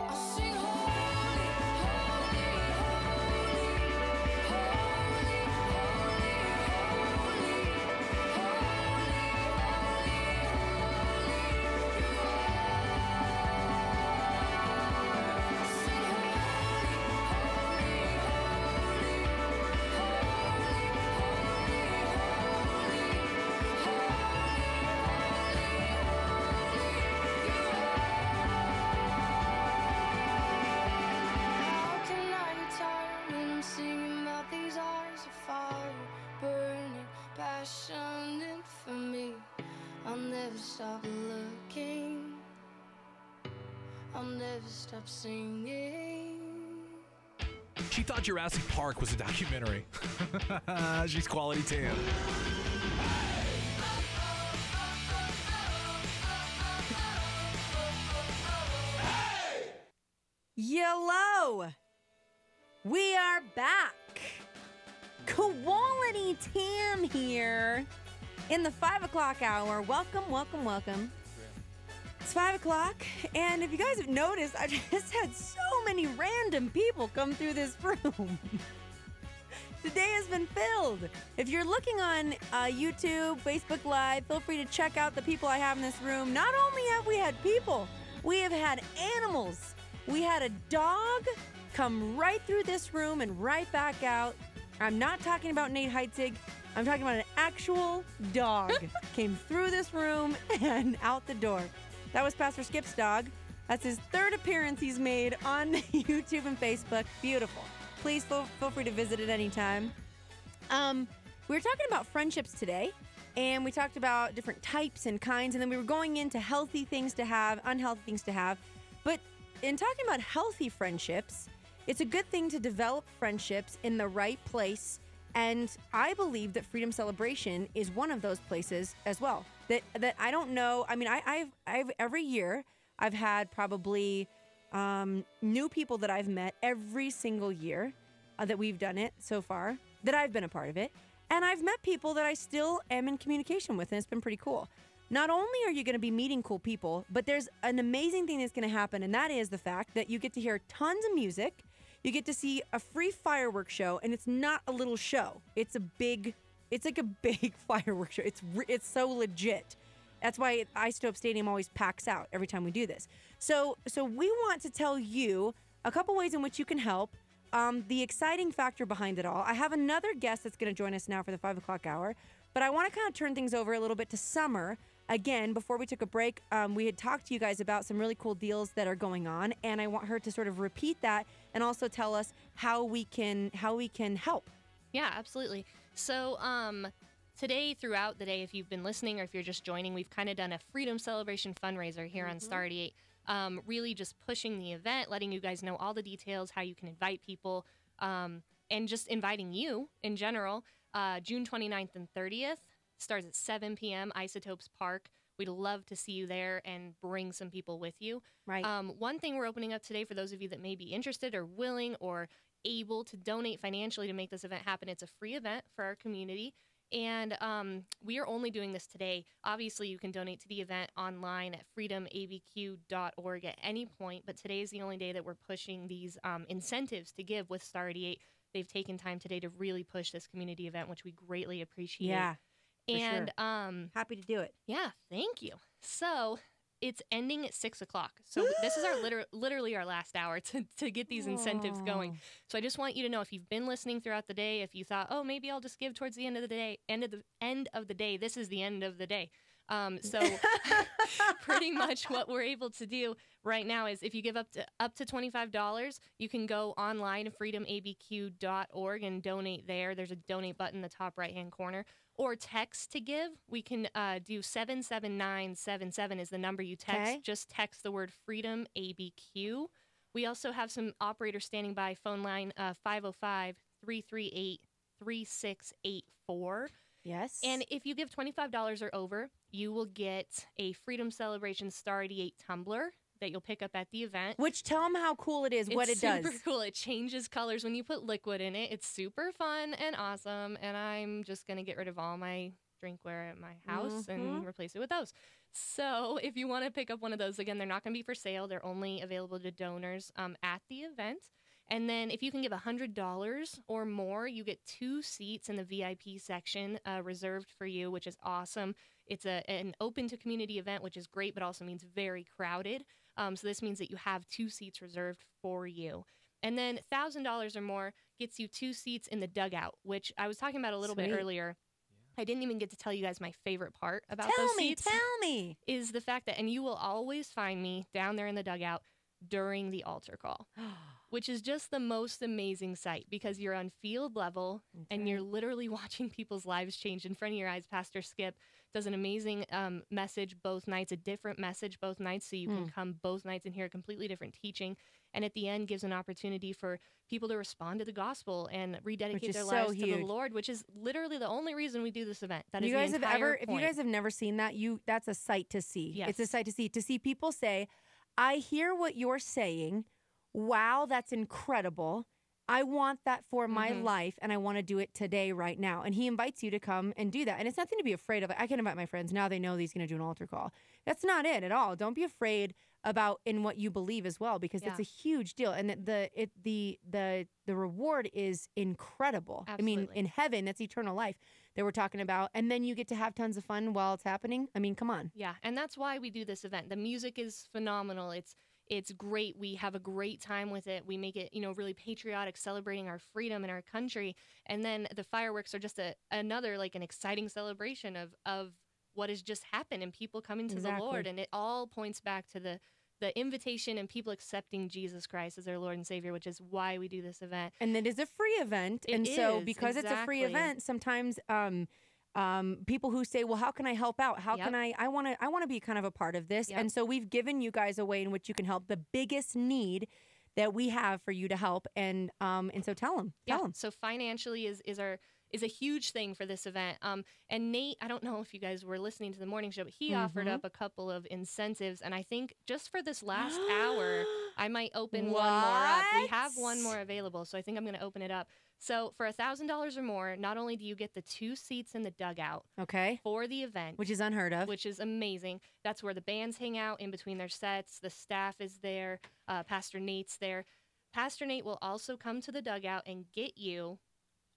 I sing holy, holy, How can I get tired when I'm singing about these eyes of fire, burning, passionate for me? I'll never stop looking, I'll never stop singing. She thought Jurassic Park was a documentary. She's quality tan. Hello. We are back. Quality Tam here in the 5 o'clock hour. Welcome, welcome, welcome. It's 5 o'clock, and if you guys have noticed, I just had so many random people come through this room. The day has been filled. If you're looking on YouTube, Facebook Live, feel free to check out the people I have in this room. Not only have we had people, we have had animals. We had a dog come right through this room and right back out. I'm not talking about Nate Heitzig. I'm talking about an actual dog came through this room and out the door. That was Pastor Skip's dog. That's his third appearance he's made on YouTube and Facebook. Beautiful. Please feel free to visit at any time. We were talking about friendships today, and we talked about different types and kinds, and then we were going into healthy things to have, unhealthy things to have. But in talking about healthy friendships, it's a good thing to develop friendships in the right place, and I believe that Freedom Celebration is one of those places as well. That I don't know. I mean, I've every year I've had probably new people that I've met every single year that we've done it so far, that I've been a part of it, and I've met people that I still am in communication with, and it's been pretty cool. Not only are you going to be meeting cool people, but there's an amazing thing that's going to happen, and that is the fact that you get to hear tons of music. You get to see a free fireworks show, and it's not a little show. It's like a big fireworks show. It's so legit. That's why Isotope Stadium always packs out every time we do this. So we want to tell you a couple ways in which you can help. The exciting factor behind it all. I have another guest that's going to join us now for the 5 o'clock hour, but I want to kind of turn things over a little bit to Summer. Again, before we took a break, we had talked to you guys about some really cool deals that are going on, and I want her to sort of repeat that and also tell us how we can help. Yeah, absolutely. So today, throughout the day, if you've been listening or if you're just joining, we've kind of done a Freedom Celebration fundraiser here on Star 88. Really just pushing the event, letting you guys know all the details, how you can invite people, and just inviting you in general. June 29th and 30th. Starts at 7 p.m., Isotopes Park. We'd love to see you there and bring some people with you. Right. One thing we're opening up today for those of you that may be interested or willing or able to donate financially to make this event happen. It's a free event for our community, and we are only doing this today. Obviously, you can donate to the event online at freedomabq.org at any point, but today is the only day that we're pushing these incentives to give with Star 88. They've taken time today to really push this community event, which we greatly appreciate. Yeah. And sure. Happy to do it. Yeah, thank you. So it's ending at 6 o'clock. So this is our literally our last hour to get these incentives going. So I just want you to know, if you've been listening throughout the day, if you thought, oh, maybe I'll just give towards the end of the day, end of the day, this is the end of the day. So pretty much what we're able to do right now is if you give up to $25, you can go online to freedomabq.org and donate there. There's a donate button in the top right-hand corner. Or text to give. We can do 77977 is the number you text. Okay. Just text the word Freedom ABQ. We also have some operators standing by. Phone line 505-338-3684. Yes. And if you give $25 or over, you will get a Freedom Celebration Star 88 tumbler that you'll pick up at the event. Which, tell them how cool it is, what it does. It's super cool. It changes colors when you put liquid in it. It's super fun and awesome, and I'm just going to get rid of all my drinkware at my house and replace it with those. So if you want to pick up one of those, again, they're not going to be for sale. They're only available to donors at the event. And then if you can give $100 or more, you get 2 seats in the VIP section reserved for you, which is awesome. It's an open to community event, which is great, but also means very crowded. So this means that you have 2 seats reserved for you. And then $1,000 or more gets you 2 seats in the dugout, which I was talking about a little bit earlier. I didn't even get to tell you guys my favorite part about those seats. Tell me. Is the fact that, and you will always find me down there in the dugout during the altar call, which is just the most amazing sight because you're on field level and you're literally watching people's lives change in front of your eyes. Pastor Skip does an amazing message both nights, a different message both nights, so you can come both nights and hear a completely different teaching. And at the end, gives an opportunity for people to respond to the gospel and rededicate their lives to the Lord, which is literally the only reason we do this event. That is the entire If you guys have never seen that, that's a sight to see. Yes. It's a sight to see people say, I hear what you're saying. Wow, that's incredible. I want that for my life, and I want to do it today, right now. And he invites you to come and do that. And it's nothing to be afraid of. I can invite my friends. Now they know that he's going to do an altar call. That's not it at all. Don't be afraid about in what you believe as well, because it's a huge deal. And the reward is incredible. Absolutely. I mean, in heaven, that's eternal life that we're talking about. And then you get to have tons of fun while it's happening. I mean, come on. Yeah, and that's why we do this event. The music is phenomenal. It's great. We have a great time with it. We make it, really patriotic, celebrating our freedom in our country. And then the fireworks are just another, like, an exciting celebration of what has just happened and people coming to the Lord. And it all points back to the invitation and people accepting Jesus Christ as their Lord and Savior, which is why we do this event. And it is a free event. So because it's a free event, sometimes people who say, well, how can I help out? How can I want to be kind of a part of this. And so we've given you guys a way in which you can help. The biggest need that we have for you to help. And so tell them. So financially is a huge thing for this event. And Nate, I don't know if you guys were listening to the morning show, but he offered up a couple of incentives. And I think just for this last hour, I might open one more up. We have one more available, so I think I'm going to open it up. So for $1,000 or more, not only do you get the 2 seats in the dugout for the event, which is unheard of, which is amazing. That's where the bands hang out in between their sets. The staff is there. Pastor Nate's there. Pastor Nate will also come to the dugout and get you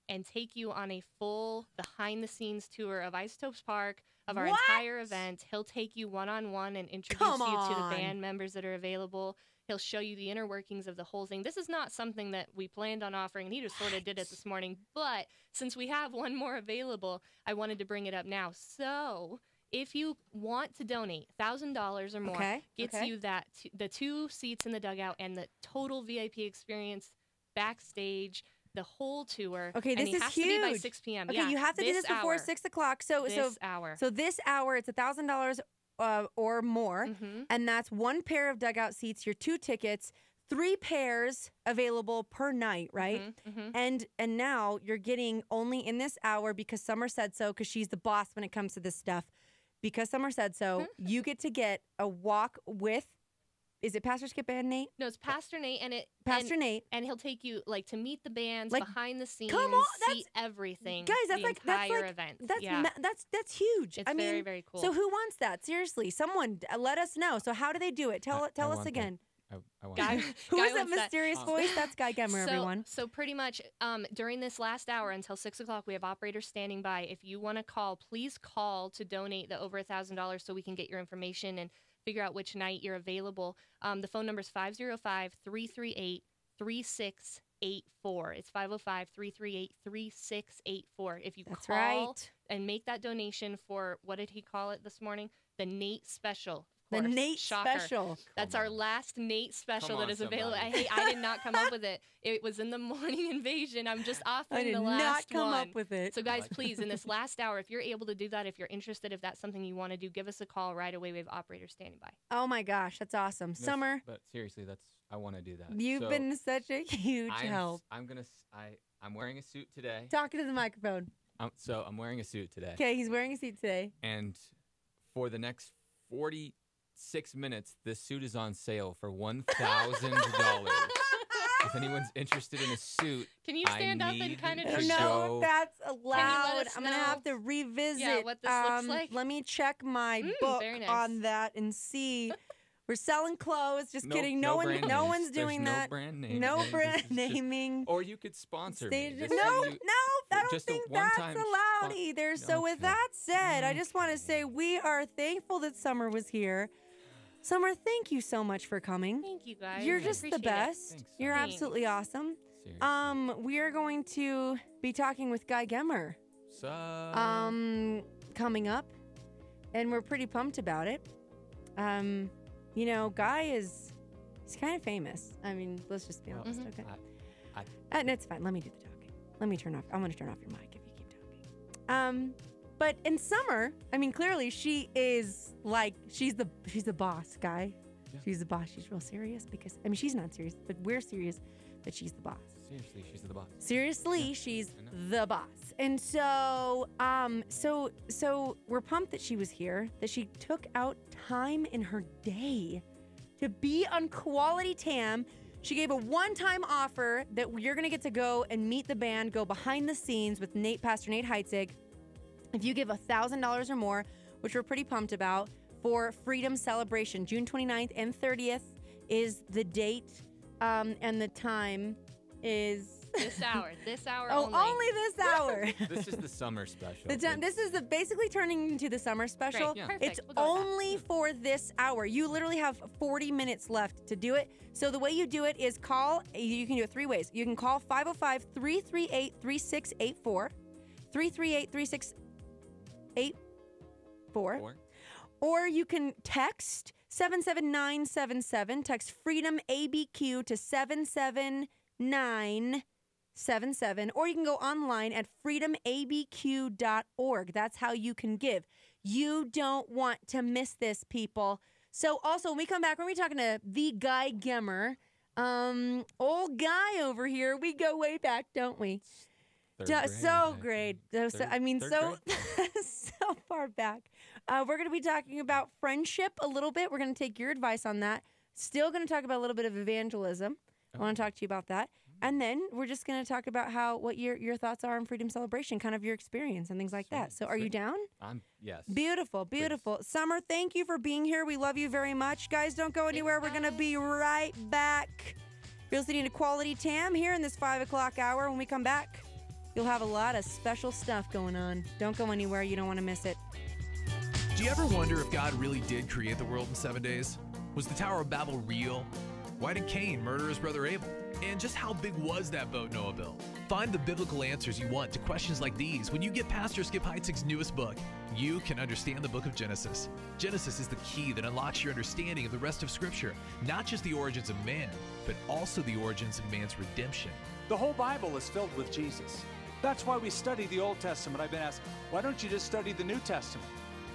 and take you on a full behind-the-scenes tour of Isotopes Park, of our entire event. He'll take you one-on-one and introduce you to the band members that are available. He'll show you the inner workings of the whole thing. This is not something that we planned on offering, and he just sort of did it this morning. But since we have one more available, I wanted to bring it up now. So if you want to donate $1,000 or more, gets you the 2 seats in the dugout and the total VIP experience backstage, the whole tour. Okay, this is has huge. To be by 6 p.m. Okay, you have to do this before 6 o'clock. So this hour, it's $1,000 or more, and that's 1 pair of dugout seats, your 2 tickets, 3 pairs available per night, right? And now you're getting only in this hour, because Summer said so, because she's the boss when it comes to this stuff. Because Summer said so, you get to get a walk with. Is it Pastor Skip and Nate? No, it's Pastor Nate, Nate, and he'll take you to meet the bands, behind the scenes, see everything. Guys, that's the entire event. That's huge. It's very, very cool. So who wants that? Seriously, someone let us know. So how do they do it? Tell us again. Who is that mysterious voice? That's Guy Gemmer, everyone. So pretty much during this last hour until 6 o'clock, we have operators standing by. If you want to call, please call to donate the over $1,000 so we can get your information and figure out which night you're available. The phone number is 505-338-3684. It's 505-338-3684. If you call and make that donation for, what did he call it this morning? The Nate Special. The Nate Special. That's our last Nate Special that is available. I did not come up with it. It was in the morning invasion. I'm just offering the last one. I did not come up with it. So guys, please, in this last hour, if you're able to do that, if you're interested, if that's something you want to do, give us a call right away. We have operators standing by. Oh my gosh, that's awesome. Summer. But seriously, I want to do that. You've been such a huge help. I'm wearing a suit today. Talking to the microphone. So I'm wearing a suit today. Okay, he's wearing a suit today. And for the next 46 minutes, this suit is on sale for $1,000. If anyone's interested in a suit, can you stand up and kind of No, that's allowed. I'm gonna have to revisit what this looks like. Let me check my book on that and see. We're selling clothes. Just kidding. No one's doing that. No brand name. No brand naming. Or you could sponsor me. No, I don't think that's allowed either. So with that said, I just want to say we are thankful that Summer was here. Summer, thank you so much for coming. Thank you, guys. You're just the best. Thanks, You're absolutely awesome. Seriously. We are going to be talking with Guy Gemmer. Coming up, and we're pretty pumped about it. Guy he's kind of famous. I mean, let's just be honest, okay? And it's fine. Let me do the talking. I'm going to turn off your mic if you keep talking. But in Summer, I mean, clearly she is like, she's the boss guy. Yeah. She's the boss. She's real serious because, I mean, she's not serious, but we're serious that she's the boss. Seriously, she's the boss. Seriously, she's the boss. And so, so we're pumped that she was here, that she took out time in her day to be on Quality Tam. She gave a one-time offer that you're going to get to go and meet the band, go behind the scenes with Pastor Nate Heitzig. If you give $1,000 or more, which we're pretty pumped about, for Freedom Celebration, June 29th and 30th is the date, and the time is... This hour. This hour only. Oh, only this hour. This is the summer special. This is basically turning into the summer special. Great, yeah. Perfect. It's only for this hour. You literally have 40 minutes left to do it. So the way you do it is call. You can do it 3 ways. You can call 505-338-3684, 338-3684, or you can text 77977. Text Freedom ABQ to 77977, or you can go online at freedomabq.org. That's how you can give. You don't want to miss this, people. So also, when we come back, we're going to be talking to the Guy Gemmer, old guy over here. We go way back, don't we? So great. So far back. We're going to be talking about friendship a little bit. We're going to take your advice on that. Still going to talk about a little bit of evangelism. I want to talk to you about that. And then we're just going to talk about what your thoughts are on Freedom Celebration, kind of your experience and things like that. So are you down? Yes. Beautiful, beautiful. Please. Summer, thank you for being here. We love you very much. Guys, don't go anywhere. We're going to be right back. You're listening to Quality Tam here in this 5 o'clock hour. When we come back, you'll have a lot of special stuff going on. Don't go anywhere. You don't want to miss it. Do you ever wonder if God really did create the world in 7 days? Was the Tower of Babel real? Why did Cain murder his brother Abel? And just how big was that boat Noah built? Find the biblical answers you want to questions like these when you get Pastor Skip Heitzig's newest book, You Can Understand the Book of Genesis. Genesis is the key that unlocks your understanding of the rest of Scripture, not just the origins of man, but also the origins of man's redemption. The whole Bible is filled with Jesus. That's why we study the Old Testament. I've been asked, why don't you just study the New Testament?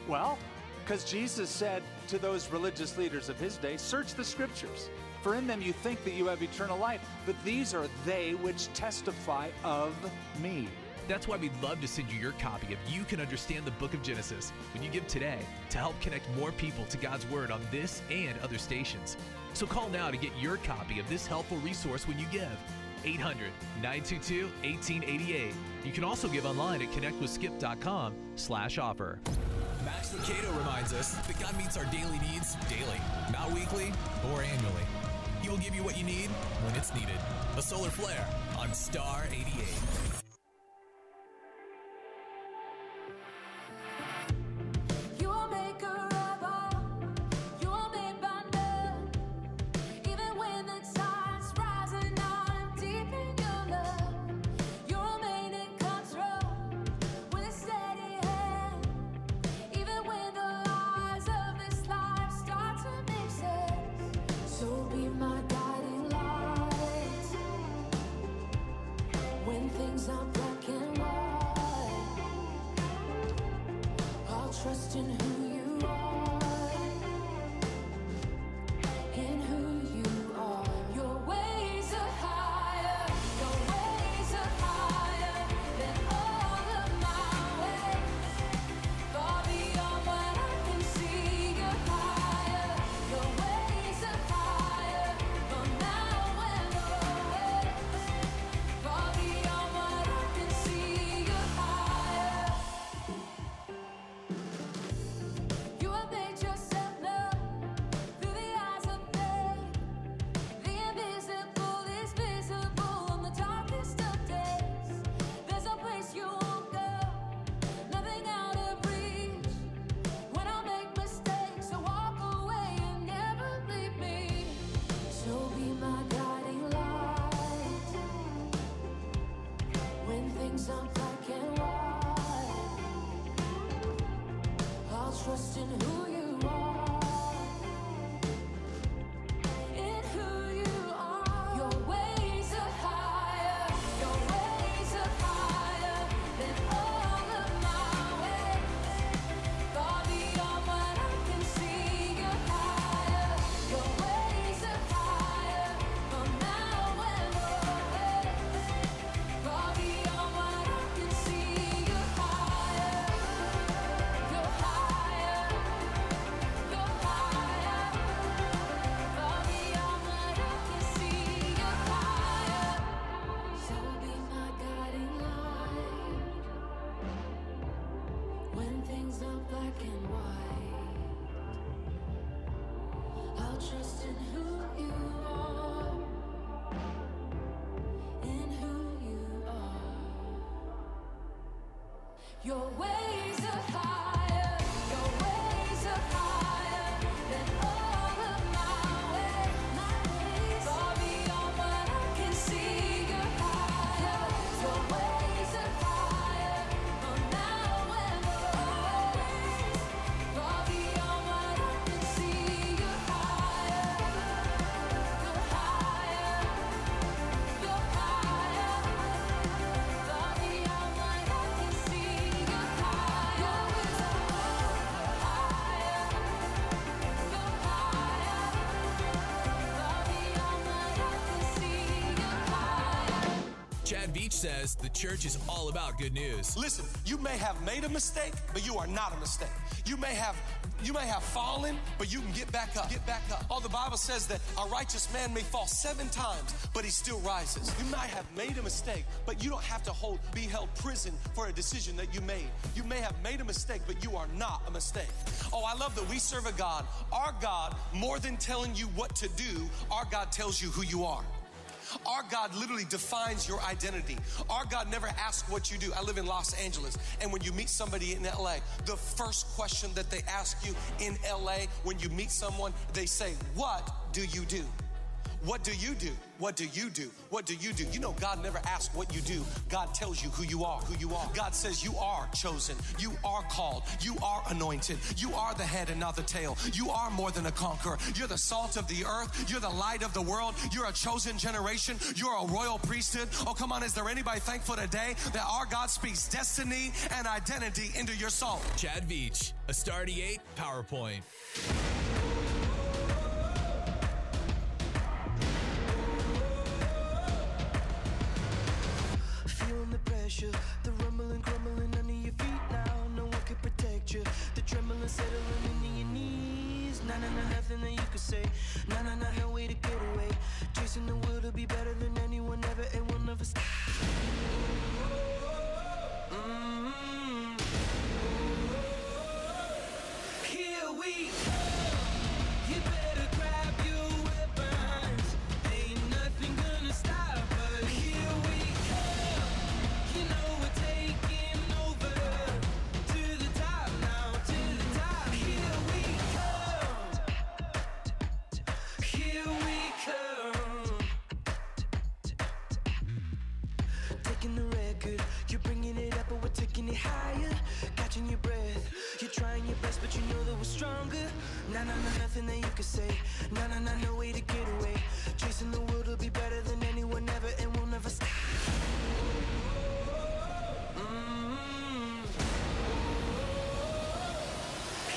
Well, because Jesus said to those religious leaders of his day, search the Scriptures. For in them you think that you have eternal life, but these are they which testify of me. That's why we'd love to send you your copy of You Can Understand the Book of Genesis when you give today to help connect more people to God's Word on this and other stations. So call now to get your copy of this helpful resource when you give. 800-922-1888. You can also give online at connectwithskip.com/offer. Max Lucado reminds us that God meets our daily needs daily, not weekly or annually. He will give you what you need when it's needed. A solar flare on Star 88. Things are Your ways are higher. Your ways are higher than all of my ways. Far beyond what I can see. You're higher. Your ways are higher. Oh, now and always. Far beyond what I can see. You're higher. You're higher. You're higher. Far beyond what I can see. You're higher. Your ways are higher. You're higher. Far beyond what I can see. You're higher. Chad Beach says the church is all about good news. Listen, you may have made a mistake, but you are not a mistake. You may have fallen, but you can get back up. Get back up. Oh, the Bible says that a righteous man may fall 7 times, but he still rises. You might have made a mistake, but you don't have to be held prison for a decision that you made. You may have made a mistake, but you are not a mistake. Oh, I love that we serve a God. Our God, more than telling you what to do, our God tells you who you are. Our God literally defines your identity. Our God never asks what you do. I live in Los Angeles, and when you meet somebody in LA, the first question that they ask you in LA when you meet someone, they say, "What do you do?" What do you do? What do you do? What do you do? You know, God never asks what you do. God tells you who you are, who you are. God says you are chosen. You are called. You are anointed. You are the head and not the tail. You are more than a conqueror. You're the salt of the earth. You're the light of the world. You're a chosen generation. You're a royal priesthood. Oh, come on. Is there anybody thankful today that our God speaks destiny and identity into your soul? Chad Beach, a Star 8 PowerPoint. The pressure, the rumbling, crumbling under your feet now. No one can protect you. The trembling, settling into your knees. Nah, nothing that you could say. Nah, no way to get away. Chasing the will to be better than anyone ever, and we'll never stop. Here we come. You better grab your weapons. Ain't nothing gonna stop us. Here we come. You know we're taking over. To the top now, to the top. Here we come. Here we come. Taking the record, you're bringing it up, but we're taking it higher. Catching your breath, you're trying your best, but you know that we're stronger. Nah, nothing that you could say. Nah, no way to get away. Chasing the world to be better than anyone ever, and we'll never stop.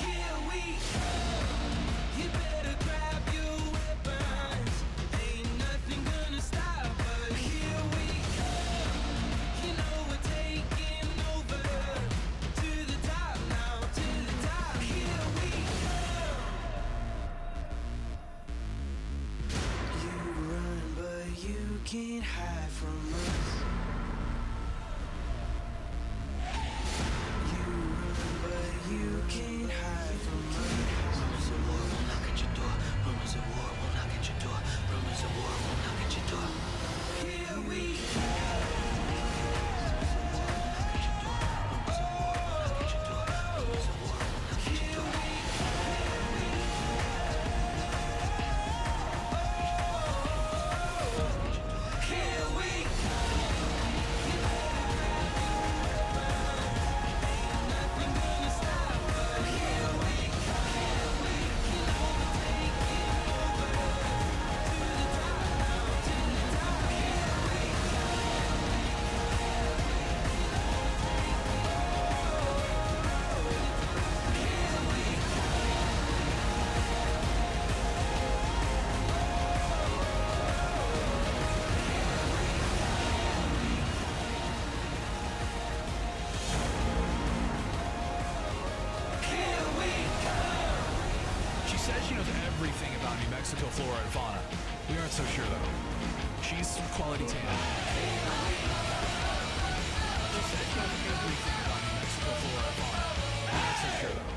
Here we come. You better grab your weapons. Ain't nothing gonna stop us. Here we come. You know we're taking over. To the top now, to the top. Here we come. You run, but you can't hide from us. You run, but you can't hide from us. Rumors of war will knock at your door. Rumors of war will knock at your door. Rumors of war will knock at your door. Here we She says she knows everything about New Mexico flora and fauna. We aren't so sure, though. She's from Quality Tan. She says she knows everything about New Mexico flora and fauna. We aren't so sure, though.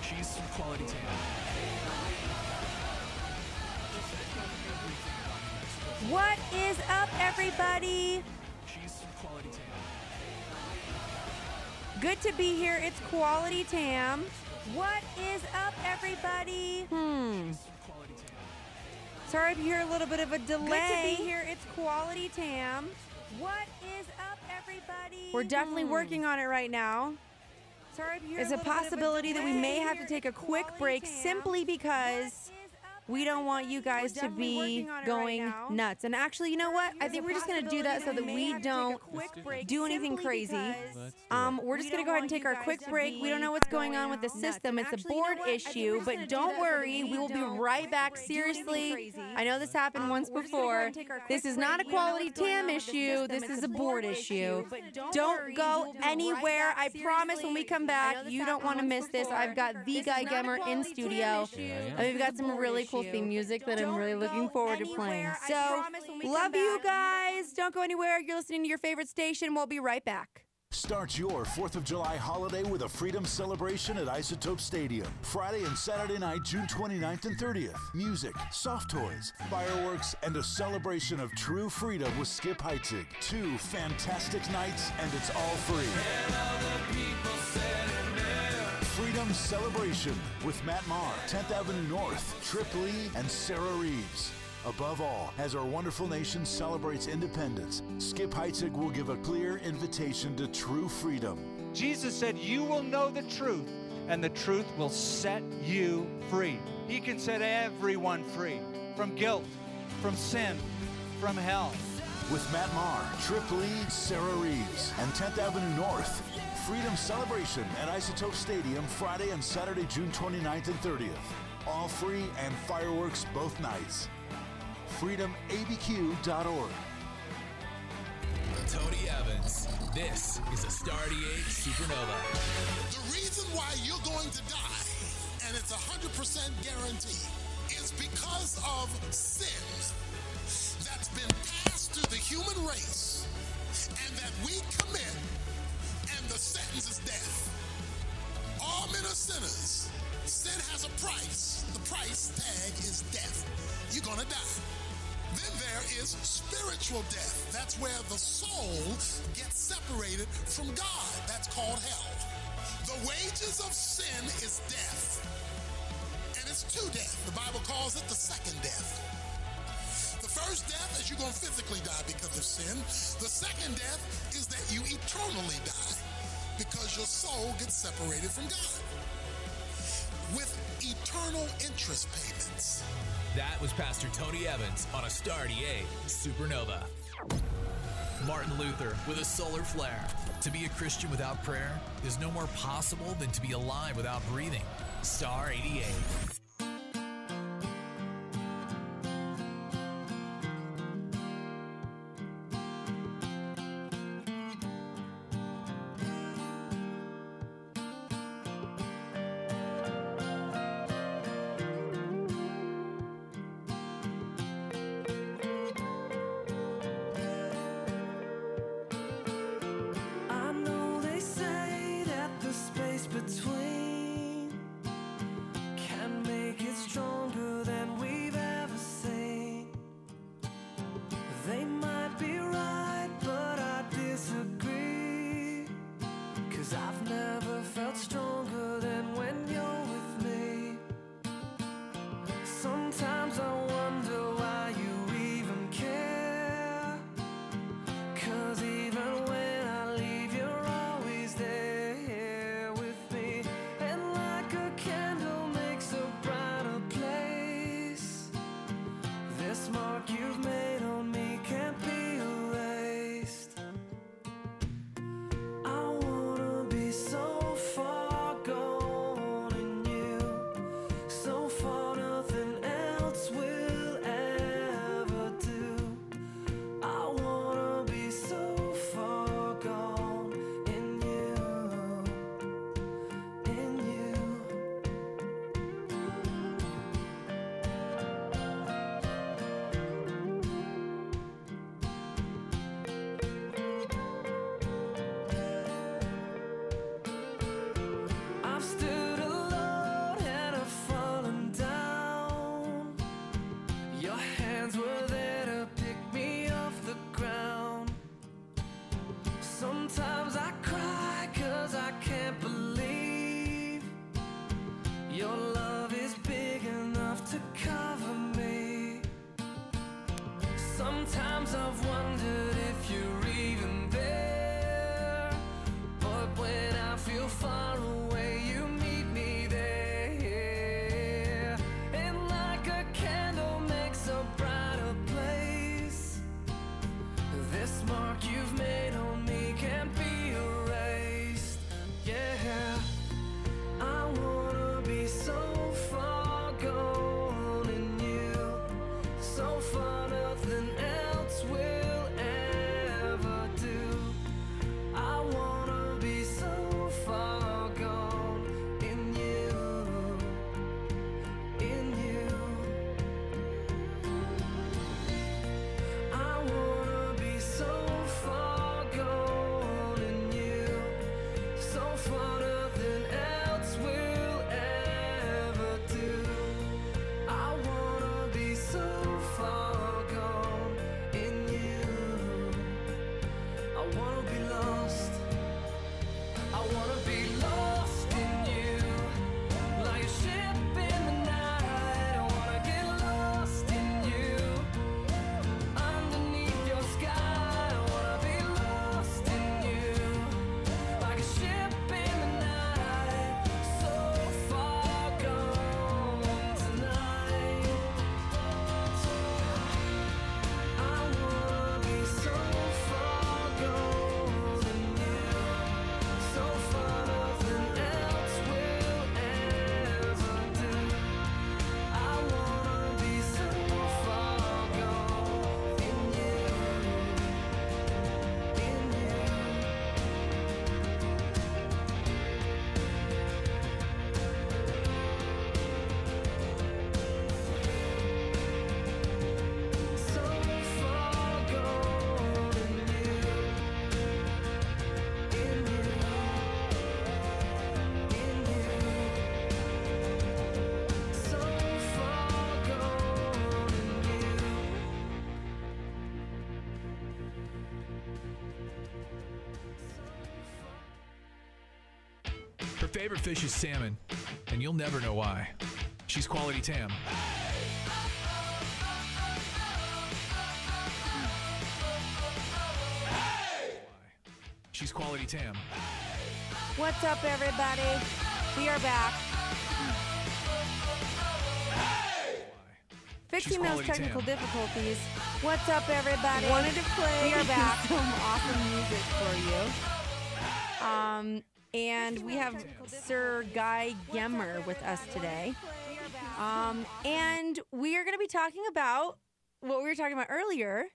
She's from Quality Tan. What is up, everybody? She's from Quality Tan. Good to be here. It's Quality Tam. What is up, everybody? Sorry if you hear a little bit of a delay. Good to be here. It's Quality Tam. What is up, everybody? We're definitely working on it right now. Sorry if you hear There's a possibility that we may have to take a quick break simply because we don't want you guys to be going nuts. And actually, you know what? I think we're just going to do that so that we don't do anything crazy. We're just going to go ahead and take our quick break. We don't know what's going on with the system. It's a board issue, but don't worry. We will be right back. Seriously, I know this happened once before. This is not a Quality Tam issue. This is a board issue. Don't go anywhere. I promise when we come back, you don't want to miss this. I've got the Guy Gemmer in studio. And we've got some really cool theme music that I'm really looking forward to playing. So, love you guys. Don't go anywhere. You're listening to your favorite station. We'll be right back. Start your 4th of July holiday with a Freedom Celebration at Isotope Stadium. Friday and Saturday night, June 29th and 30th. Music, soft toys, fireworks, and a celebration of true freedom with Skip Heitzig. 2 fantastic nights, and it's all free. Freedom Celebration with Matt Maher, 10th Avenue North, Trip Lee, and Sarah Reeves. Above all, as our wonderful nation celebrates independence, Skip Heitzig will give a clear invitation to true freedom. Jesus said, you will know the truth, and the truth will set you free. He can set everyone free from guilt, from sin, from hell. With Matt Maher, Trip Lee, Sarah Reeves, and 10th Avenue North. Freedom Celebration at Isotope Stadium Friday and Saturday, June 29th and 30th. All free and fireworks both nights. FreedomABQ.org. Tony Evans. This is a Star-88 Supernova. The reason why you're going to die, and it's 100% guaranteed, is because of sin that's been passed through the human race and that we commit, and the sentence is death. All men are sinners. Sin has a price. The price tag is death. You're going to die. Then there is spiritual death. That's where the soul gets separated from God. That's called hell. The wages of sin is death. And it's 2 deaths. The Bible calls it the second death. The first death is you're going to physically die because of sin. The second death is that you eternally die because your soul gets separated from God with eternal interest payments. That was Pastor Tony Evans on a Star-88 Supernova. Martin Luther with a solar flare. To be a Christian without prayer is no more possible than to be alive without breathing. Star-88. I know they say that the space between can make Sometimes I've wondered if you're even there. But when I feel far away, you meet me there. And like a candle makes a brighter place, this mark you've made on me can't be erased. Yeah, I wanna be so far gone in you, so far nothing else will ever do. I wanna be so far gone in you, in you. I wanna be so far gone in you, so far nothing else will ever do. I wanna be so far gone in you. I wanna be lost. I wanna be lost in you, like a ship in the night. I wanna get lost in you, underneath your sky. I wanna be lost in you, like a ship in the night, so far gone tonight. I wanna be so far gone in you, so far nothing else will ever do. I wanna be so far gone in you, in you. So far gone in you, in you, in you. So far gone in you. Her favorite fish is salmon, and you'll never know why. She's Quality Tam. She's Quality Tam. What's up, everybody? We are back. Fixing those Quality technical Tam. difficulties. What's up, everybody? Wanted to play We are back. some awesome music for you. And we have Sir Guy Gemmer with us today. And we are going to be talking about what we were talking about earlier,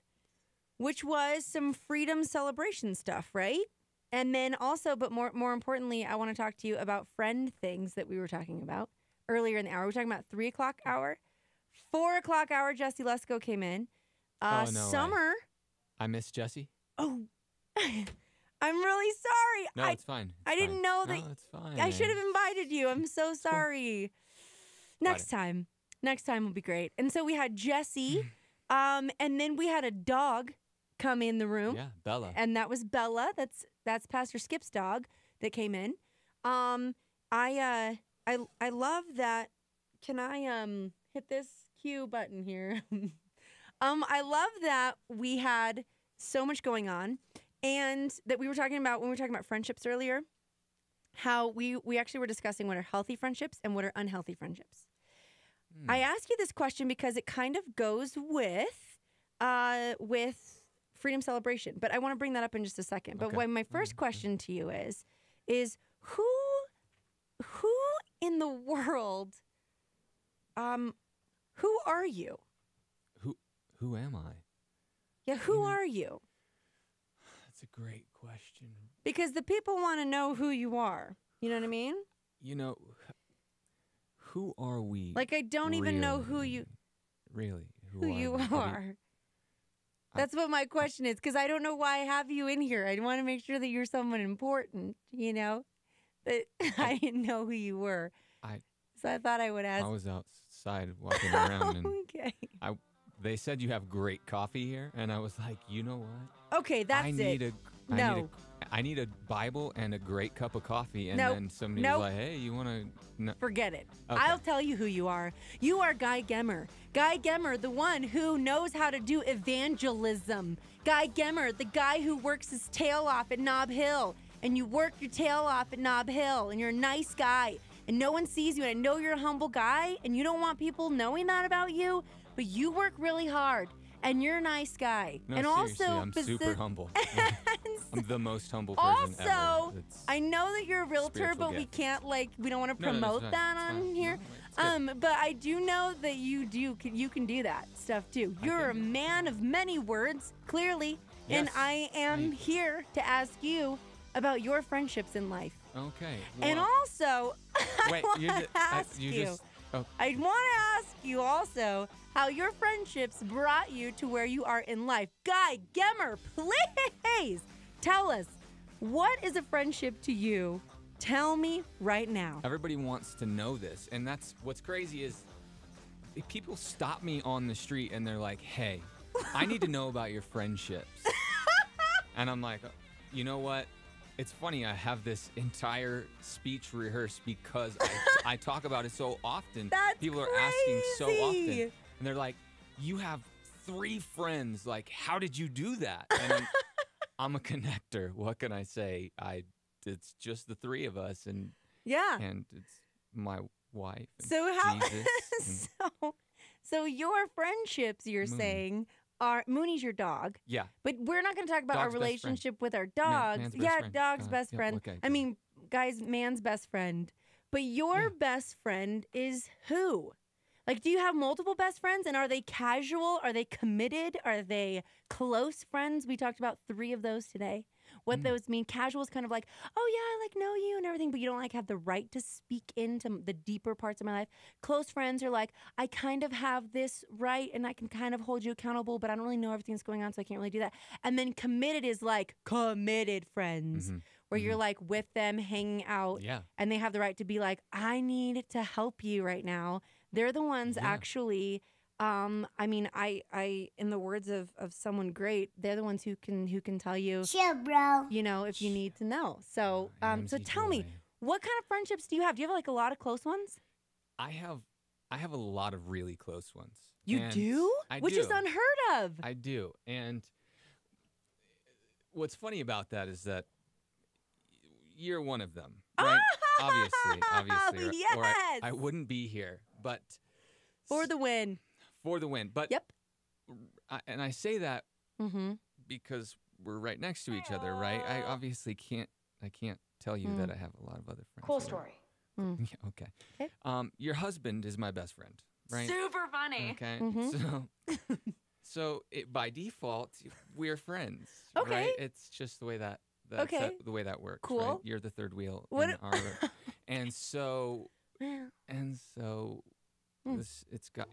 which was some freedom celebration stuff, right? And then also, but more importantly, I want to talk to you about friend things that we were talking about earlier in the hour. We were talking about 3 o'clock hour, 4 o'clock hour. Jesse Lesko came in. No Summer. I miss Jesse. Oh, I'm really sorry. No, it's fine. I didn't know No, that. it's fine, I should man. have invited you. I'm so sorry. Next time will be great. And so we had Jesse, and then we had a dog come in the room. Yeah, Bella. And that was Bella. That's Pastor Skip's dog that came in. I love that. Can I hit this cue button here? I love that we had so much going on, and that we were talking about when we were talking about friendships earlier, how we actually were discussing what are healthy friendships and what are unhealthy friendships. I ask you this question because it kind of goes with freedom celebration, but I want to bring that up in just a second. But my first question to you is who in the world, who are you? Who am I? Yeah, who are you? That's a great question. Because the people want to know who you are. You know what I mean? You know, who are we? Like, I don't even know who you Really? who you are. That's what my question is, because I don't know why I have you in here. I want to make sure that you're someone important, you know? But I didn't know who you were. So I thought I would ask. I was outside walking around, and Okay. they said you have great coffee here, and I was like, you know what? Okay, that's I it. need No. I need a Bible and a great cup of coffee, and Nope. then somebody Nope. was like, "Hey, you want to?" No. Forget it. Okay. I'll tell you who you are. You are Guy Gemmer. Guy Gemmer, the one who knows how to do evangelism. Guy Gemmer, the guy who works his tail off at Nob Hill. And you work your tail off at Nob Hill, and you're a nice guy. And no one sees you, and I know you're a humble guy, and you don't want people knowing that about you, but you work really hard, and you're a nice guy. No, and seriously, also, I'm super humble. I'm the most humble person also, ever. That's- I know that you're a realtor, spiritual but we gift. can't we don't want to No, no, that's promote fine, that it's on fine. here. But I do know that you can do that stuff too. You're a man of many words, clearly, and Yes, I am here to ask you about your friendships in life. Okay. And well, also, wait, I you want ju- to ask you you. just. Oh, I want to ask you also how your friendships brought you to where you are in life. Guy Gemmer, please tell us, what is a friendship to you? Tell me right now. everybody wants to know this, and that's what's crazy is if people stop me on the street and they're like, "Hey, I need to know about your friendships," and I'm like, "You know what? It's funny. I have this entire speech rehearsed because I talk about it so often. That's People are asking so often, crazy. and they're like, "You have 3 friends. Like, how did you do that?" And I'm a connector. What can I say? It's just the 3 of us, and Yeah. and it's my wife. And So how? Jesus and- so your friendships, you're Mooney. saying, are Mooney's your dog. yeah. But we're not going to talk about our Dog's best friend. relationship with our dogs. man's best Yeah, friend. dog's best Yep, friend. okay, I mean, guys, man's best friend. But your best friend is who? Like, do you have multiple best friends? And are they casual? Are they committed? Are they close friends? We talked about 3 of those today. What those mean. Casual is kind of like, oh yeah, I like know you and everything, but you don't like have the right to speak into the deeper parts of my life. Close friends are like, I kind of have this right and I can kind of hold you accountable, but I don't really know everything that's going on, so I can't really do that. And then committed is like committed friends, where you're like with them, hanging out, Yeah. and they have the right to be like, I need to help you right now. They're the ones actually. I mean, I, in the words of someone great, they're the ones who can tell you, Chill, bro. you know, if you need to know. So, so tell me, what kind of friendships do you have? Do you have like a lot of close ones? I have a lot of really close ones. You And do? I Which do. is unheard of. I do. And what's funny about that is that you're one of them, right? obviously, or I Yes! wouldn't be here. But For the win. for the win. But Yep. And I say that Mm-hmm. because we're right next to each other, right? I obviously can't tell you that I have a lot of other friends. Cool that are- story. Yeah, okay. Your husband is my best friend, right? Super funny. Okay. Mhm. So by default, we're friends. Okay. Right? It's just the way that Okay. the way that works. Cool. Right? You're the third wheel What- in our and so it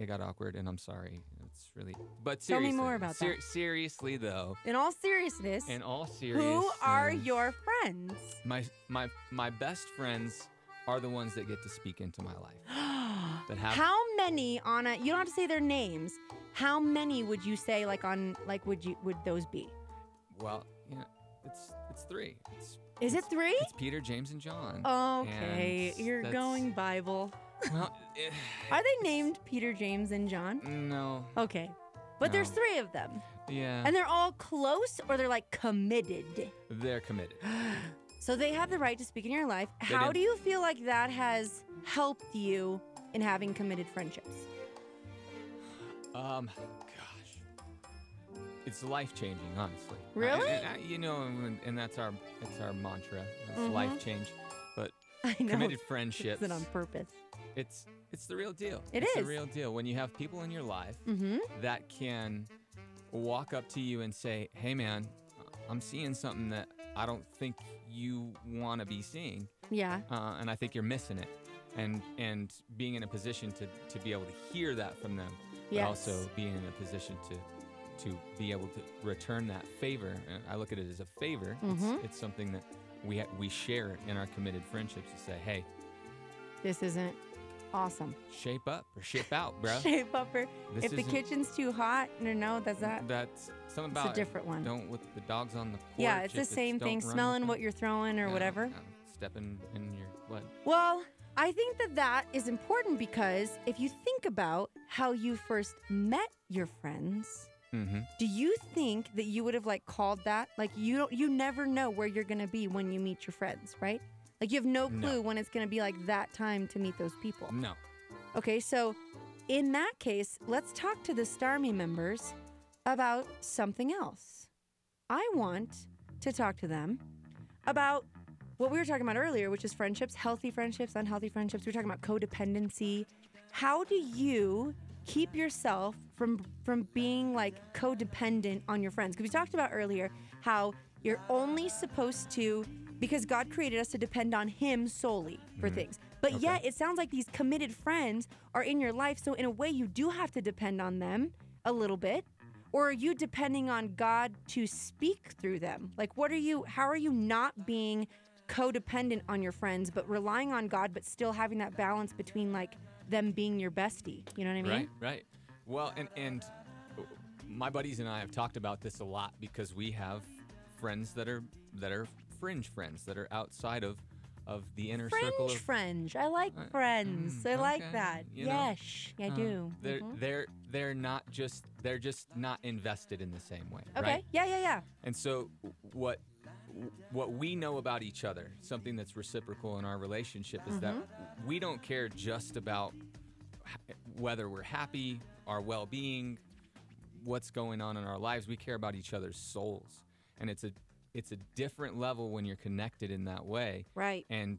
got awkward, and I'm sorry. It's really. But Tell me seriously, more about that. Seriously though. In all seriousness, In all who seriousness, are your friends? my best friends are the ones that get to speak into my life. That have How many on a? You don't have to say their names. How many would you say would those be? Well, it's 3. Is it 3? It's Peter, James, and John. Okay, And you're that's- going Bible. Well, Are they named Peter, James, and John? no. Okay, but there's No. 3 of them, Yeah. and they're all close, or they're like committed. They're committed. So they have the right to speak in your life. They How do. do you feel like that has helped you in having committed friendships? Gosh, it's life changing, honestly. Really? And that's our mantra. It's Mhm. life change, but I know. committed friendships. It's it on purpose. It's the real deal. It It's is. the real deal when you have people in your life Mm-hmm. that can walk up to you and say, "Hey, man, I'm seeing something that I don't think you want to be seeing." Yeah. And I think you're missing it. And being in a position to be able to hear that from them, but Yes. also being in a position to be able to return that favor. And I look at it as a favor. Mhm. It's something that we share in our committed friendships to say, hey, This isn't. Awesome. Shape up or ship out, bro. Shape up or This if the isn't- kitchen's too hot, no, that's that. That's something It's a about different one. Don't with the dogs on the porch. Yeah, it's the if same don't thing. run Smelling with what them. you're throwing or Yeah, whatever. yeah. Stepping in your blood. Well, I think that is important because if you think about how you first met your friends, Mm-hmm. do you think that you would have like called that? Like you never know where you're gonna be when you meet your friends, right? Like you have no No. clue when it's gonna be like that time to meet those people. No. Okay, so in that case, let's talk to the Starmy members about something else. I want to talk to them about what we were talking about earlier, which is friendships, healthy friendships, unhealthy friendships. We're talking about codependency. How do you keep yourself from being like codependent on your friends? Because we talked about earlier how you're only supposed to, because God created us to depend on Him solely for things. But yet it sounds like these committed friends are in your life. So in a way, you do have to depend on them a little bit. Or are you depending on God to speak through them? Like, how are you not being codependent on your friends, but relying on God, but still having that balance between like them being your bestie? You know what I mean? Right. Well, and my buddies and I have talked about this a lot because we have friends that are fringe friends that are outside of the inner circle of Fringe. I like friends. I like okay, that. you know, Yes, I do. They're not just they're just not invested in the same way. Okay. Right? Yeah. And so what we know about each other, something that's reciprocal in our relationship, is that we don't care just about whether we're happy, our well-being, what's going on in our lives. We care about each other's souls, and it's a different level when you're connected in that way. Right. And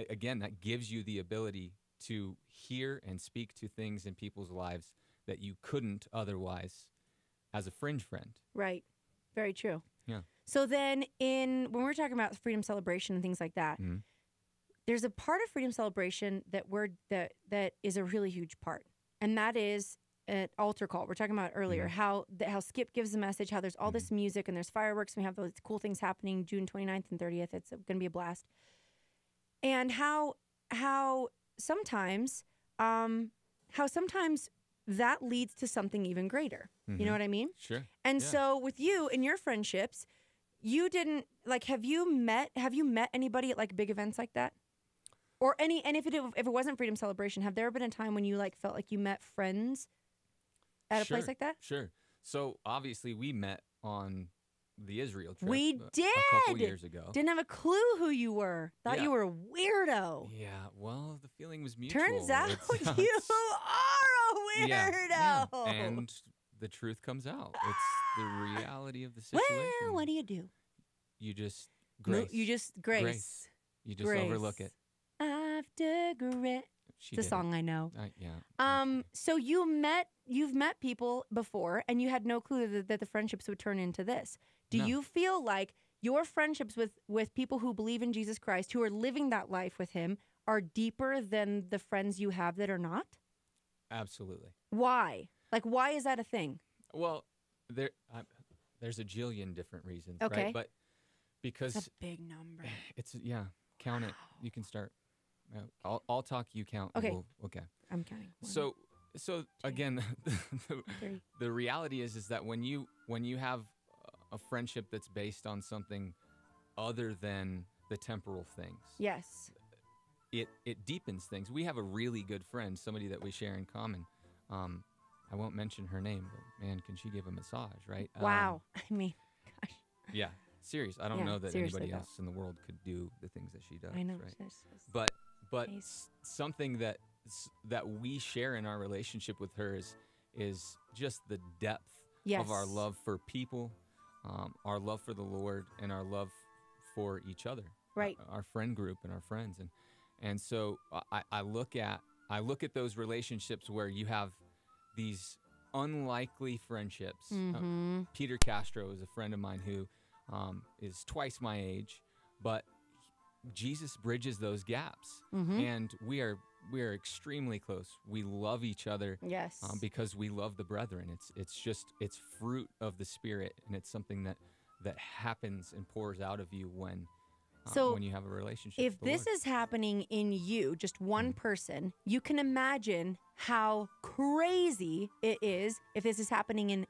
again, that gives you the ability to hear and speak to things in people's lives that you couldn't otherwise as a fringe friend. Right. Very true. Yeah. So then when we're talking about Freedom Celebration and things like that, there's a part of Freedom Celebration that is a really huge part. And that is an altar call. We're talking about earlier how Skip gives a message, how there's all this music and there's fireworks and we have those cool things happening June 29th and 30th. It's going to be a blast. And how sometimes that leads to something even greater. You know what I mean? Sure. And Yeah. so with you and your friendships, you didn't like have you met anybody at like big events like that? Or and if it wasn't Freedom Celebration, have there been a time when you like felt like you met friends at a place like that? Sure. So obviously we met on the Israel trip. We did. A couple years ago. Didn't have a clue who you were. Thought Yeah. you were a weirdo. Yeah. Well, the feeling was mutual. Turns out It's- you are a weirdo. Yeah. And the truth comes out. It's the reality of the situation. Well, what do you do? You just grace. You just grace. You just overlook it. After grace. She It's a did it. song I know. Yeah. So you've met people before, and you had no clue that the friendships would turn into this. Do No. you feel like your friendships with people who believe in Jesus Christ, who are living that life with Him, are deeper than the friends you have that are not? Absolutely. Why? Like, why is that a thing? Well, there's a jillion different reasons, Okay. right? But because That's a big number. it's count it. You can start. I'll talk. You count. and Okay. Okay. I'm counting. So again, the reality is that when you have a friendship that's based on something other than the temporal things, Yes. it deepens things. We have a really good friend, somebody that we share in common. I won't mention her name, but man, can she give a massage, right? Wow. I mean, gosh. Yeah, serious. I don't Yeah, know that seriously, anybody though. else in the world could do the things that she does. I know. right? It's But nice. something that we share in our relationship with her is just the depth of our Yes. love for people, our love for the Lord, and our love for each other. Right. Our friend group and our friends, and so I look at those relationships where you have these unlikely friendships. Mhm. Peter Castro is a friend of mine who is twice my age, but Jesus bridges those gaps, Mhm. and we are extremely close. We love each other, Yes. because we love the brethren. It's fruit of the Spirit, and it's something that happens and pours out of you when So when you have a relationship. If with the this Lord. is happening in you, just one person, you can imagine how crazy it is if this is happening in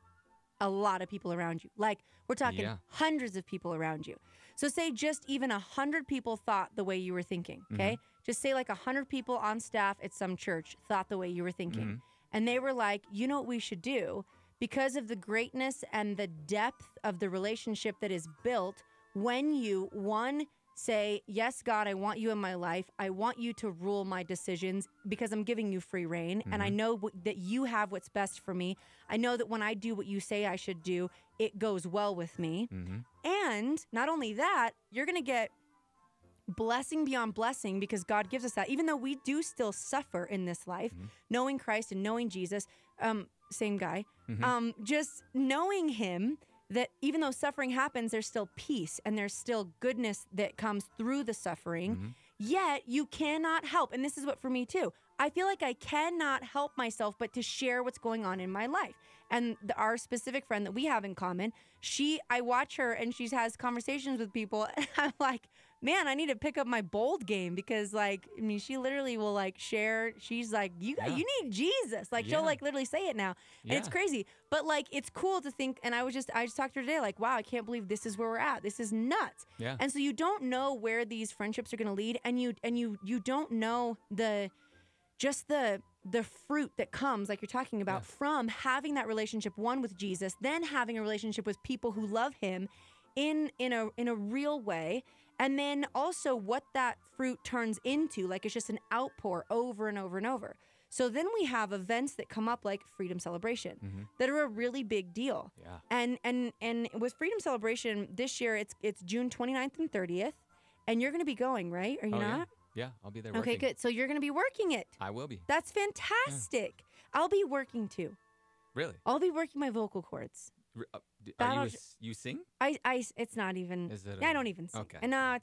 a lot of people around you. Like, we're talking Yeah. hundreds of people around you. So say just even 100 people thought the way you were thinking, okay? Just say like 100 people on staff at some church thought the way you were thinking. And they were like, you know what we should do? Because of the greatness and the depth of the relationship that is built when you, one, say, yes, God, I want you in my life. I want you to rule my decisions because I'm giving you free reign. And I know that you have what's best for me. I know that when I do what you say I should do, it goes well with me. And not only that, you're going to get blessing beyond blessing because God gives us that. Even though we do still suffer in this life, knowing Christ and knowing Jesus, same guy, just knowing him, that even though suffering happens, there's still peace and there's still goodness that comes through the suffering. Yet you cannot help. And this is what for me too. I feel like I cannot help myself but to share what's going on in my life. And our specific friend that we have in common, I watch her and she has conversations with people and I'm like, man, I need to pick up my bold game because she literally will share. She's like, you need Jesus. She'll literally say it now. And it's crazy. But it's cool to think. And I just talked to her today, wow, I can't believe this is where we're at. This is nuts. Yeah. And so you don't know where these friendships are going to lead. And you don't know the fruit that comes, like you're talking about, from having that relationship, one with Jesus, then having a relationship with people who love him in a real way. And then also what that fruit turns into, it's just an outpour over and over and over. So then we have events that come up like Freedom Celebration that are a really big deal. Yeah. And with Freedom Celebration this year, it's June 29th and 30th. And you're going to be going, right? Are you not? Yeah, I'll be there Okay, working. good. So you're going to be working it. I will be. That's fantastic. I'll be working too. Really? I'll be working my vocal cords. You sing? It's not even. Is it I don't even sing. Okay. And I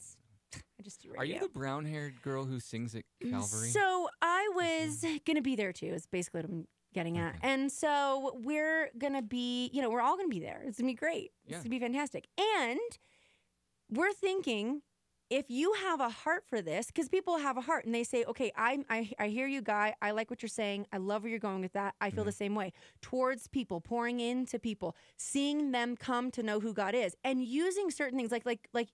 just do radio. Are you the brown-haired girl who sings at Calvary? So I was going to be there too. Is basically what I'm getting at. And so we're going to be, we're all going to be there. It's going to be great. It's going to be fantastic. And we're thinking, if you have a heart for this, because people have a heart and they say, okay, I hear you, Guy. I like what you're saying. I love where you're going with that. I feel the same way towards people, pouring into people, seeing them come to know who God is, and using certain things like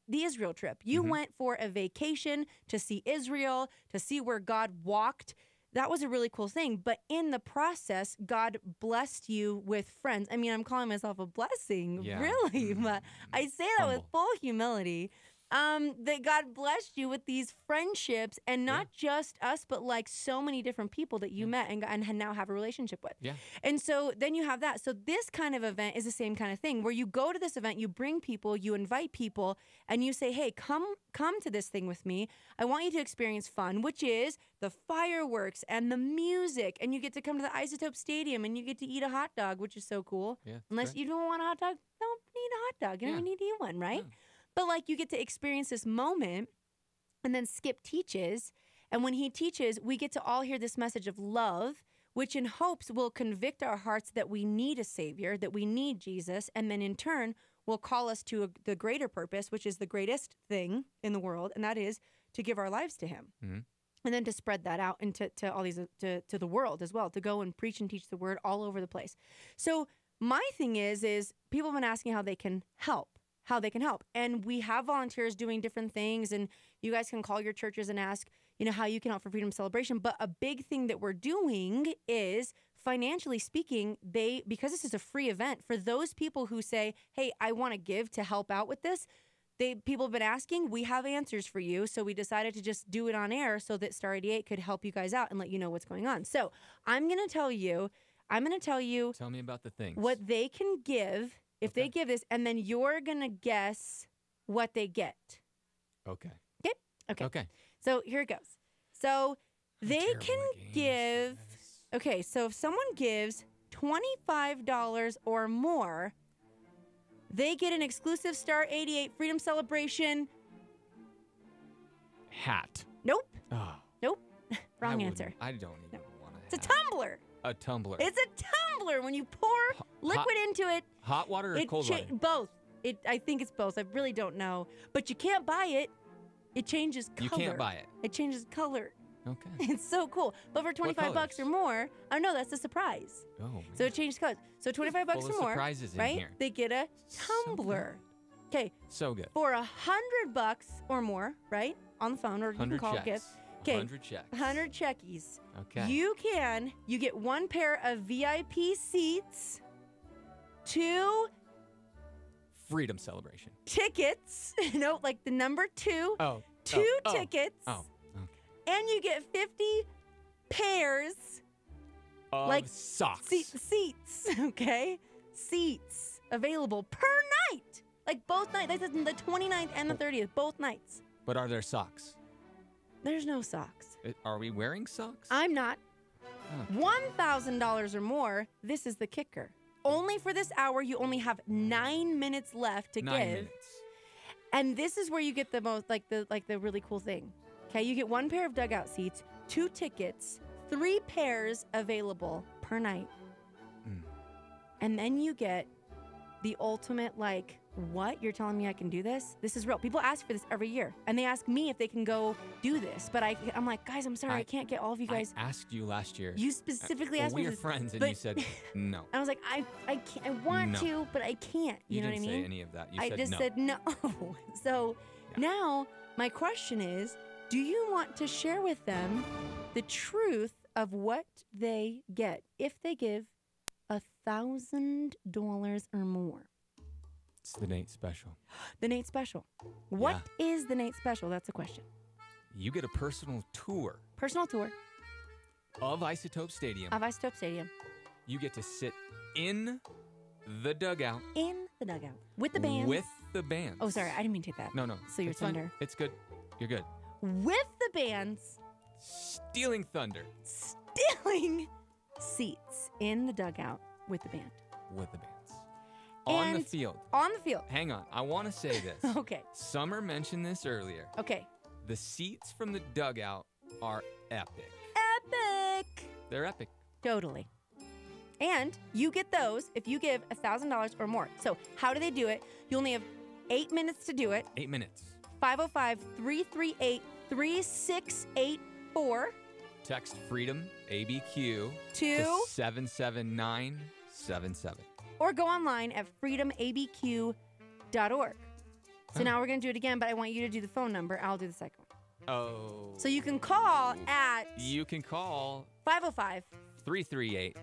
the Israel trip. You went for a vacation to see Israel, to see where God walked. That was a really cool thing. But in the process, God blessed you with friends. I mean, I'm calling myself a blessing, really, but I say that with full humility. That God blessed you with these friendships, and not just us, but so many different people that you met and now have a relationship with. Yeah. And so then you have that. So this kind of event is the same kind of thing where you go to this event, you bring people, you invite people, and you say, hey, come to this thing with me. I want you to experience fun, which is the fireworks and the music, and you get to come to the Isotope Stadium and you get to eat a hot dog, which is so cool. Yeah, Unless you don't want a hot dog, don't need a hot dog. You don't need to eat one, right? Yeah. But you get to experience this moment, and then Skip teaches. And when he teaches, we get to all hear this message of love, which in hopes will convict our hearts that we need a savior, that we need Jesus. And then in turn will call us to the greater purpose, which is the greatest thing in the world. And that is to give our lives to him. And then to spread that out into all these to the world as well, to go and preach and teach the word all over the place. So my thing is people have been asking how they can help. And we have volunteers doing different things, and you guys can call your churches and ask, how you can help for Freedom Celebration. But a big thing that we're doing is, financially speaking, because this is a free event, for those people who say, hey, I want to give to help out with this, people have been asking, we have answers for you. So we decided to just do it on air so that Star 88 could help you guys out and let you know what's going on. So I'm going to tell you. Tell me about the things. What they can give. If they give this, and then you're going to guess what they get. Okay. Okay. So here it goes. So they can give, okay, so if someone gives $25 or more, they get an exclusive Star 88 Freedom Celebration hat. Nope. Oh. Nope. Wrong answer. I don't even want to. It's a tumbler. A tumbler. It's a tumbler. When you pour liquid into it. Hot water or cold water? Both. I think it's both. I really don't know. But you can't buy it. It changes color. You can't buy it. It changes color. Okay. It's so cool. But for 25 bucks or more, oh no, that's a surprise. Oh, man. So it changes colors. So 25 bucks full or of more, surprises in right? here. They get a tumbler. Okay. So good. For $100 or more, right? On the phone, or you can 100 call checks. gift. Okay. 100 checks. 100 checkies. Okay. You get one pair of VIP seats, 2 Freedom celebration. tickets, like the number 2. Oh. 2 oh, tickets. Oh. And you get 50 pairs Of socks. Seats, okay? Seats available per night. Like both nights. This is the 29th and the 30th, both nights. But are there socks? There's no socks. Are we wearing socks? I'm not. Oh. $1,000 or more, this is the kicker. Only for this hour, you only have 9 minutes left to 9 give. minutes. And this is where you get the most, the really cool thing. Okay, you get 1 pair of dugout seats, 2 tickets, 3 pairs available per night. And then you get the ultimate, what? You're telling me I can do this? This is real. People ask for this every year. And they ask me if they can go do this. But I'm like, guys, I'm sorry. I can't get all of you guys. I asked you last year. You specifically asked me We're this, friends, and but- you said no. I was like, I can't. I want No. to, but I can't. You know didn't what I mean? say any of that. You I said just no. said no. So now my question is, do you want to share with them the truth of what they get if they give $1,000 or more? It's the Nate special. The Nate Special. What is the Nate Special? That's the question. You get a personal tour Personal tour of Isotope Stadium. of Isotope Stadium You get to sit in the dugout in the dugout with the band. with the band. Oh, sorry. I didn't mean to take that. No. So you're It's fine. thunder. It's good. You're good. With the bands. Stealing thunder Stealing seats in the dugout with the band. with the bands. On the And field. On the field. Hang on. I want to say this. Okay. Summer mentioned this earlier. Okay. The seats from the dugout are epic. Epic. They're epic. Totally. And you get those if you give $1,000 or more. So how do they do it? You only have 8 minutes to do it. 8 minutes. 505-338-3684. Text Freedom ABQ To? 77977. Or go online at freedomabq.org. So now we're going to do it again, but I want you to do the phone number. I'll do the second one. Oh. So you can call at You can call 505 338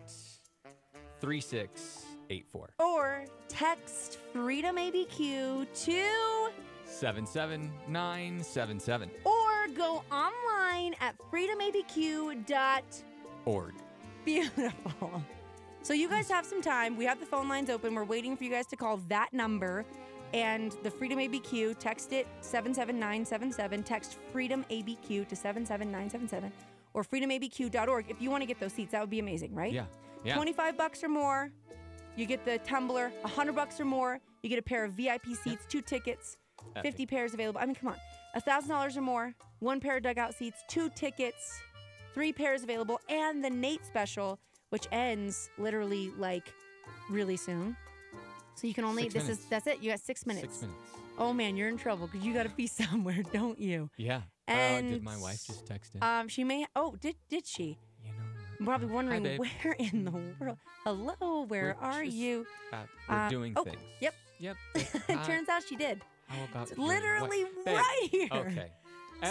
3684. or text Freedom ABQ to 77977. or go online at freedomabq.org. Beautiful. So you guys have some time. We have the phone lines open. We're waiting for you guys to call that number and the Freedom ABQ. Text it 77977. Text Freedom ABQ to 77977 or freedomabq.org if you want to get those seats. That would be amazing, right? Yeah. Yeah. $25 or more, you get the tumbler. $100 or more, you get a pair of VIP seats, 2 tickets, 50 pairs available. I mean, come on. $1,000 or more, 1 pair of dugout seats, 2 tickets, 3 pairs available, and the Nate Special, which ends literally really soon. So you can only 6 minutes. that's it. You got 6 minutes. 6 minutes. Oh man, you're in trouble because you got to be somewhere, don't you? Yeah. And did my wife just text in? She may. Oh, did she? You know. I'm probably wondering babe. where in the world. Hello, where We're are just, you? We're doing oh, things. Yep. Yep. It turns out she did. How about It's your literally wife? Babe, right here. Okay.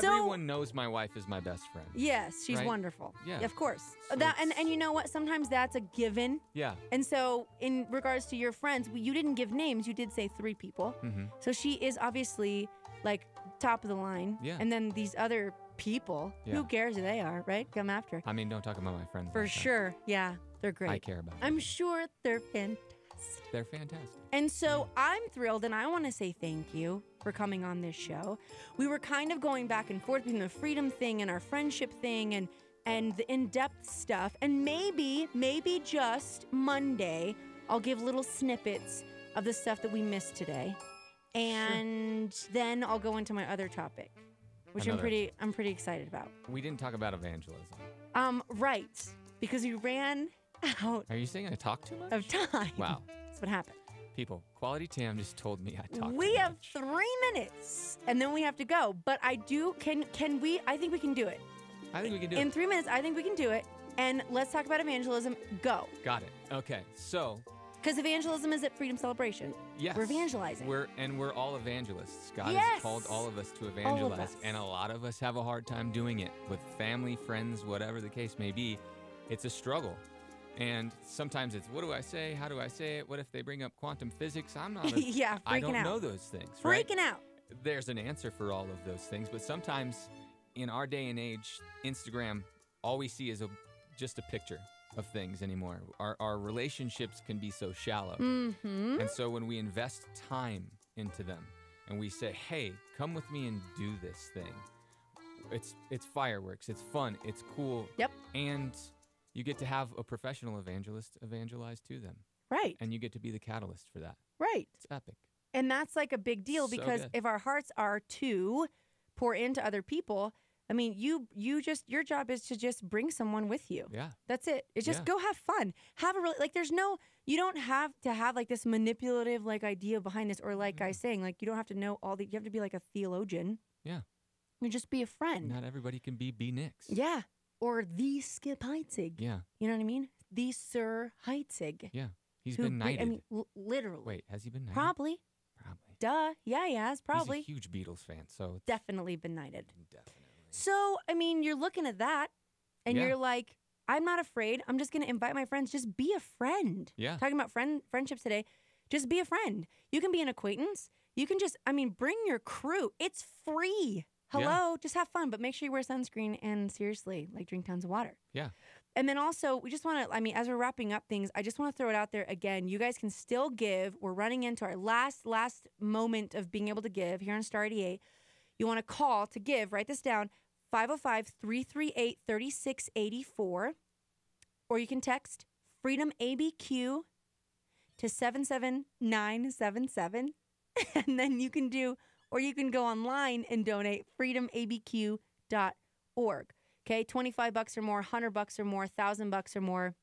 So- Everyone knows my wife is my best friend. Yes, she's Right? wonderful. Yeah. Of course. So That and you know what? Sometimes that's a given. Yeah. And so, in regards to your friends, you didn't give names. You did say 3 people. Mhm. So she is obviously top of the line. Yeah. And then these other people, Yeah. who cares who they are, right? Come after. I mean, don't talk about my friends. For like that. sure. Yeah, they're great. I care about them. I'm sure they're fantastic. They're fantastic. And so I'm thrilled, and I want to say thank you for coming on this show. We were kind of going back and forth between the freedom thing and our friendship thing and the in-depth stuff. And maybe just Monday, I'll give little snippets of the stuff that we missed today. And then I'll go into my other topic, which I'm Another- pretty excited about. We didn't talk about evangelism. Right, because we ran out Are you saying I talk too much? of time. Wow. That's what happened. People, Quality Tam just told me I talked We too have much. 3 minutes, and then we have to go. But I do. Can we? I think we can do it. I think we can do In it. 3 minutes, I think we can do it. And let's talk about evangelism. Go. Got it. Okay, so Because evangelism is at Freedom Celebration. yes, We're evangelizing. We're all evangelists. God Yes! has called all of us to evangelize, us. and a lot of us have a hard time doing it with family, friends, whatever the case may be. It's a struggle. And sometimes it's, what do I say? How do I say it? What if they bring up quantum physics? I'm not. Yeah, I freaking don't out. know those things. Right? Freaking out. There's an answer for all of those things, but sometimes in our day and age, Instagram, all we see is just a picture of things anymore. Our relationships can be so shallow. Mm-hmm. And so when we invest time into them and we say, hey, come with me and do this thing, it's fireworks, it's fun, it's cool. Yep. And you get to have a professional evangelist evangelize to them. Right. And you get to be the catalyst for that. Right. It's epic. And that's like a big deal So because good. if our hearts are to pour into other people, I mean, your job is to just bring someone with you. Yeah. That's it. It's just Yeah. go have fun. Have a really, like, you don't have to have like this manipulative like idea behind this or like guys saying, like, you don't have to know you have to be like a theologian. Yeah. You just be a friend. Not everybody can be B. Nix. Yeah. Or the Skip Heitzig. Yeah. You know what I mean? The Sir Heitzig. Yeah. He's who been knighted. I mean, literally. Wait, has he been knighted? Probably. Duh. Yeah, he has. Probably. He's a huge Beatles fan, so it's Definitely been knighted. So, I mean, you're looking at that and Yeah. you're like, I'm not afraid. I'm just going to invite my friends. Just be a friend. Yeah. Talking about friendships today. Just be a friend. You can be an acquaintance. You can just, bring your crew. It's free. Hello. Just have fun, but make sure you wear sunscreen and seriously, like, drink tons of water. Yeah. And then also, we just want to, as we're wrapping up things, I just want to throw it out there again. You guys can still give. We're running into our last moment of being able to give here on Star 88. You want to call to give. Write this down. 505-338-3684. Or you can text Freedom ABQ to 77977. And then you can go online and donate freedomabq.org. Okay, $25 or more, $100 or more, $1,000 or more,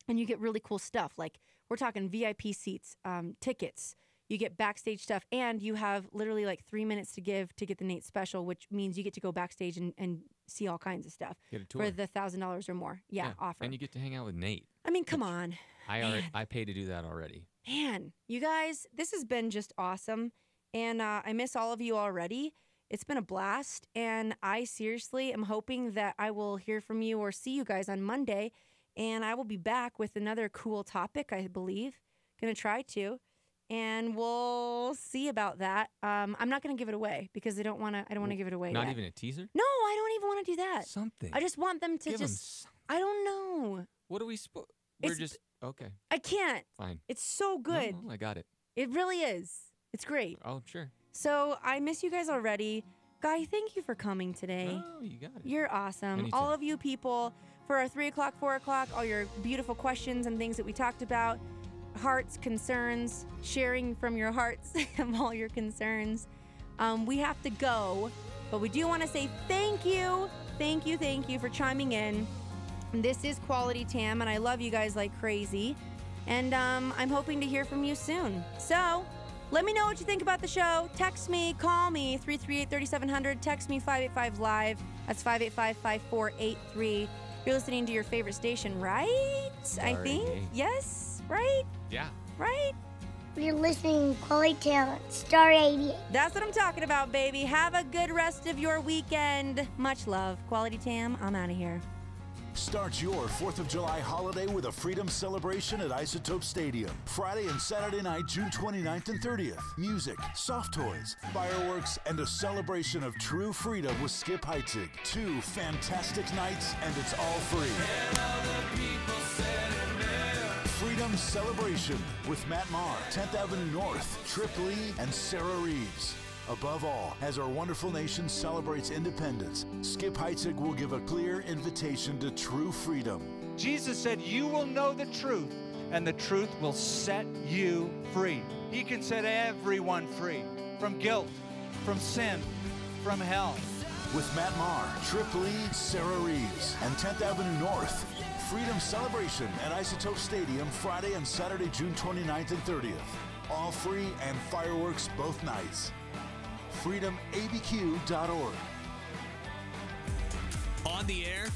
and you get really cool stuff. Like we're talking VIP seats, tickets. You get backstage stuff, and you have literally like 3 minutes to give to get the Nate special, which means you get to go backstage and see all kinds of stuff Get a tour. for the $1,000 or more. Yeah, offer. And you get to hang out with Nate. Come on. I pay to do that already. Man, you guys, this has been just awesome. And I miss all of you already. It's been a blast. And I seriously am hoping that I will hear from you or see you guys on Monday. And I will be back with another cool topic, I believe. Gonna try to. And we'll see about that. I'm not gonna give it away because I don't wanna give it away Not yet. even a teaser? No, I don't even want to do that. Something. I just want them to Give 'em just. I don't know. What are we We're It's- just okay. I can't. Fine. It's so good. No, I got it. It really is. It's great. Oh, sure. So I miss you guys already. Guy, thank you for coming today. Oh, you got it. You're awesome. Anytime. All of you people, for our 3 o'clock, 4 o'clock, all your beautiful questions and things that we talked about, hearts, concerns, sharing from your hearts of all your concerns. We have to go, but we do want to say thank you for chiming in. This is Quality Tam, and I love you guys like crazy. And I'm hoping to hear from you soon. So let me know what you think about the show. Text me, call me, 338-3700. Text me, 585-LIVE. That's 585-5483. You're listening to your favorite station, right? I think. Sorry. Yes, right? Yeah. Right? You're listening to Quality Talent, Star 88. That's what I'm talking about, baby. Have a good rest of your weekend. Much love. Quality Tam, I'm out of here. Start your 4th of July holiday with a freedom celebration at Isotope Stadium. Friday and Saturday night, June 29th and 30th. Music, soft toys, fireworks, and a celebration of true freedom with Skip Heitzig. 2 fantastic nights, and it's all free. Freedom Celebration with Matt Maher, 10th Avenue North, Trip Lee, and Sarah Reeves. Above all, as our wonderful nation celebrates independence, Skip Heitzig will give a clear invitation to true freedom. Jesus said, you will know the truth, and the truth will set you free. He can set everyone free from guilt, from sin, from hell. With Matt Maher, Trip Lee, Sarah Reeves, and 10th Avenue North. Freedom Celebration at Isotope Stadium Friday and Saturday, June 29th and 30th. All free and fireworks both nights. FreedomABQ.org. On the air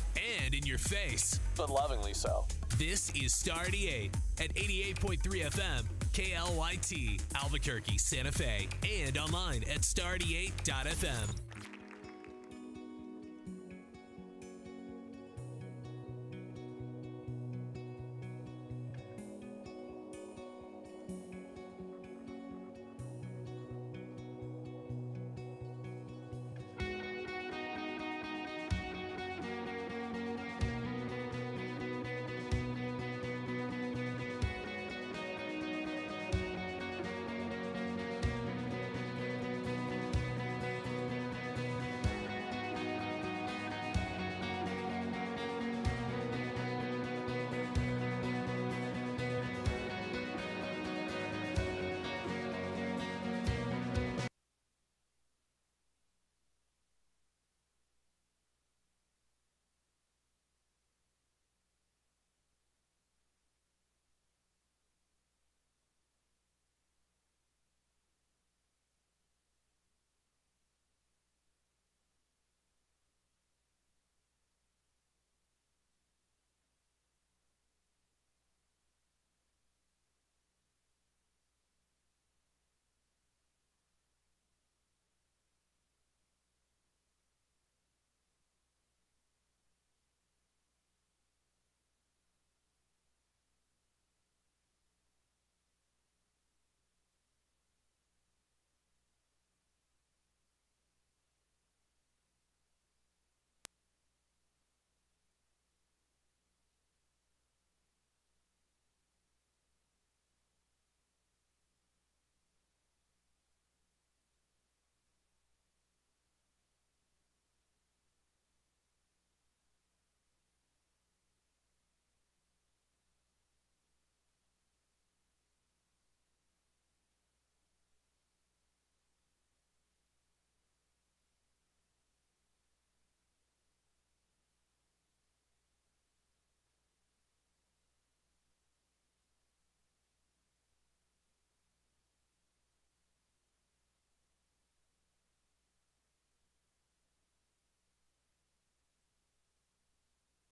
and in your face. But lovingly so. This is Star 88 at 88.3 FM, KLYT, Albuquerque, Santa Fe, and online at star88.fm.